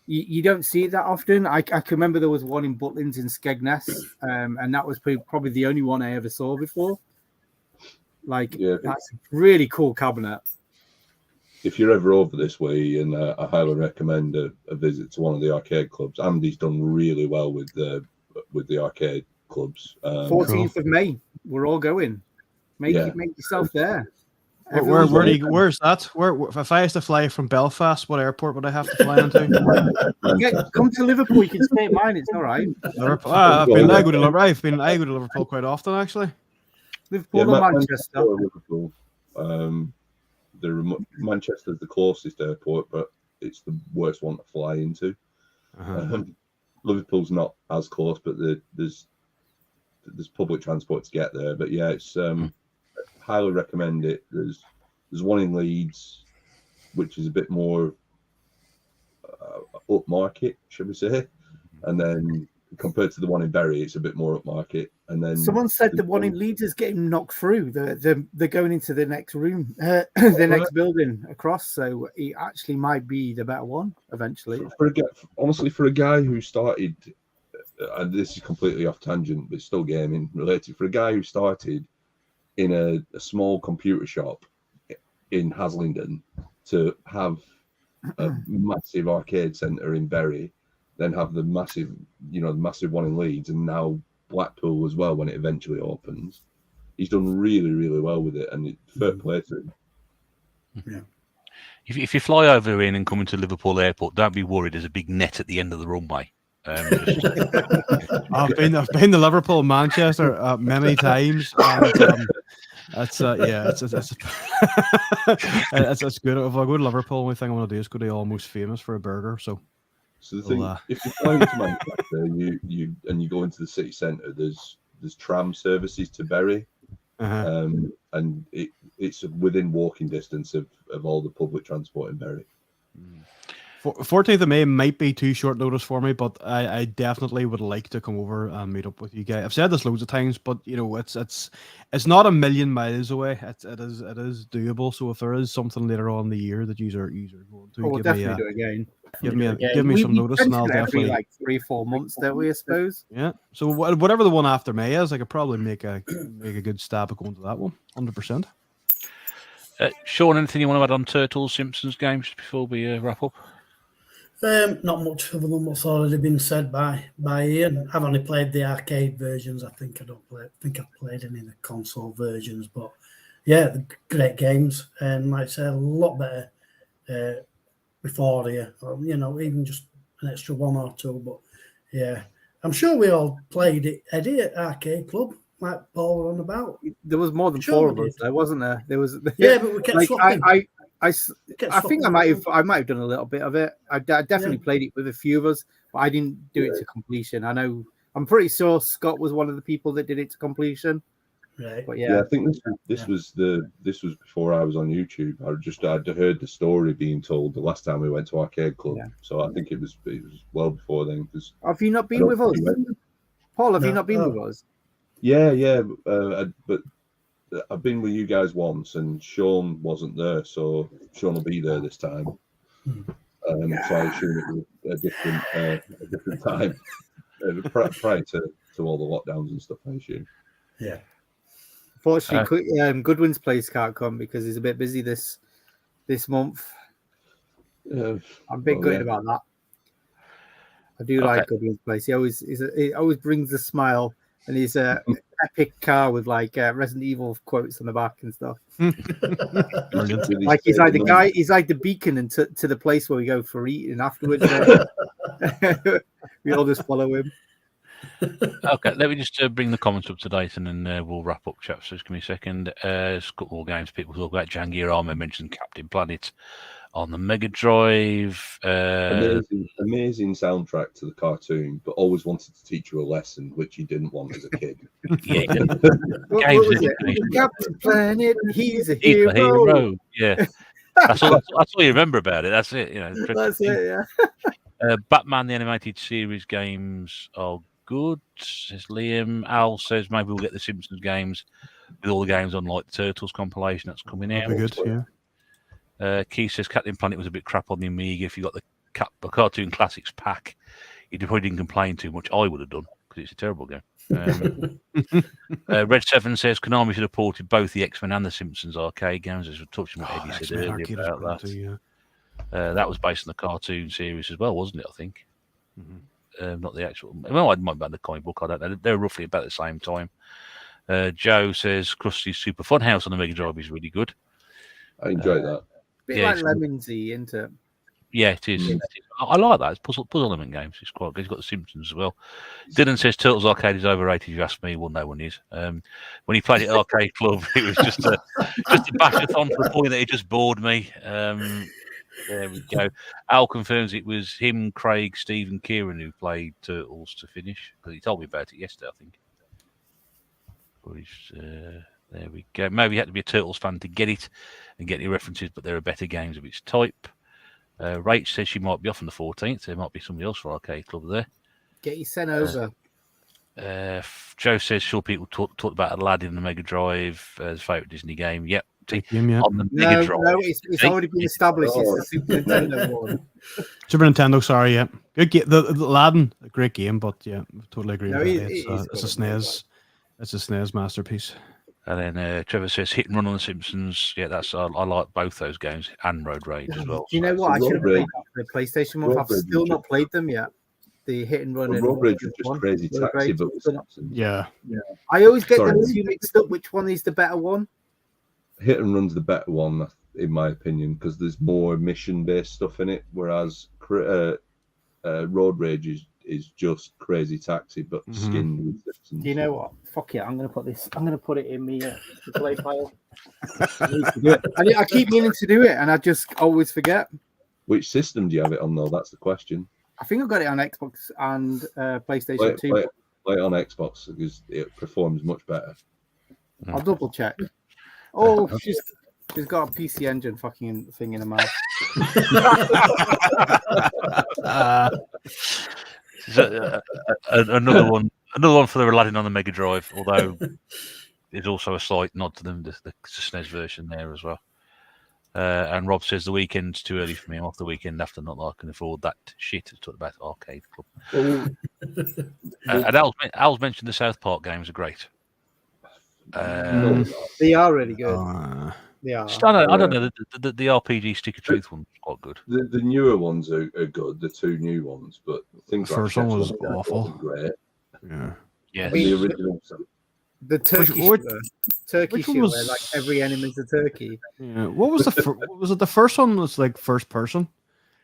you don't see it that often. I can remember there was one in Butlins in Skegness, and that was probably the only one I ever saw before. Like, that's a really cool cabinet. If you're ever over this way, and I highly recommend a visit to one of the arcade clubs. Andy's done really well with the arcade clubs. 14th of May, we're all going. Make yourself there. Where's that? Where if I used to fly from Belfast, what airport would I have to fly into? Come to Liverpool. You can stay at mine. It's all right. Liverpool. I go to Liverpool quite often, actually. Liverpool or Manchester. Liverpool. Manchester's the closest airport, but it's the worst one to fly into. Liverpool's not as close, but there's public transport to get there. But yeah, it's highly recommend it. There's one in Leeds, which is a bit more upmarket, should we say? And then compared to the one in Bury, it's a bit more upmarket. And then someone said the one in Leeds is getting knocked through. They're going into the next room, the next building across. So it actually might be the better one eventually. Honestly, for a guy who started, and this is completely off tangent, but still gaming related. For a guy who started in a small computer shop in Haslingden to have a massive arcade centre in Bury, then have the massive one in Leeds, and now Blackpool as well when it eventually opens. He's done really, really well with it, and fair play to him. Yeah. If you fly over in and come into Liverpool Airport, don't be worried. There's a big net at the end of the runway. I've been to Liverpool, Manchester many times. And, it's good. If I go to Liverpool, the only thing I want to do is go to Almost Famous for a burger. So the thing, if you fly into Manchester, you go into the city centre, there's tram services to Bury, and it's within walking distance of all the public transport in Bury. 14th of May might be too short notice for me, but I definitely would like to come over and meet up with you guys. I've said this loads of times, but you know, it's not a million miles away. It is doable. So if there is something later on in the year that you're going to, we'll definitely do it again. Give me some notice, and I'll definitely like 3-4 months, don't we? I suppose. Yeah. So whatever the one after May is, I could probably make a good stab at going to that one. 100%. Sean, anything you want to add on Turtles, Simpsons games before we wrap up? Not much other than what's already been said by Ian. I've only played the arcade versions. I think I've played any of the console versions, but yeah, great games, and like I say, a lot better before here. You know, even just an extra 1 or 2. But yeah, I'm sure we all played it, Eddie, at Arcade Club, like Paul were on about. There was more than 4 of us, there wasn't there? There was. Yeah, but we kept swapping. I think I might have done a little bit of it. I definitely played it with a few of us, but I didn't do it to completion. I'm pretty sure Scott was one of the people that did it to completion. Right. But I think this was before I was on YouTube. I'd heard the story being told the last time we went to Arcade Club, so I think it was well before then. Have you not been with us? Paul, have you not been with us? Yeah. But I've been with you guys once, and Sean wasn't there, so Sean will be there this time. So I assume it was a different time prior to all the lockdowns and stuff. I assume. Yeah. Fortunately, Goodwin's place can't come because he's a bit busy this month. I'm a bit gutted about that. I do like Goodwin's place. He always brings a smile, and he's a epic car with like Resident Evil quotes on the back and stuff. Like he's like the guy. He's like the beacon and to the place where we go for eating afterwards. We all just follow him. Okay, let me just bring the comments up to date, and then we'll wrap up, chaps. Just give me a second. There's a couple more games people talk about. Jangier Armour mentioned Captain Planet on the Mega Drive. Amazing soundtrack to the cartoon, but always wanted to teach you a lesson, which you didn't want as a kid. Yeah. What was it? Captain Planet, he's a hero. Yeah. That's all you remember about it. That's it. That's it, yeah. Batman the Animated Series games are good, says Liam. Al says maybe we'll get the Simpsons games with all the games on like the Turtles compilation that's coming out. That'd be good, yeah. Keith says Captain Planet was a bit crap on the Amiga. If you got the Cartoon Classics pack, you probably didn't complain too much. I would have done because it's a terrible game. Red 7 says Konami should have ported both the X-Men and the Simpsons arcade games, as we touched on what Eddie said earlier about that. That was based on the cartoon series as well, wasn't it? I think. Not the actual. Well, it might be the comic book. I don't know. They're roughly about the same time. Joe says Krusty's Super Fun House on the Mega Drive is really good. I enjoyed that. Bit like Lemonsy, isn't it? Yeah, it is. I like that. It's puzzle element games. It's quite good. He's got the Simpsons as well. Dylan says Turtles Arcade is overrated. If you ask me, well, no one is. When he played it at Arcade Club, it was just a bashathon to the point that it just bored me. There we go. Al confirms it was him, Craig, Steve, and Kieran who played Turtles to finish, because he told me about it yesterday, I think. There we go. Maybe you had to be a Turtles fan to get it and get the references, but there are better games of its type. Rach says she might be off on the 14th. There might be somebody else for Arcade Club there. Get you sent over. Joe says sure people talked about Aladdin on the Mega Drive as favourite Disney game. Yep. On the Mega Drive. No, it's already been established. It's the Super Nintendo one. Super Nintendo, sorry, yeah. Good game. The Aladdin, a great game, but yeah, totally agree with that. It's a SNES. It's a SNES masterpiece. And then Trevor says Hit and Run on the Simpsons. Yeah, I like both those games and Road Rage as well. Do you know what? I should have played that for the PlayStation one. I've still not played them yet. The Hit and Run. Road Rage was just crazy taxi, but yeah. I always get them two mixed up. Which one is the better one? Hit and Run's the better one, in my opinion, because there's more mission-based stuff in it, whereas Road Rage is just crazy taxi, but skinned with Simpsons. You know what? Fuck it. I'm going to put this. I'm going to put it in the play file. I keep meaning to do it, and I just always forget. Which system do you have it on, though? That's the question. I think I've got it on Xbox and PlayStation 2. Play it on Xbox because it performs much better. I'll double check. Oh, she's got a PC Engine fucking thing in her mouth. Another one for the Aladdin on the Mega Drive, although there's also a slight nod to them, the SNES version there as well. And Rob says the weekend's too early for me. I'm off the weekend after, not that I can afford that shit. It's talked about Arcade Club. And Al's mentioned the South Park games are great. They are really good. They are. I don't know. The RPG Stick of Truth one's quite good. The newer ones are good. The two new ones, but things the like first one was awful. Great. Yeah. The original. The Turkish one where like every enemy's a turkey. Yeah. What was was it the first one? Was like first person.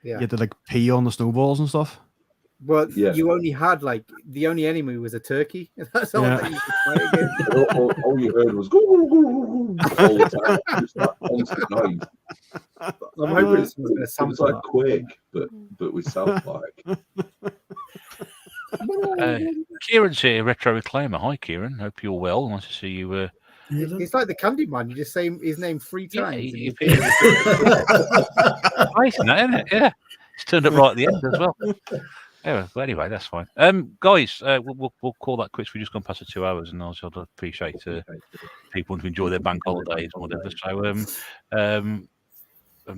Yeah. You had to like pee on the snowballs and stuff. Well, you only had like the only enemy was a turkey. That's all that you could play against. all you heard was all the time. Just that constant noise. I'm hoping it's it was like Quake, but with South Park. Kieran's here, Retro Reclaimer. Hi, Kieran. Hope you're well. Nice to see you. It's like the Candyman. You just say his name 3 times. Yeah, nice, isn't it? Yeah. It's turned up right at the end as well. Yeah, well, anyway, that's fine. Guys, we'll call that quits. We've just gone past the 2 hours, and I'd appreciate people want to enjoy their bank holidays and whatever. So,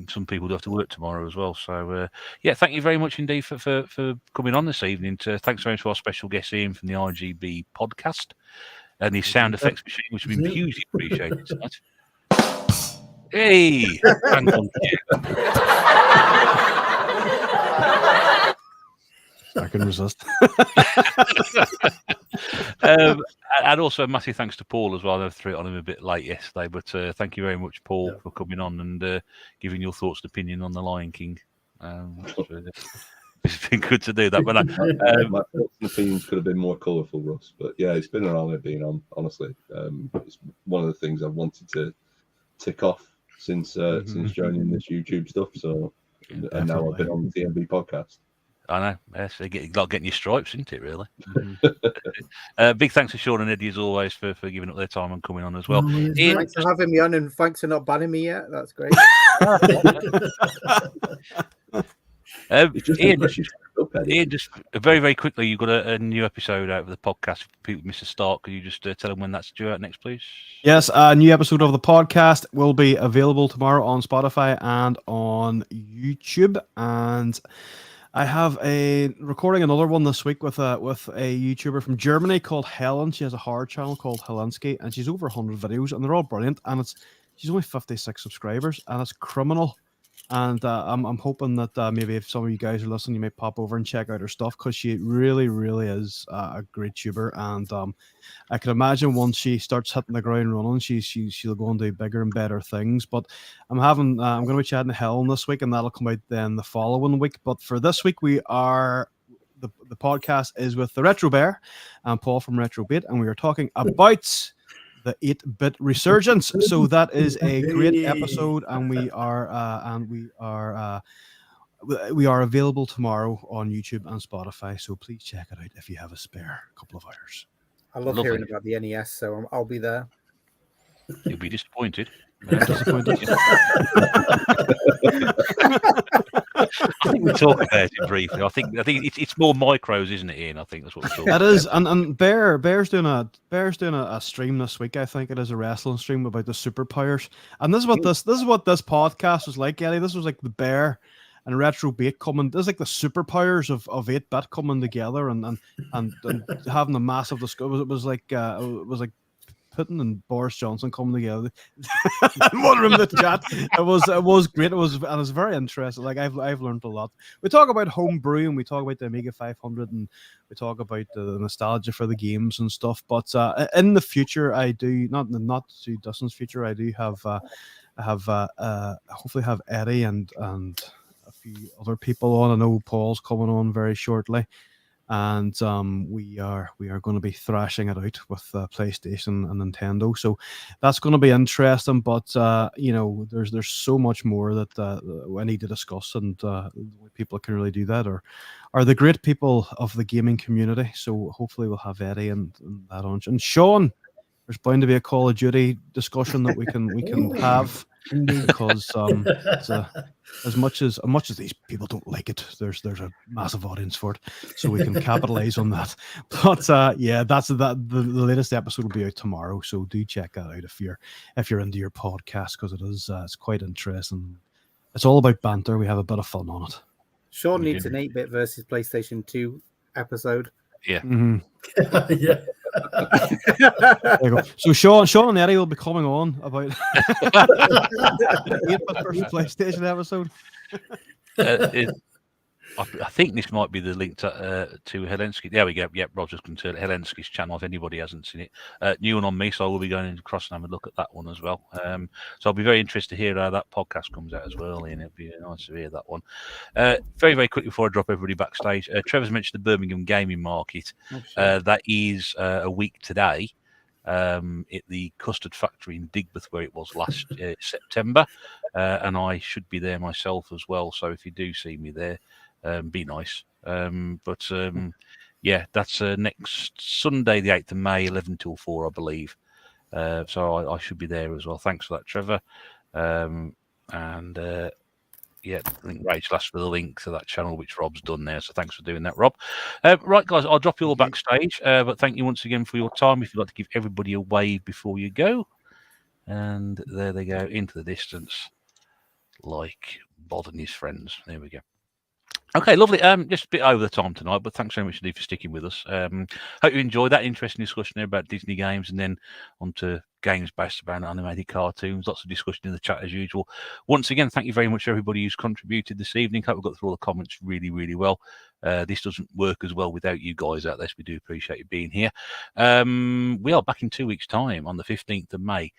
some people do have to work tomorrow as well. So, yeah, thank you very much indeed for coming on this evening. Thanks very much to our special guest Ian from the RGB podcast and his sound effects machine, which has been hugely appreciated tonight. Hey, hang on. I can resist. And also a massive thanks to Paul as well. I threw it on him a bit late yesterday, but thank you very much, Paul, for coming on and giving your thoughts and opinion on the Lion King. It's been good to do that. But my thoughts and opinions could have been more colourful, Russ. But yeah, it's been an honour being on. Honestly, it's one of the things I've wanted to tick off since joining this YouTube stuff. So, and now I've been on the tNb podcast. I know. Yes, getting your stripes, isn't it, really? Big thanks to Sean and Eddie, as always, for giving up their time and coming on as well. Thanks for having me on, and thanks for not banning me yet. That's great. Ian, just very, very quickly, you've got a new episode out of the podcast. If people miss a start, could you just tell them when that's due out next, please? Yes, a new episode of the podcast will be available tomorrow on Spotify and on YouTube. And I have recording another one this week with a YouTuber from Germany called Helen. She has a horror channel called Helensky, and she's over 100 videos, and they're all brilliant. And she's only 56 subscribers, and it's criminal. And I'm hoping that maybe if some of you guys are listening, you may pop over and check out her stuff, because she really, really is a great tuber. And I can imagine once she starts hitting the ground running, she'll go and do bigger and better things. But I'm going to be chatting to Helen this week, and that'll come out then the following week. But for this week, the podcast is with the Retro Bear and Paul from Retro Bait, and we are talking about the 8-bit resurgence. So that is a great episode, and we are available tomorrow on YouTube and Spotify. So please check it out if you have a spare couple of hours. I love hearing about the NES, so I'll be there. You'll be disappointed. Disappointed. I think we talked about it briefly. I think it's more micros, isn't it, Ian? I think that's what we're talking about. That is, and Bear's doing a stream this week. I think it is a wrestling stream about the superpowers. And this is what this podcast was like, Eddie. This was like the Bear and Retro Bait coming. This is like the superpowers of 8-bit coming together and having a massive discussion. It was like Putin and Boris Johnson coming together in one room to chat. It was great. It was very interesting. Like I've learned a lot. We talk about homebrew, and we talk about the Amiga 500, and we talk about the nostalgia for the games and stuff. But in the future, I do not too distant future. I do have hopefully have Eddie and a few other people on. I know Paul's coming on very shortly. And we are going to be thrashing it out with PlayStation and Nintendo, so that's going to be interesting. But there's so much more that I need to discuss, and the only people that can really do that are the great people of the gaming community. So hopefully we'll have Eddie and that on, and Sean. There's bound to be a Call of Duty discussion that we can have, because as much as these people don't like it, there's a massive audience for it, so we can capitalize on that. But the latest episode will be out tomorrow, so do check that out if you're into your podcast, because it's quite interesting. It's all about banter. We have a bit of fun on it. Sean needs an 8-bit versus PlayStation 2 episode. Yeah. Mm-hmm. Yeah. There you go. So Sean and Eddie will be coming on about 8-bit versus PlayStation episode. I think this might be the link to Helensky. There we go. Yep, Roger's going to Helensky's channel if anybody hasn't seen it. New one on me, so I will be going across and having a look at that one as well. So I'll be very interested to hear how that podcast comes out as well, and it'll be nice to hear that one. Very, very quickly before I drop everybody backstage, Trevor's mentioned the Birmingham gaming market. That is a week today. At the Custard Factory in Digbeth, where it was last September, and I should be there myself as well. So if you do see me there, be nice. Yeah, that's next Sunday, the 8th of May, 11 till 4, I believe. So I should be there as well. Thanks for that, Trevor. And Yeah, I think Rachel asked for the link to that channel, which Rob's done there. So thanks for doing that, Rob. Right, guys, I'll drop you all backstage. But thank you once again for your time. If you'd like to give everybody a wave before you go. And there they go into the distance, like Bod and his friends. There we go. Okay, lovely. Just a bit over the time tonight, but thanks very much indeed for sticking with us. Hope you enjoyed that interesting discussion there about Disney games, and then on to games based around animated cartoons. Lots of discussion in the chat as usual. Once again, thank you very much everybody who's contributed this evening. Hope we got through all the comments really, really well. This doesn't work as well without you guys out there, so we do appreciate you being here. We are back in 2 weeks' time on the 15th of May.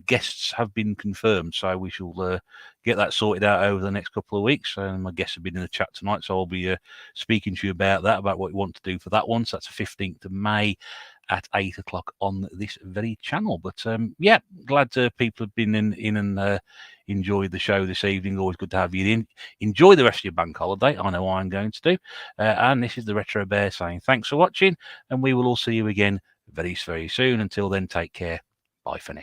Guests have been confirmed, so we shall get that sorted out over the next couple of weeks. My guests have been in the chat tonight, so I'll be speaking to you about that, about what you want to do for that one. So that's the 15th of May at 8 o'clock on this very channel. But yeah, glad people have been in and enjoyed the show this evening. Always good to have you in. Enjoy the rest of your bank holiday. I know I'm going to do. And this is the Retro Bear saying thanks for watching, and we will all see you again very, very soon. Until then, take care. Bye for now.